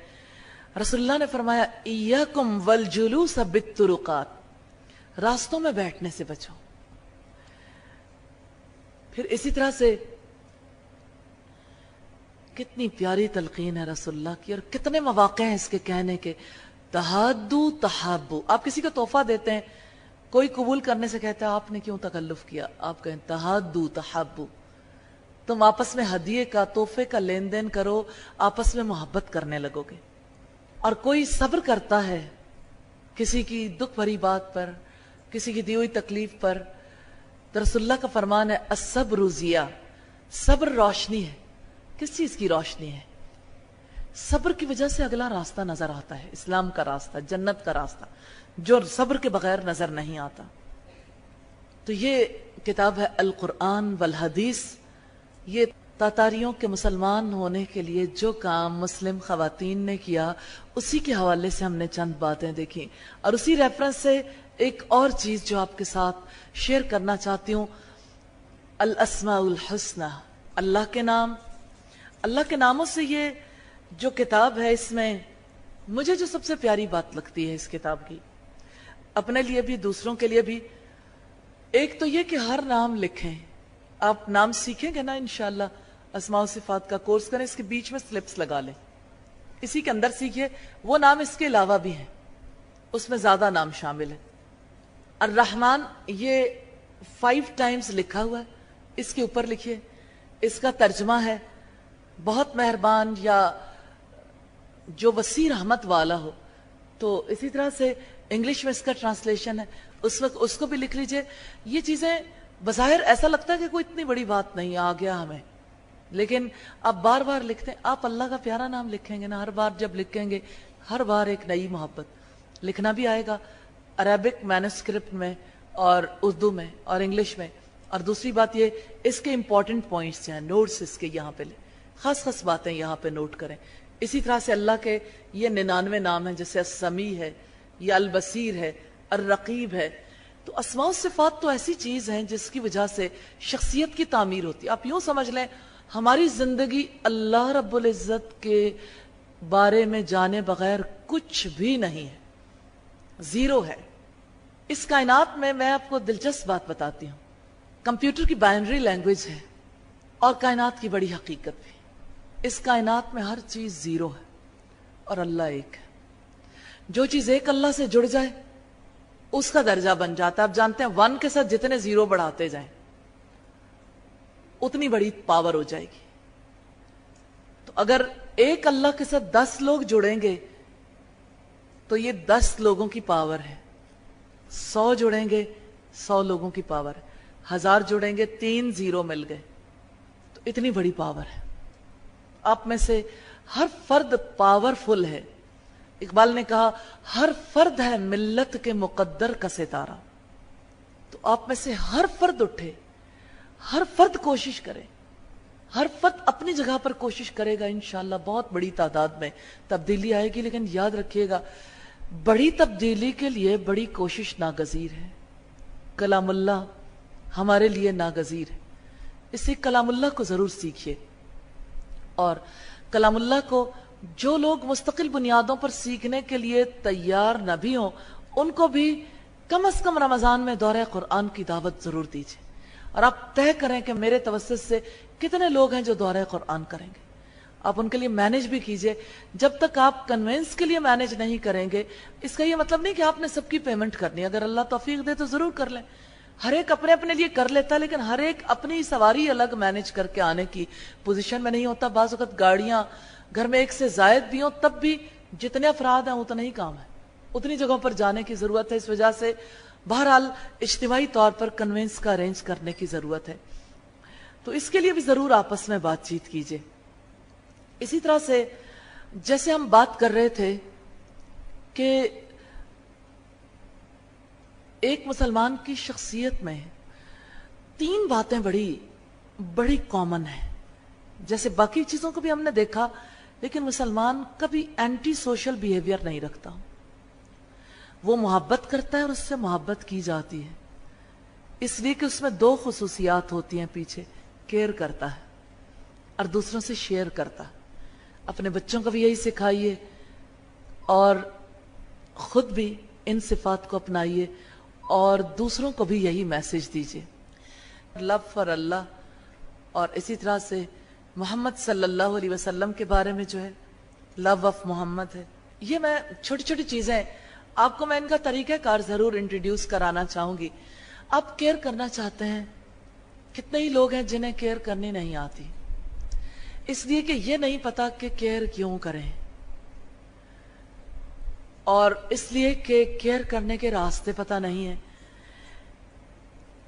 A: رسول اللہ نے فرمایا ایاکم والجلوس بالطرقات، راستوں میں بیٹھنے سے بچو. پھر اسی طرح سے کتنی پیاری تلقین ہے رسول اللہ کی، اور کتنے مواقع ہیں اس کے کہنے کے. تہادو تحابو، آپ کسی کو تحفہ دیتے ہیں، کوئی قبول کرنے سے کہتا ہے آپ نے کیوں تکلف کیا، آپ کہیں تہادو تحابو، تم آپس میں ہدیے کا، تحفے کا لین دین کرو، آپس میں محبت کرنے لگو گے. اور کوئی صبر کرتا ہے کسی کی دکھ بھری بات پر، کسی کی دی ہوئی تکلیف پر، تو رسول اللہ کا فرمان ہے الصبر ضیاء، صبر روشنی ہے. کس چیز کی روشنی ہے؟ صبر کی وجہ سے اگلا راستہ نظر آتا ہے، اسلام کا راستہ، جنت کا راستہ، جو صبر کے بغیر نظر نہیں آتا. تو یہ کتاب ہے القرآن والحدیث. یہ تاتاریوں کے مسلمان ہونے کے لیے جو کام مسلم خواتین نے کیا، اسی کے حوالے سے ہم نے چند باتیں دیکھی. اور اسی ریفرنس سے ایک اور چیز جو آپ کے ساتھ شیئر کرنا چاہتی ہوں، الاسماء الحسنى، اللہ کے نام. اللہ کے ناموں سے یہ جو کتاب ہے، اس میں مجھے جو سب سے پیاری بات لگتی ہے اس کتاب کی، اپنے لیے بھی دوسروں کے لیے بھی، ایک تو یہ کہ ہر نام لکھیں. آپ نام سیکھیں گے نا انشاءاللہ، اسماء و صفات کا کورس کریں، اس کے بیچ میں سلپس لگا لیں، اسی کے اندر سیکھیے. وہ نام اس کے علاوہ بھی ہیں، اس میں زیادہ نام شامل ہیں. الرحمن یہ 5 ٹائمز لکھا ہوا ہے، اس کے اوپر لکھیے. اس کا ترجمہ ہے بہت مہربان یا جو وسیع رحمت والا ہو. تو اسی طرح سے انگلش میں اس کا ٹرانسلیشن ہے، اس وقت اس کو بھی لکھ لیجئے. یہ چیزیں بظاہر ایسا لگتا ہے کہ کوئی اتنی بڑی بات نہیں آ گیا ہمیں، لیکن آپ بار بار لکھتے ہیں. آپ اللہ کا پیارا نام لکھیں گے نا، ہر بار جب لکھیں گے ہر بار ایک نئی محبت. لکھنا بھی آئے گا عربک مینوسکرپٹ میں، اور اردو میں اور انگلش میں. اور دوسری بات یہ اس کے امپورٹنٹ پوائنٹس ہیں, نوٹس اس کے یہاں پہ لیں, خاص خاص باتیں یہاں پہ نوٹ کریں. اسی طرح سے اللہ کے یہ 99 نام ہیں, جیسے السمیع ہے, یا البصیر ہے, الرقیب ہے. تو اسماء و صفات تو ایسی چیز ہیں جس کی وجہ سے شخصیت کی تعمیر ہوتی ہے. آپ یوں سمجھ لیں ہماری زندگی اللہ رب العزت کے بارے میں جانے بغیر کچھ بھی نہیں ہے, زیرو ہے. اس کائنات میں آپ کو دلچسپ بات بتاتی ہوں. کمپیوٹر کی بائنری لینگویج ہے اور کائنات کی بڑی حقیقت بھی. اس کائنات میں ہر چیز زیرو ہے اور اللہ ایک ہے. جو چیز ایک اللہ سے جڑ جائے اس کا درجہ بن جاتا ہے. آپ جانتے ہیں 1 کے ساتھ جتنے زیرو بڑھاتے جائیں اتنی بڑی پاور ہو جائے گی. تو اگر ایک اللہ کے ساتھ 10 لوگ جڑیں گے تو یہ 10 لوگوں کی پاور ہے. 100 جڑیں گے 100 لوگوں کی پاور ہے. 1000 جڑیں گے 3 زیرو مل گئے تو اتنی بڑی پاور ہے. آپ میں سے ہر فرد پاورفل ہے. اقبال نے کہا ہر فرد ہے ملت کے مقدر کا ستارہ. تو آپ میں سے ہر فرد اٹھے, ہر فرد کوشش کرے, ہر فرد اپنی جگہ پر کوشش کرے گا, انشاءاللہ بہت بڑی تعداد میں تبدیلی آئے گی. لیکن یاد رکھیے گا بڑی تبدیلی کے لیے بڑی کوشش ناگزیر ہے. کلام اللہ ہمارے لیے ناگزیر ہے. اس سے کلام اللہ کو ضرور سیکھیے. اور کلام اللہ کو جو لوگ مستقل بنیادوں پر سیکھنے کے لیے تیار نہ بھی ہوں ان کو بھی کم از کم رمضان میں دورہ قرآن کی دعوت ضرور دیجیے. اور آپ طے کریں کہ میرے توسط سے کتنے لوگ ہیں جو دورہ قرآن کریں گے. آپ ان کے لیے مینج بھی کیجئے. جب تک آپ کنوینس کے لیے مینج نہیں کریں گے اس کا یہ مطلب نہیں کہ آپ نے سب کی پیمنٹ کرنی. اگر اللہ توفیق دے تو ضرور کر لیں. ہر ایک اپنے اپنے لیے کر لیتا ہے لیکن ہر ایک اپنی سواری الگ مینج کر کے آنے کی پوزیشن میں نہیں ہوتا. بعض وقت گاڑیاں گھر میں ایک سے زائد بھی ہوں تب بھی جتنے افراد ہیں اتنا ہی کام ہے, اتنی جگہوں پر جانے کی ضرورت ہے. اس وجہ سے بہرحال اجتماعی طور پر کنوینس کا ارینج کرنے کی ضرورت ہے. تو اس کے لیے بھی ضرور آپس میں بات چیت کیجئے. اسی طرح سے جیسے ہم بات کر رہے تھے کہ ایک مسلمان کی شخصیت میں 3 باتیں بڑی کامن ہیں. جیسے باقی چیزوں کو بھی ہم نے دیکھا لیکن مسلمان کبھی اینٹی سوشل بیہیویئر نہیں رکھتا. وہ محبت کرتا ہے اور اس سے محبت کی جاتی ہے اس لیے کہ اس میں 2 خصوصیات ہوتی ہیں پیچھے. کیئر کرتا ہے اور دوسروں سے شیئر کرتا ہے. اپنے بچوں کو بھی یہی سکھائیے اور خود بھی ان صفات کو اپنائیے اور دوسروں کو بھی یہی میسج دیجیے. لو فار اللہ اور اسی طرح سے محمد صلی اللہ علیہ وسلم کے بارے میں جو ہے لو آف محمد ہے. یہ میں چھوٹی چھوٹی چیزیں آپ کو میں ان کا طریقہ کار ضرور انٹروڈیوس کرانا چاہوں گی. آپ کیئر کرنا چاہتے ہیں, کتنے ہی لوگ ہیں جنہیں کیئر کرنی نہیں آتی اس لیے کہ یہ نہیں پتا کہ کیئر کیوں کریں اور اس لیے کہ کیئر کرنے کے راستے پتا نہیں ہیں.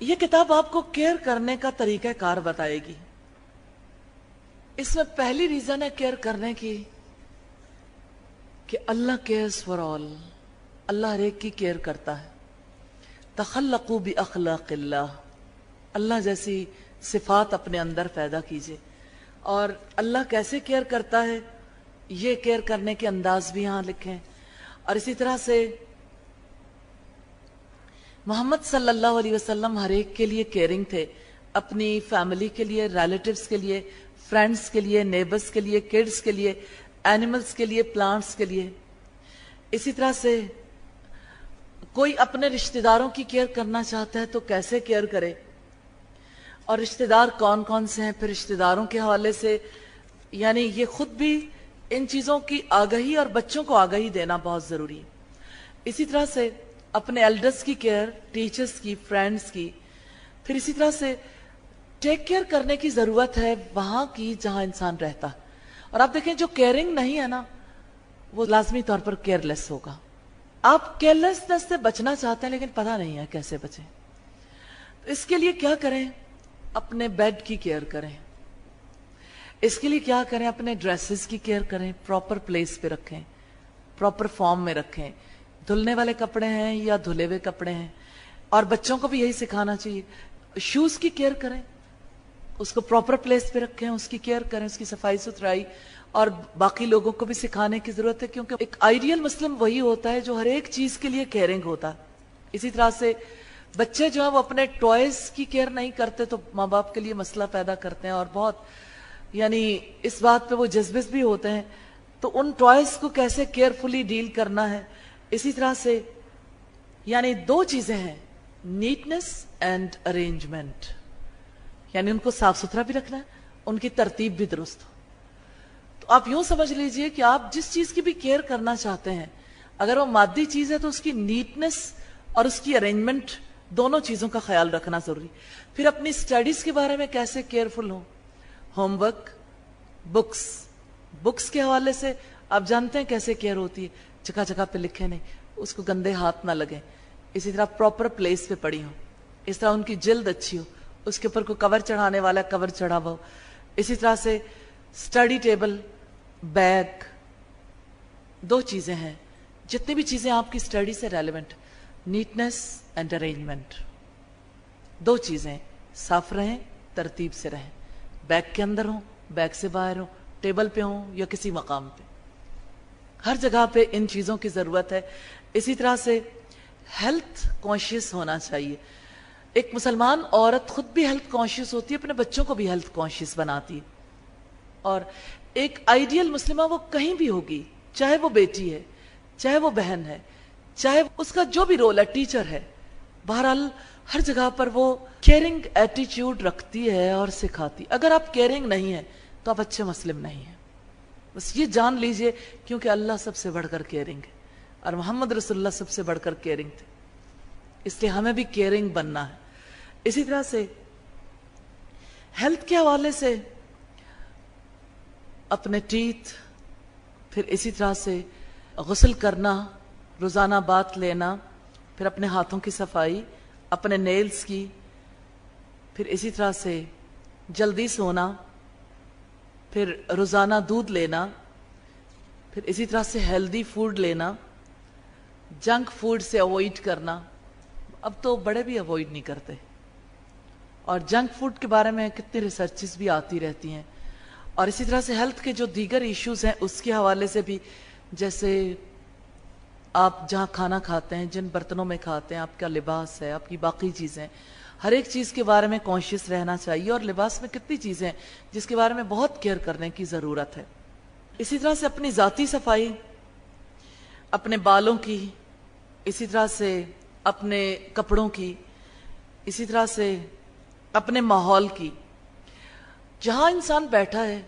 A: یہ کتاب آپ کو کیئر کرنے کا طریقہ کار بتائے گی. اس میں پہلی ریزن ہے کیئر کرنے کی کہ اللہ کیئرز فار آل. اللہ ہر ایک کی کیئر کرتا ہے. تخلقوا باخلاق اللہ. اللہ جیسی صفات اپنے اندر پیدا کیجئے. اور اللہ کیسے کیئر کرتا ہے یہ کیئر کرنے کے انداز بھی یہاں لکھیں. اور اسی طرح سے محمد صلی اللہ علیہ وسلم ہر ایک کے لیے کیئرنگ تھے. اپنی فیملی کے لیے, ریلیٹیوز کے لیے, فرینڈز کے لیے, نیبرز کے لیے, کڈز کے لیے, اینیملز کے لیے, پلانٹس کے لیے. اسی طرح سے کوئی اپنے رشتہ داروں کی کیئر کرنا چاہتا ہے تو کیسے کیئر کرے اور رشتہ دار کون کون سے ہیں. پھر رشتہ داروں کے حوالے سے یعنی یہ خود بھی ان چیزوں کی آگہی اور بچوں کو آگہی دینا بہت ضروری ہے. اسی طرح سے اپنے ایلڈرز کی کیئر, ٹیچرز کی, فرینڈز کی. پھر اسی طرح سے ٹیک کیئر کرنے کی ضرورت ہے وہاں کی جہاں انسان رہتا ہے. اور آپ دیکھیں جو کیئرنگ نہیں ہے نا وہ لازمی طور پر کیئر لیس ہوگا. آپ کیئر لیسنس سے بچنا چاہتے ہیں لیکن پتہ نہیں ہے کیسے بچیں. تو اس کے لیے کیا کریں؟ اپنے بیڈ کی کیئر کریں. اس کے لیے کیا کریں؟ اپنے ڈریسز کی کیئر کریں, پراپر پلیس پہ رکھیں, پراپر فارم میں رکھیں. دھلنے والے کپڑے ہیں یا دھلے ہوئے کپڑے ہیں. اور بچوں کو بھی یہی سکھانا چاہیے. شوز کی کیئر کریں, اس کو پراپر پلیس پہ رکھیں, اس کی کیئر کریں, اس کی صفائی ستھرائی, اور باقی لوگوں کو بھی سکھانے کی ضرورت ہے, کیونکہ ایک آئیڈیل مسلم وہی ہوتا ہے جو ہر ایک چیز کے لیے کیئرنگ ہوتا ہے. اسی طرح سے بچے جو ہیں وہ اپنے ٹوائز کی کیئر نہیں کرتے تو ماں باپ کے لیے مسئلہ پیدا کرتے ہیں, اور بہت یعنی اس بات پہ وہ جذبس بھی ہوتے ہیں, تو ان ٹوائز کو کیسے کیئرفلی ڈیل کرنا ہے. اسی طرح سے یعنی دو چیزیں ہیں, نیٹنس اینڈ ارینجمنٹ, یعنی ان کو صاف ستھرا بھی رکھنا ہے, ان کی ترتیب بھی درست ہو. تو آپ یوں سمجھ لیجئے کہ آپ جس چیز کی بھی کیئر کرنا چاہتے ہیں, اگر وہ مادی چیز ہے تو اس کی نیٹنس اور اس کی ارینجمنٹ دونوں چیزوں کا خیال رکھنا ضروری. پھر اپنی سٹڈیز کے بارے میں کیسے کیئرفل ہوں, ہوم ورک, بکس کے حوالے سے آپ جانتے ہیں کیسے کیئر ہوتی ہے, جگہ جگہ پہ لکھے نہیں, اس کو گندے ہاتھ نہ لگیں. اسی طرح پراپر پلیس پہ پڑی ہوں, اس طرح ان کی جلد اچھی ہو, اس کے اوپر کوئی کور چڑھانے والا کور چڑھا ہوا ہو. اسی طرح سے اسٹڈی ٹیبل, بیگ, دو چیزیں ہیں, جتنی بھی چیزیں آپ کی اسٹڈی سے ریلیونٹ, نیٹنس اینڈ ارینجمنٹ, دو چیزیں صاف رہیں, ترتیب سے رہیں. بیگ کے اندر ہوں, بیگ سے باہر ہوں, ٹیبل پہ ہوں یا کسی مقام پہ, ہر جگہ پہ ان چیزوں کی ضرورت ہے. اسی طرح سے ہیلتھ کانشیس ہونا چاہیے. ایک مسلمان عورت خود بھی ہیلتھ کانشیس ہوتی ہے, اپنے بچوں کو بھی ہیلتھ کانشیس بناتی ہے. اور ایک آئیڈیل مسلمہ وہ کہیں بھی ہوگی, چاہے وہ بیٹی ہے, چاہے وہ بہن ہے, چاہے اس کا جو بھی رول ہے, ٹیچر ہے, بہرحال ہر جگہ پر وہ کیئرنگ ایٹیچیوڈ رکھتی ہے اور سکھاتی. اگر آپ کیئرنگ نہیں ہیں تو آپ اچھے مسلم نہیں ہیں, بس یہ جان لیجئے, کیونکہ اللہ سب سے بڑھ کر کیئرنگ ہے اور محمد رسول اللہ سب سے بڑھ کر کیئرنگ تھے, اس لیے ہمیں بھی کیئرنگ بننا ہے. اسی طرح سے ہیلتھ کے حوالے سے اپنے ٹیتھ, پھر اسی طرح سے غسل کرنا, روزانہ بات لینا, پھر اپنے ہاتھوں کی صفائی, اپنے نیلز کی, پھر اسی طرح سے جلدی سونا, پھر روزانہ دودھ لینا, پھر اسی طرح سے ہیلدی فوڈ لینا, جنک فوڈ سے اوائڈ کرنا. اب تو بڑے بھی اوائڈ نہیں کرتے, اور جنک فوڈ کے بارے میں کتنی ریسرچز بھی آتی رہتی ہیں. اور اسی طرح سے ہیلتھ کے جو دیگر ایشوز ہیں اس کے حوالے سے بھی, جیسے آپ جہاں کھانا کھاتے ہیں, جن برتنوں میں کھاتے ہیں, آپ کا لباس ہے, آپ کی باقی چیزیں, ہر ایک چیز کے بارے میں کانشیس رہنا چاہیے. اور لباس میں کتنی چیزیں ہیں جس کے بارے میں بہت کیئر کرنے کی ضرورت ہے. اسی طرح سے اپنی ذاتی صفائی, اپنے بالوں کی, اسی طرح سے اپنے کپڑوں کی, اسی طرح سے اپنے ماحول کی. جہاں انسان بیٹھا ہے,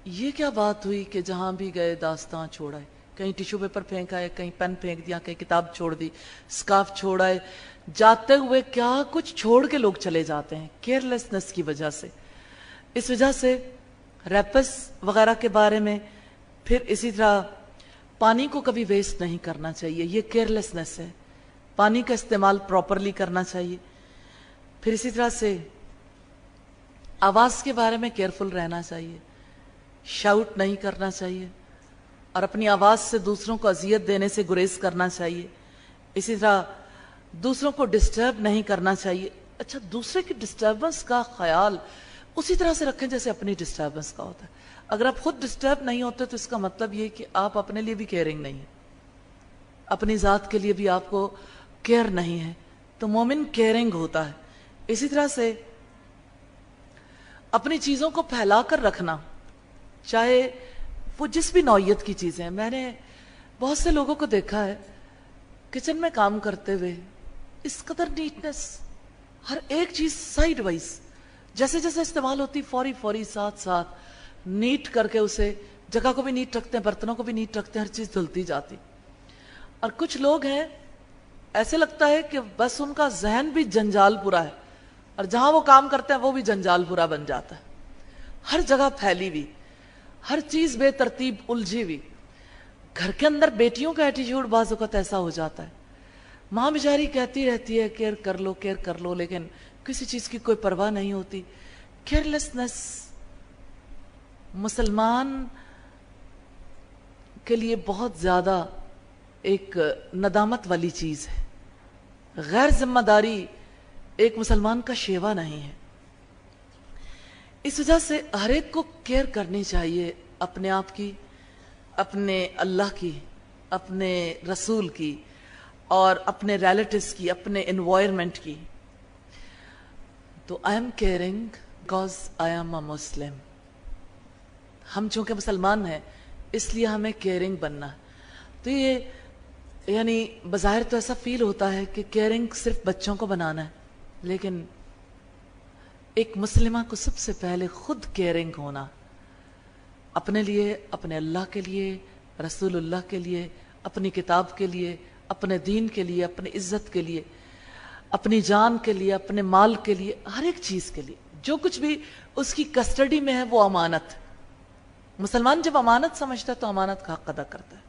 A: یہ کیا بات ہوئی کہ جہاں بھی گئے داستان چھوڑا ہے, کہیں ٹیشو پیپر پھینکا ہے, کہیں پین پھینک دیا, کہیں کتاب چھوڑ دی, سکارف چھوڑا ہے, جاتے ہوئے کیا کچھ چھوڑ کے لوگ چلے جاتے ہیں کیئرلیسنس کی وجہ سے. اس وجہ سے ریپس وغیرہ کے بارے میں, پھر اسی طرح پانی کو کبھی ویسٹ نہیں کرنا چاہیے, یہ کیئرلیسنس ہے. پانی کا استعمال پراپرلی کرنا چاہیے. پھر اسی طرح سے آواز کے بارے میں کیئرفل رہنا چاہیے, شاؤٹ نہیں کرنا چاہیے, اور اپنی آواز سے دوسروں کو اذیت دینے سے گریز کرنا چاہیے. اسی طرح دوسروں کو ڈسٹرب نہیں کرنا چاہیے. اچھا, دوسرے کی ڈسٹربنس کا خیال اسی طرح سے رکھیں جیسے اپنی ڈسٹربنس کا ہوتا ہے. اگر آپ خود ڈسٹرب نہیں ہوتے تو اس کا مطلب یہ کہ آپ اپنے لیے بھی کیئرنگ نہیں ہے, اپنی ذات کے لیے بھی آپ کو کیئر نہیں ہے. تو مومن کیئرنگ ہوتا ہے. اسی طرح سے اپنی چیزوں کو پھیلا کر رکھنا, چاہے وہ جس بھی نوعیت کی چیزیں ہیں. میں نے بہت سے لوگوں کو دیکھا ہے کچن میں کام کرتے ہوئے, اس قدر نیٹنس, ہر ایک چیز سائیڈ وائز جیسے جیسے استعمال ہوتی فوری فوری ساتھ ساتھ نیٹ کر کے اسے, جگہ کو بھی نیٹ رکھتے ہیں, برتنوں کو بھی نیٹ رکھتے ہیں, ہر چیز دھلتی جاتی. اور کچھ لوگ ہیں ایسے لگتا ہے کہ بس ان کا ذہن بھی جنجال پورا ہے, اور جہاں وہ کام کرتے ہیں وہ بھی جنجال پورا بن جاتا ہے. ہر جگہ پھیلی ہوئی, ہر چیز بے ترتیب الجھی ہوئی. گھر کے اندر بیٹیوں کا ایٹیچیوڈ بعض اوقات ایسا ہو جاتا ہے, ماں بیچاری کہتی رہتی ہے کیئر کر لو کیئر کر لو, لیکن کسی چیز کی کوئی پرواہ نہیں ہوتی. کیئرلیسنس مسلمان کے لیے بہت زیادہ ایک ندامت والی چیز ہے. غیر ذمہ داری ایک مسلمان کا شیوا نہیں ہے. اس وجہ سے ہر ایک کو کیئر کرنی چاہیے اپنے آپ کی، اپنے اللہ کی، اپنے رسول کی، اور اپنے ریلیٹیوز کی، اپنے انوائرمنٹ کی. تو I am caring because I am a Muslim. ہم چونکہ مسلمان ہیں اس لیے ہمیں کیئرنگ بننا ہے. تو یہ یعنی بظاہر تو ایسا فیل ہوتا ہے کہ کیئرنگ صرف بچوں کو بنانا ہے، لیکن ایک مسلمہ کو سب سے پہلے خود کیئرنگ ہونا، اپنے لیے، اپنے اللہ کے لیے، رسول اللہ کے لیے، اپنی کتاب کے لیے، اپنے دین کے لیے، اپنی عزت کے لیے، اپنی جان کے لیے، اپنے مال کے لیے، ہر ایک چیز کے لیے. جو کچھ بھی اس کی کسٹڈی میں ہے وہ امانت ہے. مسلمان جب امانت سمجھتا ہے تو امانت کا حق ادا کرتا ہے.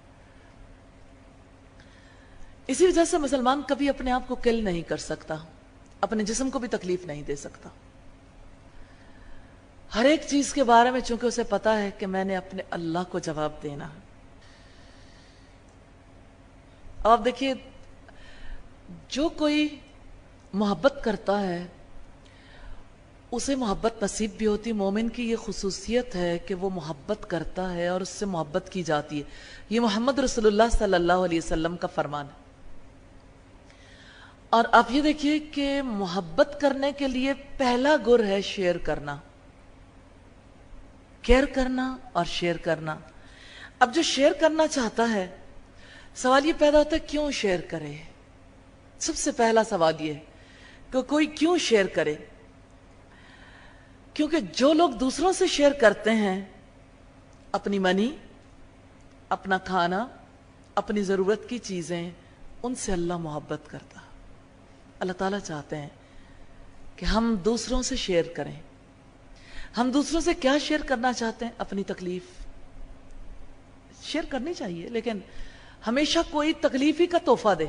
A: اسی وجہ سے مسلمان کبھی اپنے آپ کو کل نہیں کر سکتا، اپنے جسم کو بھی تکلیف نہیں دے سکتا. ہر ایک چیز کے بارے میں چونکہ اسے پتا ہے کہ میں نے اپنے اللہ کو جواب دینا. آپ دیکھیے، جو کوئی محبت کرتا ہے اسے محبت نصیب بھی ہوتی. مومن کی یہ خصوصیت ہے کہ وہ محبت کرتا ہے اور اس سے محبت کی جاتی ہے. یہ محمد رسول اللہ صلی اللہ علیہ وسلم کا فرمان ہے. اور آپ یہ دیکھیے کہ محبت کرنے کے لیے پہلا گر ہے شیئر کرنا، کیئر کرنا اور شیئر کرنا. اب جو شیئر کرنا چاہتا ہے، سوال یہ پیدا ہوتا ہے کیوں شیئر کرے. سب سے پہلا سوال یہ ہے کہ کوئی کیوں شیئر کرے. کیونکہ جو لوگ دوسروں سے شیئر کرتے ہیں اپنی منی، اپنا کھانا، اپنی ضرورت کی چیزیں، ان سے اللہ محبت کرتا. اللہ تعالیٰ چاہتے ہیں کہ ہم دوسروں سے شیئر کریں. ہم دوسروں سے کیا شیئر کرنا چاہتے ہیں؟ اپنی تکلیف شیئر کرنی چاہیے، لیکن ہمیشہ کوئی تکلیف ہی کا تحفہ دے.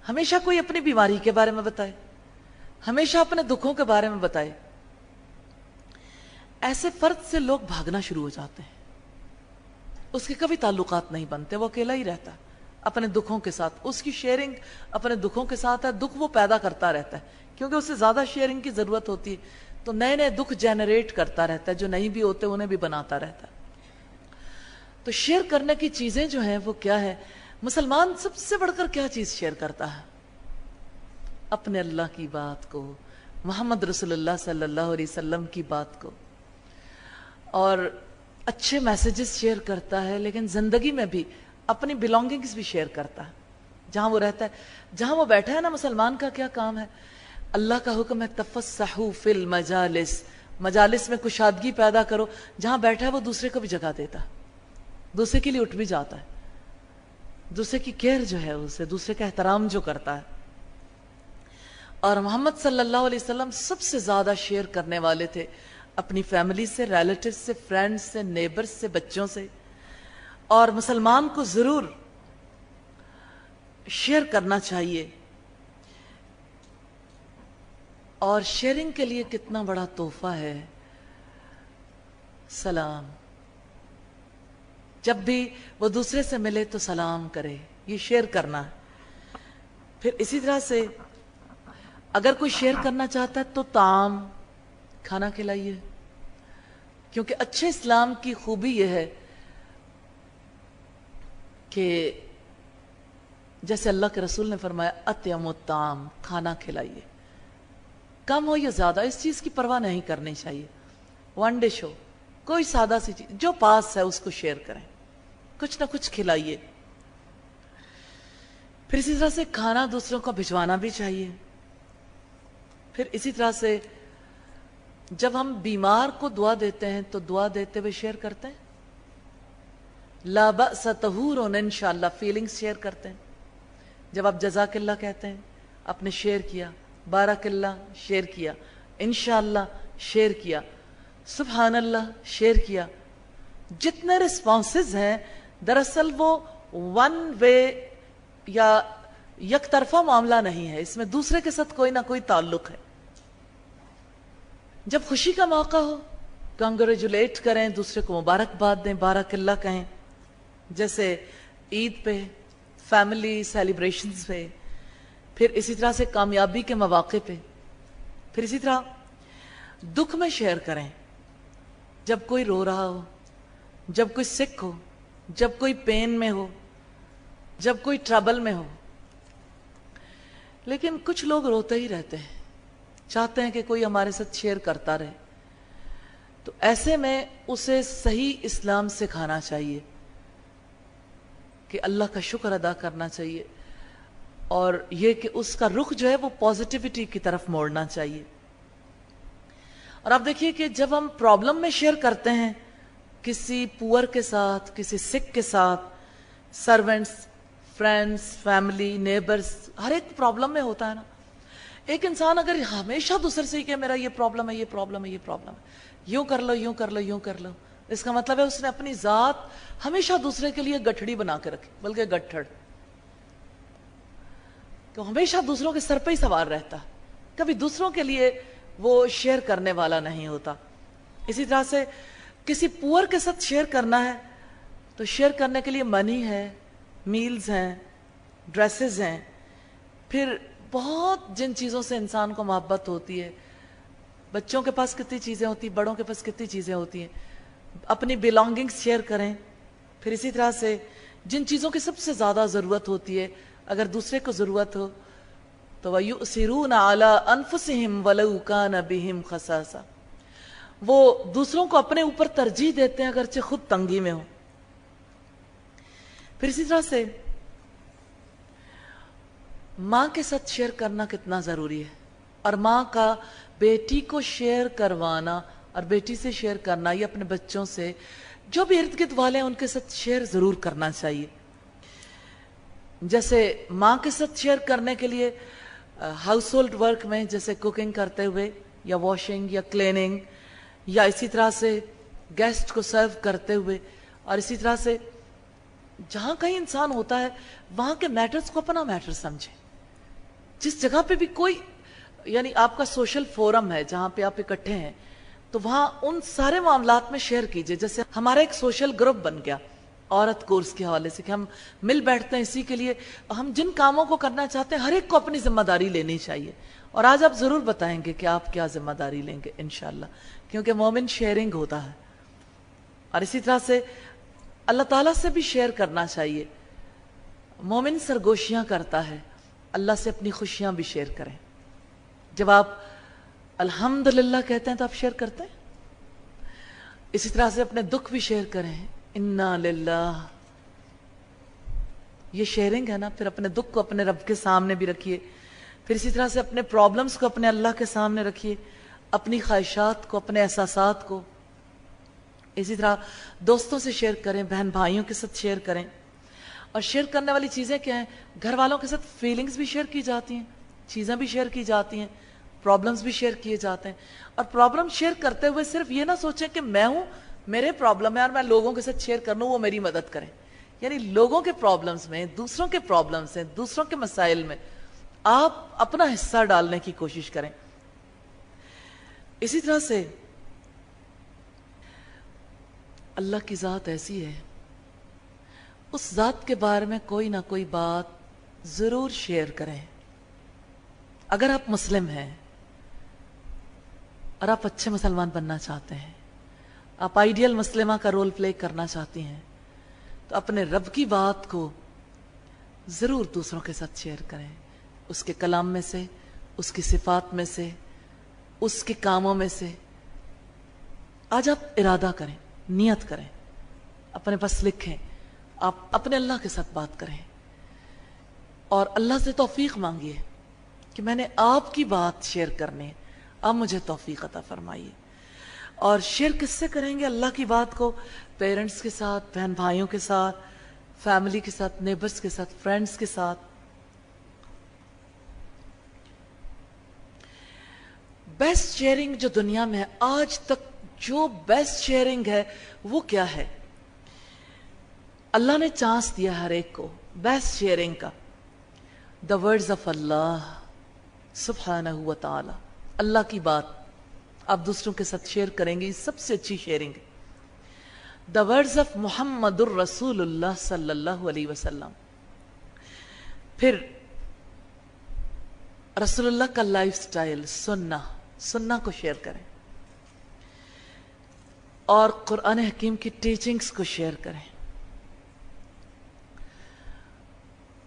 A: ہمیشہ کوئی اپنی بیماری کے بارے میں بتائے، ہمیشہ اپنے دکھوں کے بارے میں بتائے. ایسے فرد سے لوگ بھاگنا شروع ہو جاتے ہیں. اس کے کبھی تعلقات نہیں بنتے، وہ اکیلا ہی رہتا ہے اپنے دکھوں کے ساتھ. اس کی شیئرنگ اپنے دکھوں کے ساتھ ہے. دکھ وہ پیدا کرتا رہتا ہے کیونکہ اسے زیادہ شیئرنگ کی ضرورت ہوتی ہے، تو نئے نئے دکھ جنریٹ کرتا رہتا ہے. جو نہیں بھی ہوتے انہیں بھی بناتا رہتا ہے. تو شیئر کرنے کی چیزیں جو ہیں وہ کیا ہے؟ مسلمان سب سے بڑھ کر کیا چیز شیئر کرتا ہے؟ اپنے اللہ کی بات کو، محمد رسول اللہ صلی اللہ علیہ وسلم کی بات کو، اور اچھے میسیجز شیئر کرتا ہے. لیکن زندگی میں بھی اپنی بلانگنگز بھی شیئر کرتا ہے. جہاں وہ رہتا ہے، جہاں وہ بیٹھا ہے نا، مسلمان کا کیا کام ہے؟ اللہ کا حکم ہے تفسحوا فی المجالس، مجالس میں کشادگی پیدا کرو. جہاں بیٹھا ہے وہ دوسرے کو بھی جگہ دیتا ہے، دوسرے کے لیے اٹھ بھی جاتا ہے، دوسرے کی کیئر جو ہے اسے، دوسرے کا احترام جو کرتا ہے. اور محمد صلی اللہ علیہ وسلم سب سے زیادہ شیئر کرنے والے تھے اپنی فیملی سے، ریلیٹیو سے، فرینڈز سے، نیبرز سے، بچوں سے. اور مسلمان کو ضرور شیئر کرنا چاہیے. اور شیئرنگ کے لیے کتنا بڑا تحفہ ہے سلام. جب بھی وہ دوسرے سے ملے تو سلام کرے، یہ شیئر کرنا ہے. پھر اسی طرح سے اگر کوئی شیئر کرنا چاہتا ہے تو طعام، کھانا کھلائیے. کیونکہ اچھے اسلام کی خوبی یہ ہے کہ جیسے اللہ کے رسول نے فرمایا اطعموا الطعام، کھانا کھلائیے. کم ہو یا زیادہ اس چیز کی پرواہ نہیں کرنی چاہیے. ون ڈش ہو، کوئی سادہ سی چیز جو پاس ہے اس کو شیئر کریں، کچھ نہ کچھ کھلائیے. پھر اسی طرح سے کھانا دوسروں کو بھجوانا بھی چاہیے. پھر اسی طرح سے جب ہم بیمار کو دعا دیتے ہیں تو دعا دیتے ہوئے شیئر کرتے ہیں. لا بأس طہور انشاءاللہ، فیلنگز شیئر کرتے ہیں. جب آپ جزاک اللہ کہتے ہیں، آپ نے شیئر کیا. بارک اللہ شیئر کیا. انشاءاللہ شیئر کیا. سبحان اللہ شیئر کیا. جتنے رسپانسز ہیں دراصل وہ ون وے یا یک طرفہ معاملہ نہیں ہے، اس میں دوسرے کے ساتھ کوئی نہ کوئی تعلق ہے. جب خوشی کا موقع ہو کنگریچولیٹ کریں، دوسرے کو مبارکباد دیں، بارک اللہ کہیں. جیسے عید پہ، فیملی سیلیبریشنز پہ، پھر اسی طرح سے کامیابی کے مواقع پہ، پھر اسی طرح دکھ میں شیئر کریں، جب کوئی رو رہا ہو، جب کوئی سک ہو، جب کوئی پین میں ہو، جب کوئی ٹربل میں ہو۔ لیکن کچھ لوگ روتے ہی رہتے ہیں، چاہتے ہیں کہ کوئی ہمارے ساتھ شیئر کرتا رہے، تو ایسے میں اسے صحیح اسلام سکھانا چاہیے کہ اللہ کا شکر ادا کرنا چاہیے، اور یہ کہ اس کا رخ جو ہے وہ پازیٹیوٹی کی طرف موڑنا چاہیے۔ اور آپ دیکھیے کہ جب ہم پرابلم میں شیئر کرتے ہیں کسی پور کے ساتھ، کسی سک کے ساتھ، سرونٹس، فرینڈس، فیملی، نیبرز، ہر ایک پرابلم میں ہوتا ہے نا۔ ایک انسان اگر ہمیشہ دوسرے سے ہی کہ میرا یہ پرابلم ہے، یہ پرابلم ہے، یہ پرابلم ہے، یوں کر لو، یوں کر لو، یوں کر لو، اس کا مطلب ہے اس نے اپنی ذات ہمیشہ دوسرے کے لیے گٹھڑی بنا کے رکھی، بلکہ گٹھڑ، کہ ہمیشہ دوسروں کے سر پہ ہی سوار رہتا، کبھی دوسروں کے لیے وہ شیئر کرنے والا نہیں ہوتا۔ اسی طرح سے کسی پور کے ساتھ شیئر کرنا ہے تو شیئر کرنے کے لیے منی ہے، میلز ہیں، ڈریسز ہیں، پھر بہت جن چیزوں سے انسان کو محبت ہوتی ہے، بچوں کے پاس کتنی چیزیں ہوتی ہیں، بڑوں کے پاس کتنی چیزیں ہوتی ہیں، اپنی بیلانگنگز شیئر کریں۔ پھر اسی طرح سے جن چیزوں کی سب سے زیادہ ضرورت ہوتی ہے، اگر دوسرے کو ضرورت ہو تو وَيُؤْثِرُونَ عَلَىٰ أَنفُسِهِمْ وَلَوْ كَانَ بِهِمْ خَصَاصَةٌ، وہ دوسروں کو اپنے اوپر ترجیح دیتے ہیں اگرچہ خود تنگی میں ہو۔ پھر اسی طرح سے ماں کے ساتھ شیئر کرنا کتنا ضروری ہے، اور ماں کا بیٹی کو شیئر کروانا اور بیٹی سے شیئر کرنا، یہ اپنے بچوں سے جو بھی ارد گرد والے ہیں ان کے ساتھ شیئر ضرور کرنا چاہیے۔ جیسے ماں کے ساتھ شیئر کرنے کے لیے ہاؤس ہولڈ ورک میں، جیسے کوکنگ کرتے ہوئے یا واشنگ یا کلیننگ، یا اسی طرح سے گیسٹ کو سرو کرتے ہوئے، اور اسی طرح سے جہاں کہیں انسان ہوتا ہے وہاں کے میٹرز کو اپنا میٹر سمجھیں۔ جس جگہ پہ بھی کوئی یعنی آپ کا سوشل فورم ہے جہاں پہ آپ اکٹھے ہیں، تو وہاں ان سارے معاملات میں شیئر کیجئے۔ جیسے ہمارا ایک سوشل گروپ بن گیا عورت کورس کے حوالے سے کہ ہم مل بیٹھتے ہیں اسی کے لیے، ہم جن کاموں کو کرنا چاہتے ہیں ہر ایک کو اپنی ذمہ داری لینی چاہیے، اور آج آپ ضرور بتائیں گے کہ آپ کیا ذمہ داری لیں گے انشاءاللہ، کیونکہ مومن شیئرنگ ہوتا ہے۔ اور اسی طرح سے اللہ تعالیٰ سے بھی شیئر کرنا چاہیے، مومن سرگوشیاں کرتا ہے، اللہ سے اپنی خوشیاں بھی شیئر کریں۔ جب آپ الحمدللہ کہتے ہیں تو آپ شیئر کرتے ہیں، اسی طرح سے اپنے دکھ بھی شیئر کریں، انا للہ، یہ شیئرنگ ہے نا۔ پھر اپنے دکھ کو اپنے رب کے سامنے بھی رکھیے، پھر اسی طرح سے اپنے پرابلمز کو اپنے اللہ کے سامنے رکھیے، اپنی خواہشات کو، اپنے احساسات کو، اسی طرح دوستوں سے شیئر کریں، بہن بھائیوں کے ساتھ شیئر کریں۔ اور شیئر کرنے والی چیزیں کیا ہیں؟ گھر والوں کے ساتھ فیلنگز بھی شیئر کی جاتی ہیں، چیزیں بھی شیئر کی جاتی ہیں، پرابلمز بھی شیئر کیے جاتے ہیں۔ اور پرابلم شیئر کرتے ہوئے صرف یہ نہ سوچیں کہ میں ہوں، میرے پرابلم ہے اور میں لوگوں کے ساتھ شیئر کر لوں وہ میری مدد کریں۔ یعنی لوگوں کے پرابلمز میں، دوسروں کے پرابلمز میں، دوسروں کے مسائل میں آپ اپنا حصہ ڈالنے کی کوشش کریں۔ اسی طرح سے اللہ کی ذات ایسی ہے، اس ذات کے بارے میں کوئی نہ کوئی بات ضرور شیئر کریں۔ اگر آپ مسلم ہیں اور آپ اچھے مسلمان بننا چاہتے ہیں، آپ آئیڈیل مسلمہ کا رول پلے کرنا چاہتی ہیں، تو اپنے رب کی بات کو ضرور دوسروں کے ساتھ شیئر کریں، اس کے کلام میں سے، اس کی صفات میں سے، اس کے کاموں میں سے۔ آج آپ ارادہ کریں، نیت کریں، اپنے پاس لکھیں، آپ اپنے اللہ کے ساتھ بات کریں اور اللہ سے توفیق مانگیے کہ میں نے آپ کی بات شیئر کرنی ہے، آپ مجھے توفیق عطا فرمائیے۔ اور شیئر کس سے کریں گے اللہ کی بات کو؟ پیرنٹس کے ساتھ، بہن بھائیوں کے ساتھ، فیملی کے ساتھ، نیبرز کے ساتھ، فرینڈز کے ساتھ۔ بیسٹ شیئرنگ جو دنیا میں ہے آج تک، جو بیسٹ شیئرنگ ہے وہ کیا ہے؟ اللہ نے چانس دیا ہر ایک کو بیسٹ شیئرنگ کا، دا ورڈز آف اللہ سبحانہ و تعالی، اللہ کی بات آپ دوسروں کے ساتھ شیئر کریں گے، یہ سب سے اچھی شیئرنگ ہے۔ دا ورڈز آف محمد الرسول اللہ صلی اللہ علیہ وسلم۔ پھر رسول اللہ کا لائف سٹائل سننا کو شیئر کریں اور قرآن حکیم کی ٹیچنگز کو شیئر کریں.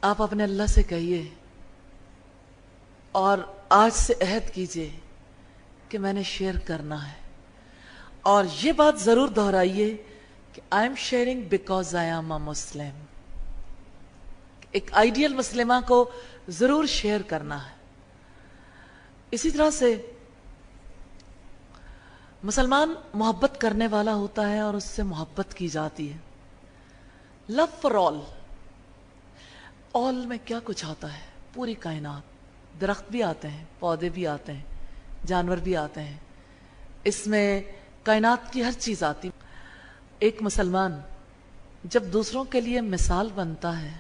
A: آپ اپنے اللہ سے کہیے اور آج سے عہد کیجئے کہ میں نے شیئر کرنا ہے, اور یہ بات ضرور دہرائیے کہ I am sharing because I am a Muslim. ایک آئیڈیل مسلمہ کو ضرور شیئر کرنا ہے. اسی طرح سے مسلمان محبت کرنے والا ہوتا ہے اور اس سے محبت کی جاتی ہے. Love for all. آل میں کیا کچھ آتا ہے؟ پوری کائنات. درخت بھی آتے ہیں, پودے بھی آتے ہیں, جانور بھی آتے ہیں, اس میں کائنات کی ہر چیز آتی. ایک مسلمان جب دوسروں کے لیے مثال بنتا ہے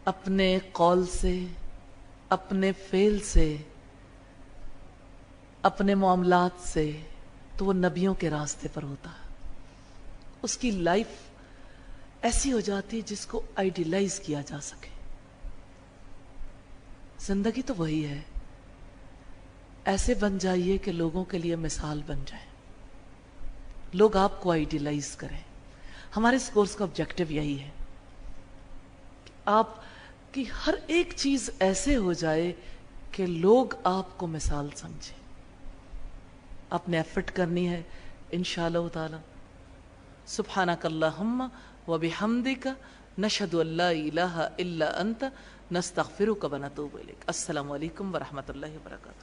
A: اپنے قول سے, اپنے فعل سے, اپنے معاملات سے, تو وہ نبیوں کے راستے پر ہوتا ہے. اس کی لائف ایسی ہو جاتی ہے جس کو آئیڈیلائز کیا جا سکے. زندگی تو وہی ہے, ایسے بن جائیے کہ لوگوں کے لیے مثال بن جائیں, لوگ آپ کو آئیڈیلائز کریں. ہمارے اس کورس کا آبجیکٹو یہی ہے کہ آپ کی ہر ایک چیز ایسے ہو جائے کہ لوگ آپ کو مثال سمجھیں. آپ نے ایفرٹ کرنی ہے انشاءاللہ تعالی. سبحانک اللہم وبحمدک نشہد ان لا الہ الا انت نستغفرک ونتوب الیک. السلام علیکم ورحمۃ اللہ وبرکاتہ.